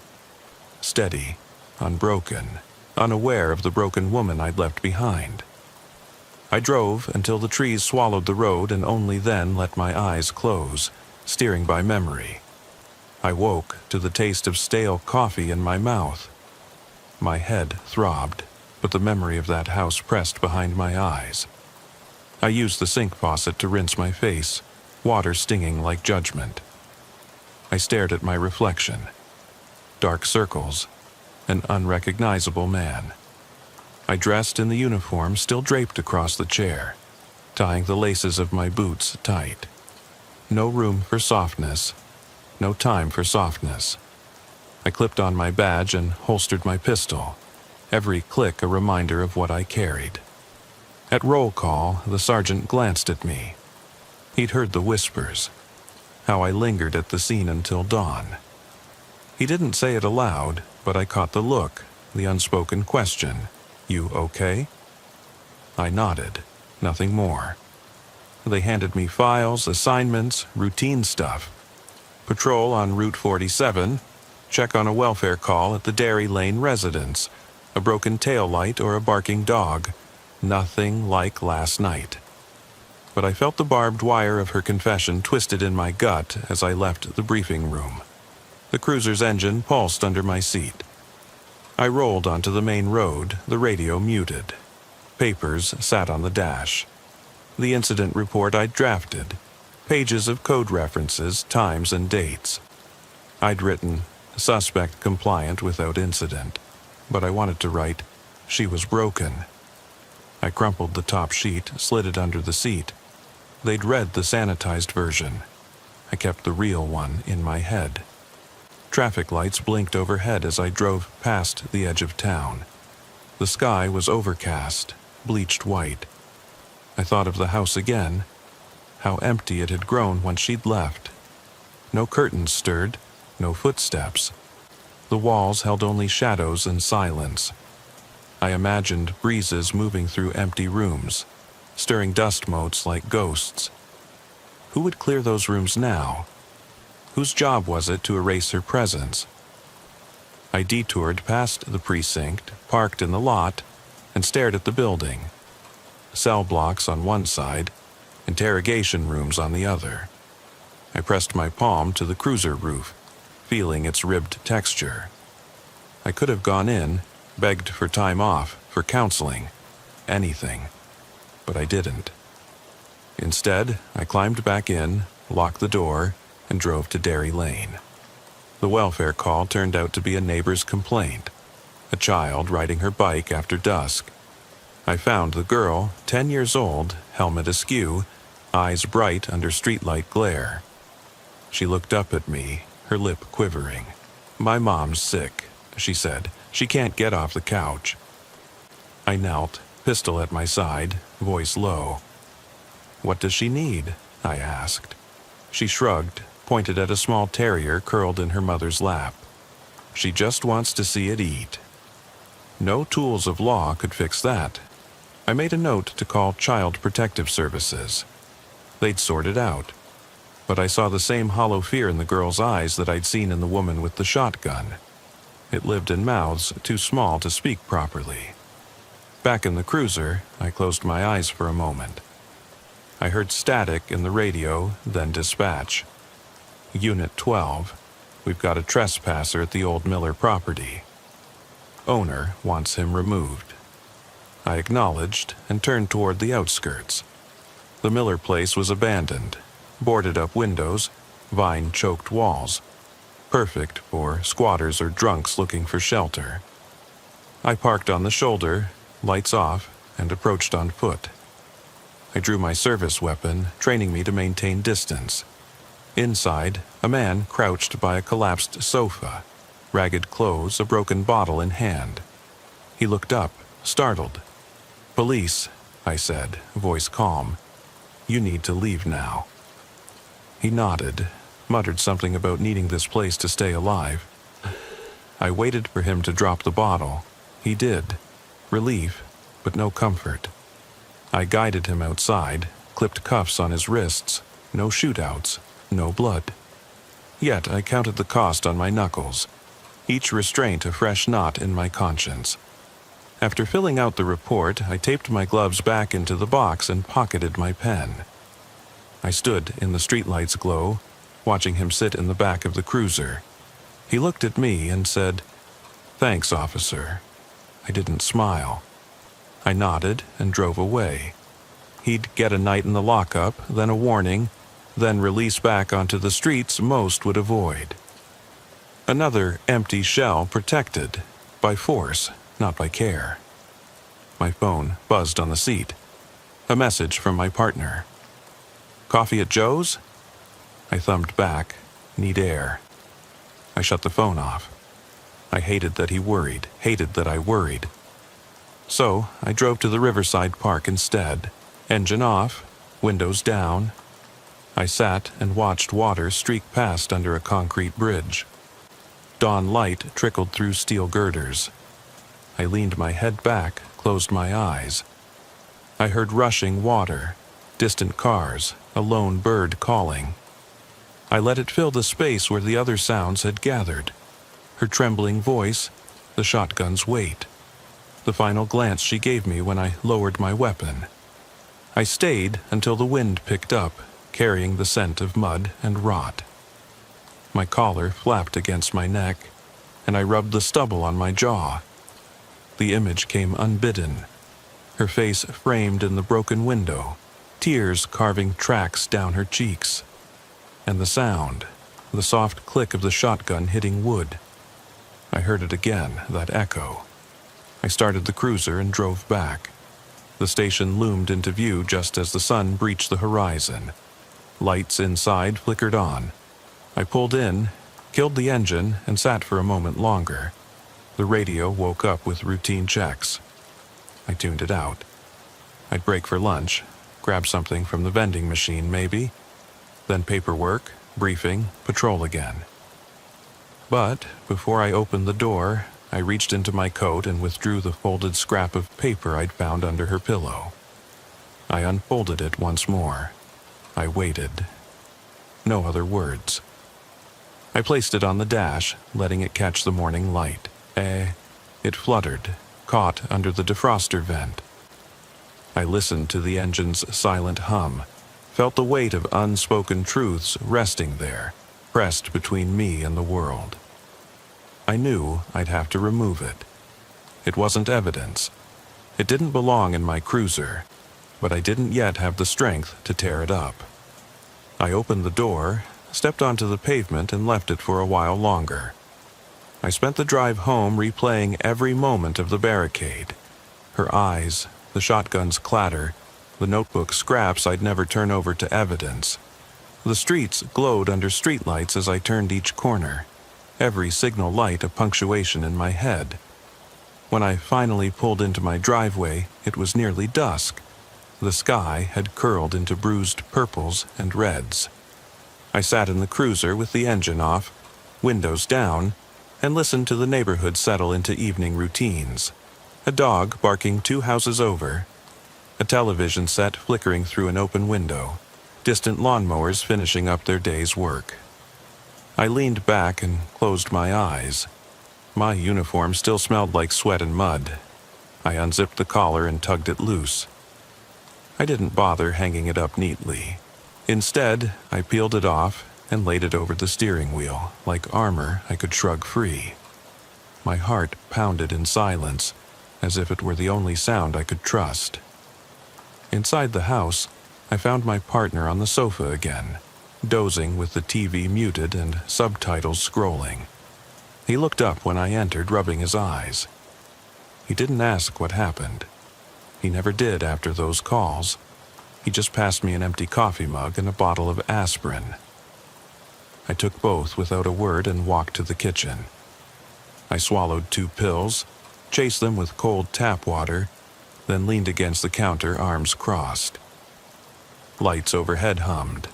Steady, unbroken, unaware of the broken woman I'd left behind. I drove until the trees swallowed the road and only then let my eyes close, steering by memory. I woke to the taste of stale coffee in my mouth. My head throbbed, but the memory of that house pressed behind my eyes. I used the sink faucet to rinse my face, water stinging like judgment. I stared at my reflection. Dark circles, an unrecognizable man. I dressed in the uniform still draped across the chair, tying the laces of my boots tight. No room for softness, no time for softness. I clipped on my badge and holstered my pistol, every click a reminder of what I carried. At roll call, the sergeant glanced at me. He'd heard the whispers, how I lingered at the scene until dawn. He didn't say it aloud, but I caught the look, the unspoken question, "You okay?" I nodded, nothing more. They handed me files, assignments, routine stuff. Patrol on Route 47, check on a welfare call at the Dairy Lane residence, a broken taillight or a barking dog. Nothing like last night. But I felt the barbed wire of her confession twisted in my gut as I left the briefing room. The cruiser's engine pulsed under my seat. I rolled onto the main road, the radio muted. Papers sat on the dash. The incident report I'd drafted. Pages of code references, times and dates. I'd written, "Suspect compliant without incident." But I wanted to write, "She was broken." I crumpled the top sheet, slid it under the seat. They'd read the sanitized version. I kept the real one in my head. Traffic lights blinked overhead as I drove past the edge of town. The sky was overcast, bleached white. I thought of the house again, how empty it had grown once she'd left. No curtains stirred, no footsteps. The walls held only shadows and silence. I imagined breezes moving through empty rooms, stirring dust motes like ghosts. Who would clear those rooms now? Whose job was it to erase her presence? I detoured past the precinct, parked in the lot, and stared at the building. Cell blocks on one side, interrogation rooms on the other. I pressed my palm to the cruiser roof, feeling its ribbed texture. I could have gone in, begged for time off, for counseling, anything, but I didn't. Instead, I climbed back in, locked the door, and drove to Dairy Lane. The welfare call turned out to be a neighbor's complaint, a child riding her bike after dusk. I found the girl, 10 years old, helmet askew, eyes bright under streetlight glare. She looked up at me, her lip quivering. "My mom's sick," she said. "She can't get off the couch." I knelt, pistol at my side, voice low. "What does she need?" I asked. She shrugged, pointed at a small terrier curled in her mother's lap. "She just wants to see it eat." No tools of law could fix that. I made a note to call Child Protective Services. They'd sort it out. But I saw the same hollow fear in the girl's eyes that I'd seen in the woman with the shotgun. It lived in mouths too small to speak properly. Back in the cruiser, I closed my eyes for a moment. I heard static in the radio, then dispatch. Unit 12, We've got a trespasser at the old Miller property. Owner wants him removed. I acknowledged and turned toward the outskirts. The Miller place was abandoned, boarded-up windows, vine-choked walls. Perfect for squatters or drunks looking for shelter. I parked on the shoulder, lights off, and approached on foot. I drew my service weapon, training me to maintain distance. Inside, a man crouched by a collapsed sofa, ragged clothes, a broken bottle in hand. He looked up, startled. "Police," I said, voice calm. "You need to leave now." He nodded, muttered something about needing this place to stay alive. I waited for him to drop the bottle. He did. Relief, but no comfort. I guided him outside, clipped cuffs on his wrists. No shootouts, no blood. Yet I counted the cost on my knuckles, each restraint a fresh knot in my conscience. After filling out the report, I taped my gloves back into the box and pocketed my pen. I stood in the streetlight's glow, watching him sit in the back of the cruiser. He looked at me and said, "Thanks, officer." I didn't smile. I nodded and drove away. He'd get a night in the lockup, then a warning, then release back onto the streets most would avoid. Another empty shell protected, by force, not by care. My phone buzzed on the seat. A message from my partner. "Coffee at Joe's?" I thumbed back. Need air. I shut the phone off. I hated that he worried, hated that I worried. So I drove to the Riverside Park instead. Engine off, windows down. I sat and watched water streak past under a concrete bridge. Dawn light trickled through steel girders. I leaned my head back, closed my eyes. I heard rushing water, distant cars, a lone bird calling. I let it fill the space where the other sounds had gathered. Her trembling voice, the shotgun's weight. The final glance she gave me when I lowered my weapon. I stayed until the wind picked up, carrying the scent of mud and rot. My collar flapped against my neck, and I rubbed the stubble on my jaw. The image came unbidden. Her face framed in the broken window, tears carving tracks down her cheeks. And the sound, the soft click of the shotgun hitting wood. I heard it again, that echo. I started the cruiser and drove back. The station loomed into view just as the sun breached the horizon. Lights inside flickered on. I pulled in, killed the engine, and sat for a moment longer. The radio woke up with routine checks. I tuned it out. I'd break for lunch, grab something from the vending machine maybe, then paperwork, briefing, patrol again. But before I opened the door, I reached into my coat and withdrew the folded scrap of paper I'd found under her pillow. I unfolded it once more. I waited. No other words. I placed it on the dash, letting it catch the morning light. It fluttered, caught under the defroster vent. I listened to the engine's silent hum, felt the weight of unspoken truths resting there, pressed between me and the world. I knew I'd have to remove it. It wasn't evidence. It didn't belong in my cruiser, but I didn't yet have the strength to tear it up. I opened the door, stepped onto the pavement, and left it for a while longer. I spent the drive home replaying every moment of the barricade. Her eyes, the shotgun's clatter, the notebook scraps I'd never turn over to evidence. The streets glowed under streetlights as I turned each corner, every signal light a punctuation in my head. When I finally pulled into my driveway, it was nearly dusk. The sky had curled into bruised purples and reds. I sat in the cruiser with the engine off, windows down, and listened to the neighborhood settle into evening routines. A dog barking 2 houses over, a television set flickering through an open window, distant lawnmowers finishing up their day's work. I leaned back and closed my eyes. My uniform still smelled like sweat and mud. I unzipped the collar and tugged it loose. I didn't bother hanging it up neatly. Instead, I peeled it off, and laid it over the steering wheel, like armor I could shrug free. My heart pounded in silence, as if it were the only sound I could trust. Inside the house, I found my partner on the sofa again, dozing with the TV muted and subtitles scrolling. He looked up when I entered, rubbing his eyes. He didn't ask what happened. He never did after those calls. He just passed me an empty coffee mug and a bottle of aspirin. I took both without a word and walked to the kitchen. I swallowed 2 pills, chased them with cold tap water, then leaned against the counter, arms crossed. Lights overhead hummed.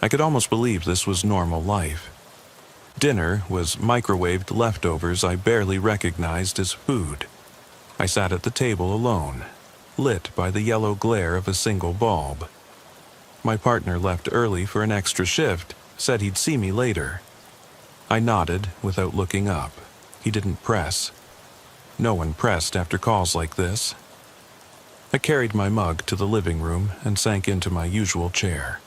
I could almost believe this was normal life. Dinner was microwaved leftovers I barely recognized as food. I sat at the table alone, lit by the yellow glare of a single bulb. My partner left early for an extra shift, said he'd see me later. I nodded without looking up. He didn't press. No one pressed after calls like this. I carried my mug to the living room and sank into my usual chair.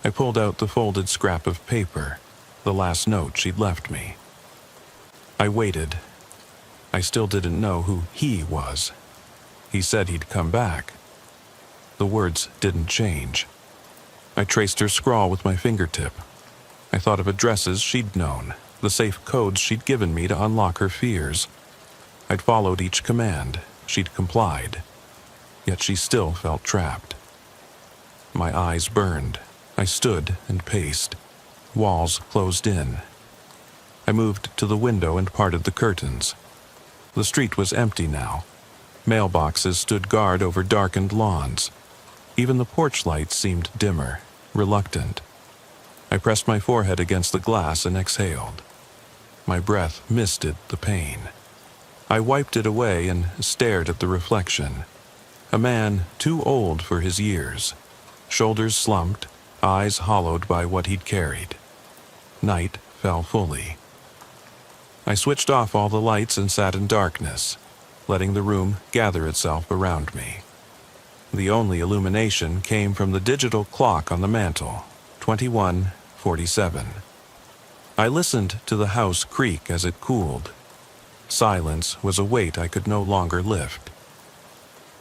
I pulled out the folded scrap of paper, the last note she'd left me. I waited. I still didn't know who he was. He said he'd come back. The words didn't change. I traced her scrawl with my fingertip. I thought of addresses she'd known, the safe codes she'd given me to unlock her fears. I'd followed each command. She'd complied. Yet she still felt trapped. My eyes burned. I stood and paced. Walls closed in. I moved to the window and parted the curtains. The street was empty now. Mailboxes stood guard over darkened lawns. Even the porch lights seemed dimmer, reluctant. I pressed my forehead against the glass and exhaled. My breath misted the pain. I wiped it away and stared at the reflection. A man too old for his years. Shoulders slumped, eyes hollowed by what he'd carried. Night fell fully. I switched off all the lights and sat in darkness, letting the room gather itself around me. The only illumination came from the digital clock on the mantel, 21:47. I listened to the house creak as it cooled. Silence was a weight I could no longer lift.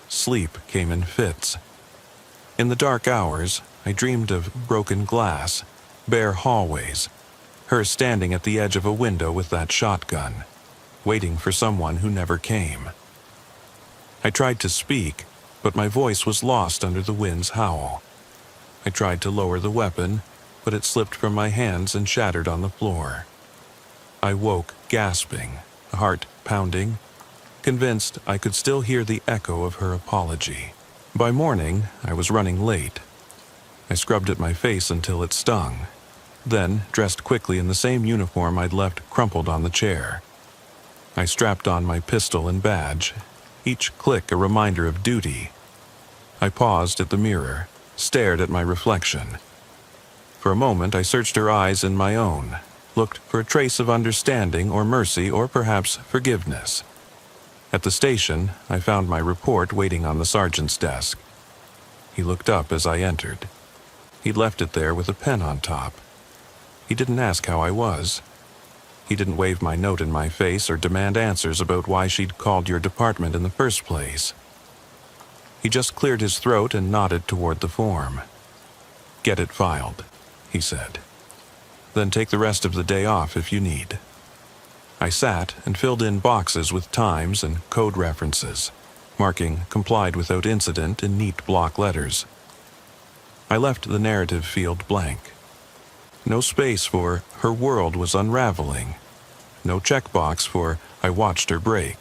Sleep came in fits. In the dark hours, I dreamed of broken glass, bare hallways, her standing at the edge of a window with that shotgun, waiting for someone who never came. I tried to speak, but my voice was lost under the wind's howl. I tried to lower the weapon, but it slipped from my hands and shattered on the floor. I woke gasping, heart pounding, convinced I could still hear the echo of her apology. By morning, I was running late. I scrubbed at my face until it stung, then dressed quickly in the same uniform I'd left crumpled on the chair. I strapped on my pistol and badge, each click a reminder of duty. I paused at the mirror, stared at my reflection. For a moment, I searched her eyes in my own, looked for a trace of understanding or mercy or perhaps forgiveness. At the station, I found my report waiting on the sergeant's desk. He looked up as I entered. He'd left it there with a pen on top. He didn't ask how I was. He didn't wave my note in my face or demand answers about why she'd called your department in the first place. He just cleared his throat and nodded toward the form. "Get it filed," he said. "Then take the rest of the day off if you need." I sat and filled in boxes with times and code references, marking "complied without incident" in neat block letters. I left the narrative field blank. No space for "her world was unraveling." No checkbox for "I watched her break."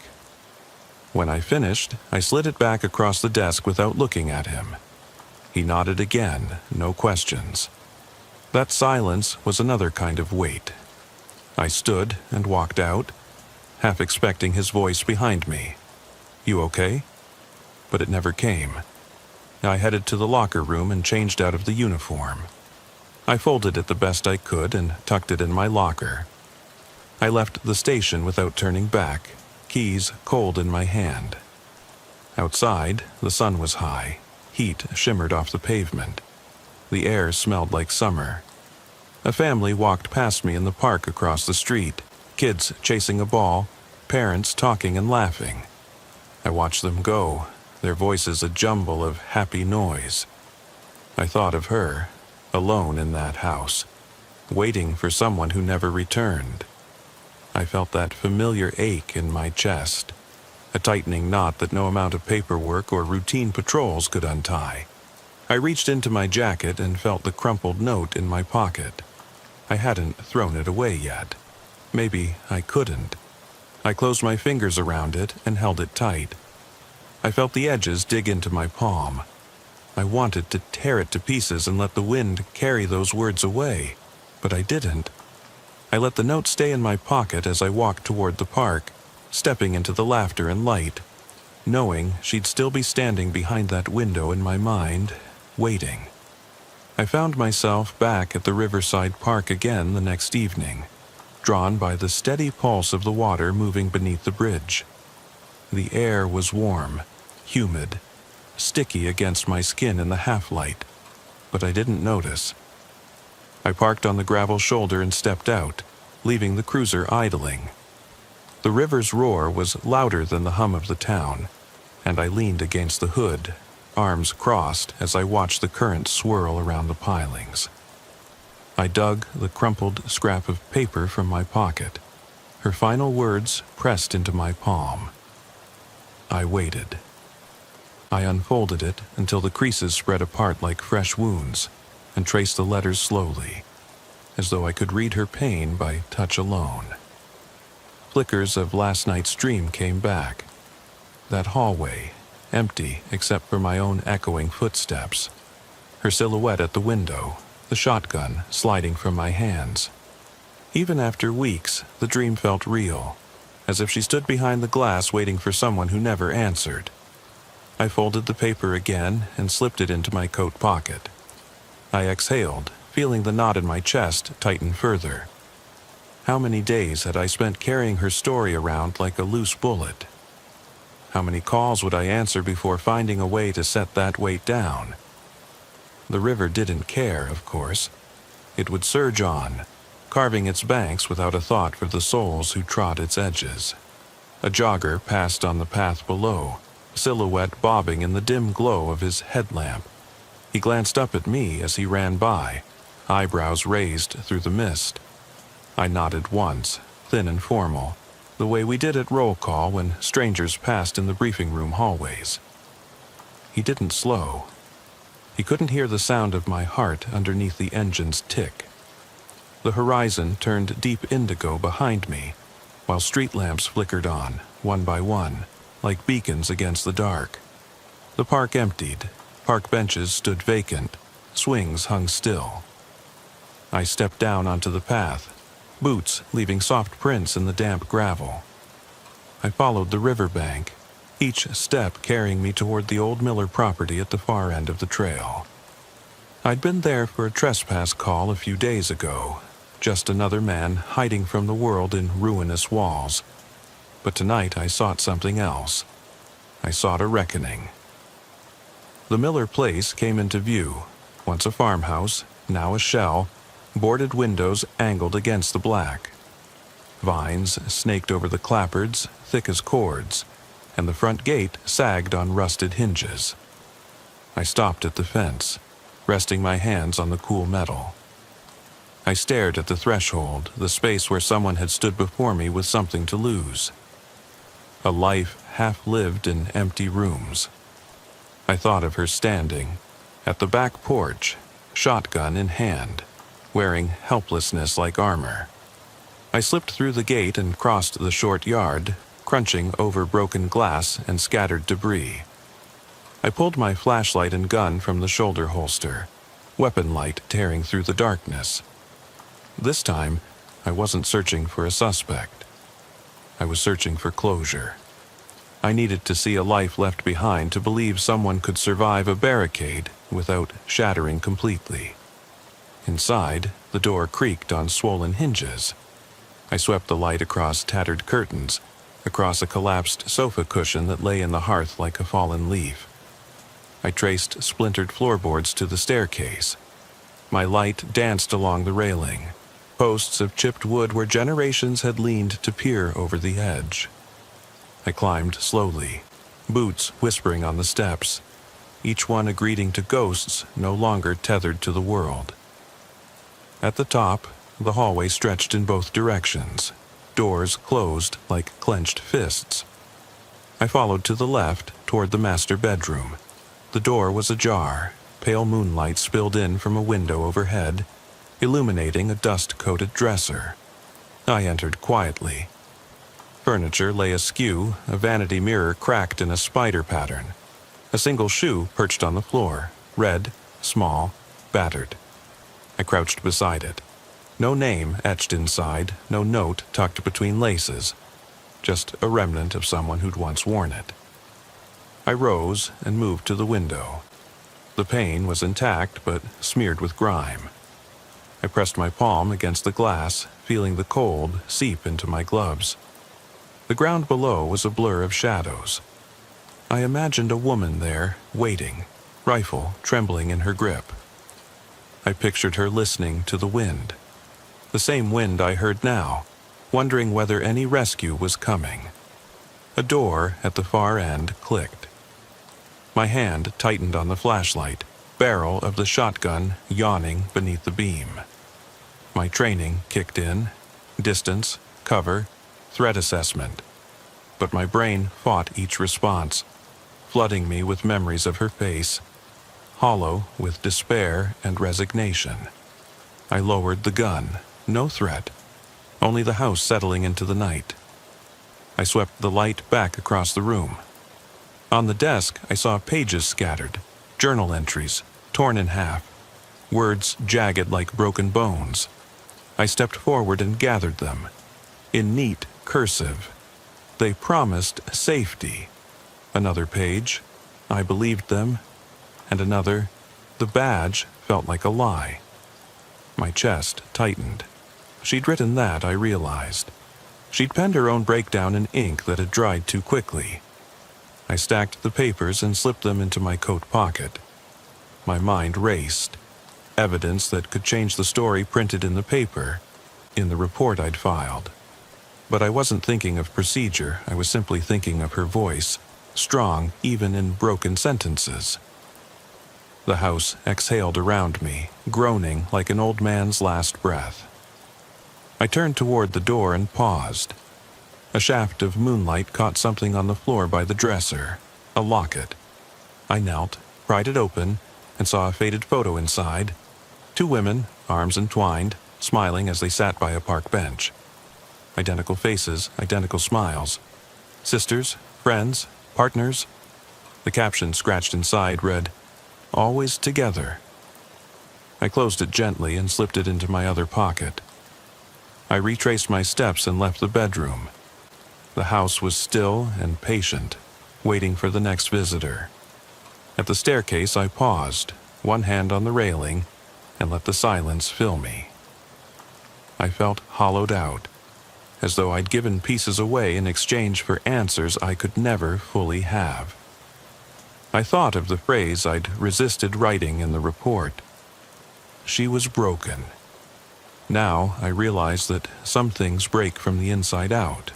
When I finished, I slid it back across the desk without looking at him. He nodded again, no questions. That silence was another kind of weight. I stood and walked out, half expecting his voice behind me. "You okay?" But it never came. I headed to the locker room and changed out of the uniform. I folded it the best I could and tucked it in my locker. I left the station without turning back, keys cold in my hand. Outside, the sun was high. Heat shimmered off the pavement. The air smelled like summer. A family walked past me in the park across the street, kids chasing a ball, parents talking and laughing. I watched them go, their voices a jumble of happy noise. I thought of her, alone in that house, waiting for someone who never returned. I felt that familiar ache in my chest, a tightening knot that no amount of paperwork or routine patrols could untie. I reached into my jacket and felt the crumpled note in my pocket. I hadn't thrown it away yet. Maybe I couldn't. I closed my fingers around it and held it tight. I felt the edges dig into my palm. I wanted to tear it to pieces and let the wind carry those words away, but I didn't. I let the note stay in my pocket as I walked toward the park, stepping into the laughter and light, knowing she'd still be standing behind that window in my mind, waiting. I found myself back at the Riverside Park again the next evening, drawn by the steady pulse of the water moving beneath the bridge. The air was warm, humid, sticky against my skin in the half-light, but I didn't notice. I parked on the gravel shoulder and stepped out, leaving the cruiser idling. The river's roar was louder than the hum of the town, and I leaned against the hood, arms crossed as I watched the current swirl around the pilings. I dug the crumpled scrap of paper from my pocket, her final words pressed into my palm. I waited. I unfolded it until the creases spread apart like fresh wounds, and traced the letters slowly, as though I could read her pain by touch alone. Flickers of last night's dream came back. That hallway, empty except for my own echoing footsteps. Her silhouette at the window, the shotgun sliding from my hands. Even after weeks, the dream felt real, as if she stood behind the glass waiting for someone who never answered. I folded the paper again and slipped it into my coat pocket. I exhaled, feeling the knot in my chest tighten further. How many days had I spent carrying her story around like a loose bullet? How many calls would I answer before finding a way to set that weight down? The river didn't care, of course. It would surge on, carving its banks without a thought for the souls who trod its edges. A jogger passed on the path below, silhouette bobbing in the dim glow of his headlamp. He glanced up at me as he ran by, eyebrows raised through the mist. I nodded once, thin and formal, the way we did at roll call when strangers passed in the briefing room hallways. He didn't slow. He couldn't hear the sound of my heart underneath the engine's tick. The horizon turned deep indigo behind me, while street lamps flickered on, one by one, like beacons against the dark. The park emptied. Park benches stood vacant. Swings hung still. I stepped down onto the path, boots leaving soft prints in the damp gravel. I followed the riverbank, each step carrying me toward the old Miller property at the far end of the trail. I'd been there for a trespass call a few days ago, just another man hiding from the world in ruinous walls. But tonight I sought something else. I sought a reckoning. The Miller place came into view, once a farmhouse, now a shell, boarded windows angled against the black. Vines snaked over the clapboards, thick as cords, and the front gate sagged on rusted hinges. I stopped at the fence, resting my hands on the cool metal. I stared at the threshold, the space where someone had stood before me with something to lose. A life half-lived in empty rooms. I thought of her standing, at the back porch, shotgun in hand, wearing helplessness like armor. I slipped through the gate and crossed the short yard, crunching over broken glass and scattered debris. I pulled my flashlight and gun from the shoulder holster, weapon light tearing through the darkness. This time, I wasn't searching for a suspect. I was searching for closure. I needed to see a life left behind to believe someone could survive a barricade without shattering completely. Inside, the door creaked on swollen hinges. I swept the light across tattered curtains, across a collapsed sofa cushion that lay in the hearth like a fallen leaf. I traced splintered floorboards to the staircase. My light danced along the railing, posts of chipped wood where generations had leaned to peer over the edge. I climbed slowly, boots whispering on the steps, each one a greeting to ghosts no longer tethered to the world. At the top, the hallway stretched in both directions, doors closed like clenched fists. I followed to the left toward the master bedroom. The door was ajar, pale moonlight spilled in from a window overhead, illuminating a dust-coated dresser. I entered quietly. Furniture lay askew, a vanity mirror cracked in a spider pattern. A single shoe perched on the floor, red, small, battered. I crouched beside it. No name etched inside, no note tucked between laces. Just a remnant of someone who'd once worn it. I rose and moved to the window. The pane was intact but smeared with grime. I pressed my palm against the glass, feeling the cold seep into my gloves. The ground below was a blur of shadows. I imagined a woman there, waiting, rifle trembling in her grip. I pictured her listening to the wind. The same wind I heard now, wondering whether any rescue was coming. A door at the far end clicked. My hand tightened on the flashlight, barrel of the shotgun yawning beneath the beam. My training kicked in, distance, cover, threat assessment. But my brain fought each response, flooding me with memories of her face, hollow with despair and resignation. I lowered the gun. No threat, only the house settling into the night. I swept the light back across the room. On the desk, I saw pages scattered, journal entries, torn in half, words jagged like broken bones. I stepped forward and gathered them. In neat cursive. They promised safety. Another page. I believed them. And another. The badge felt like a lie. My chest tightened. She'd written that, I realized. She'd penned her own breakdown in ink that had dried too quickly. I stacked the papers and slipped them into my coat pocket. My mind raced. Evidence that could change the story printed in the paper, in the report I'd filed. But I wasn't thinking of procedure, I was simply thinking of her voice, strong even in broken sentences. The house exhaled around me, groaning like an old man's last breath. I turned toward the door and paused. A shaft of moonlight caught something on the floor by the dresser, a locket. I knelt, pried it open, and saw a faded photo inside. 2 women, arms entwined, smiling as they sat by a park bench. Identical faces, identical smiles. Sisters, friends, partners. The caption scratched inside read, "Always together." I closed it gently and slipped it into my other pocket. I retraced my steps and left the bedroom. The house was still and patient, waiting for the next visitor. At the staircase, I paused, one hand on the railing, and let the silence fill me. I felt hollowed out, as though I'd given pieces away in exchange for answers I could never fully have. I thought of the phrase I'd resisted writing in the report. She was broken. Now I realized that some things break from the inside out.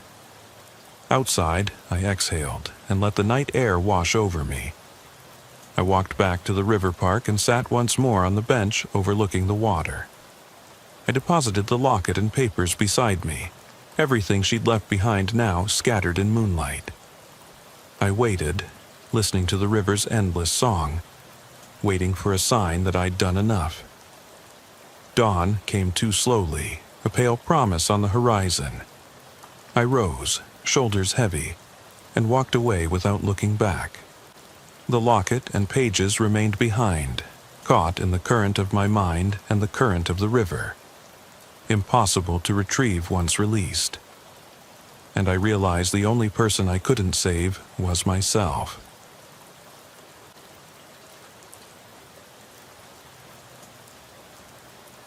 Outside, I exhaled and let the night air wash over me. I walked back to the river park and sat once more on the bench overlooking the water. I deposited the locket and papers beside me, everything she'd left behind now scattered in moonlight. I waited, listening to the river's endless song, waiting for a sign that I'd done enough. Dawn came too slowly, a pale promise on the horizon. I rose, shoulders heavy, and walked away without looking back. The locket and pages remained behind, caught in the current of my mind and the current of the river. Impossible to retrieve once released. And I realized the only person I couldn't save was myself.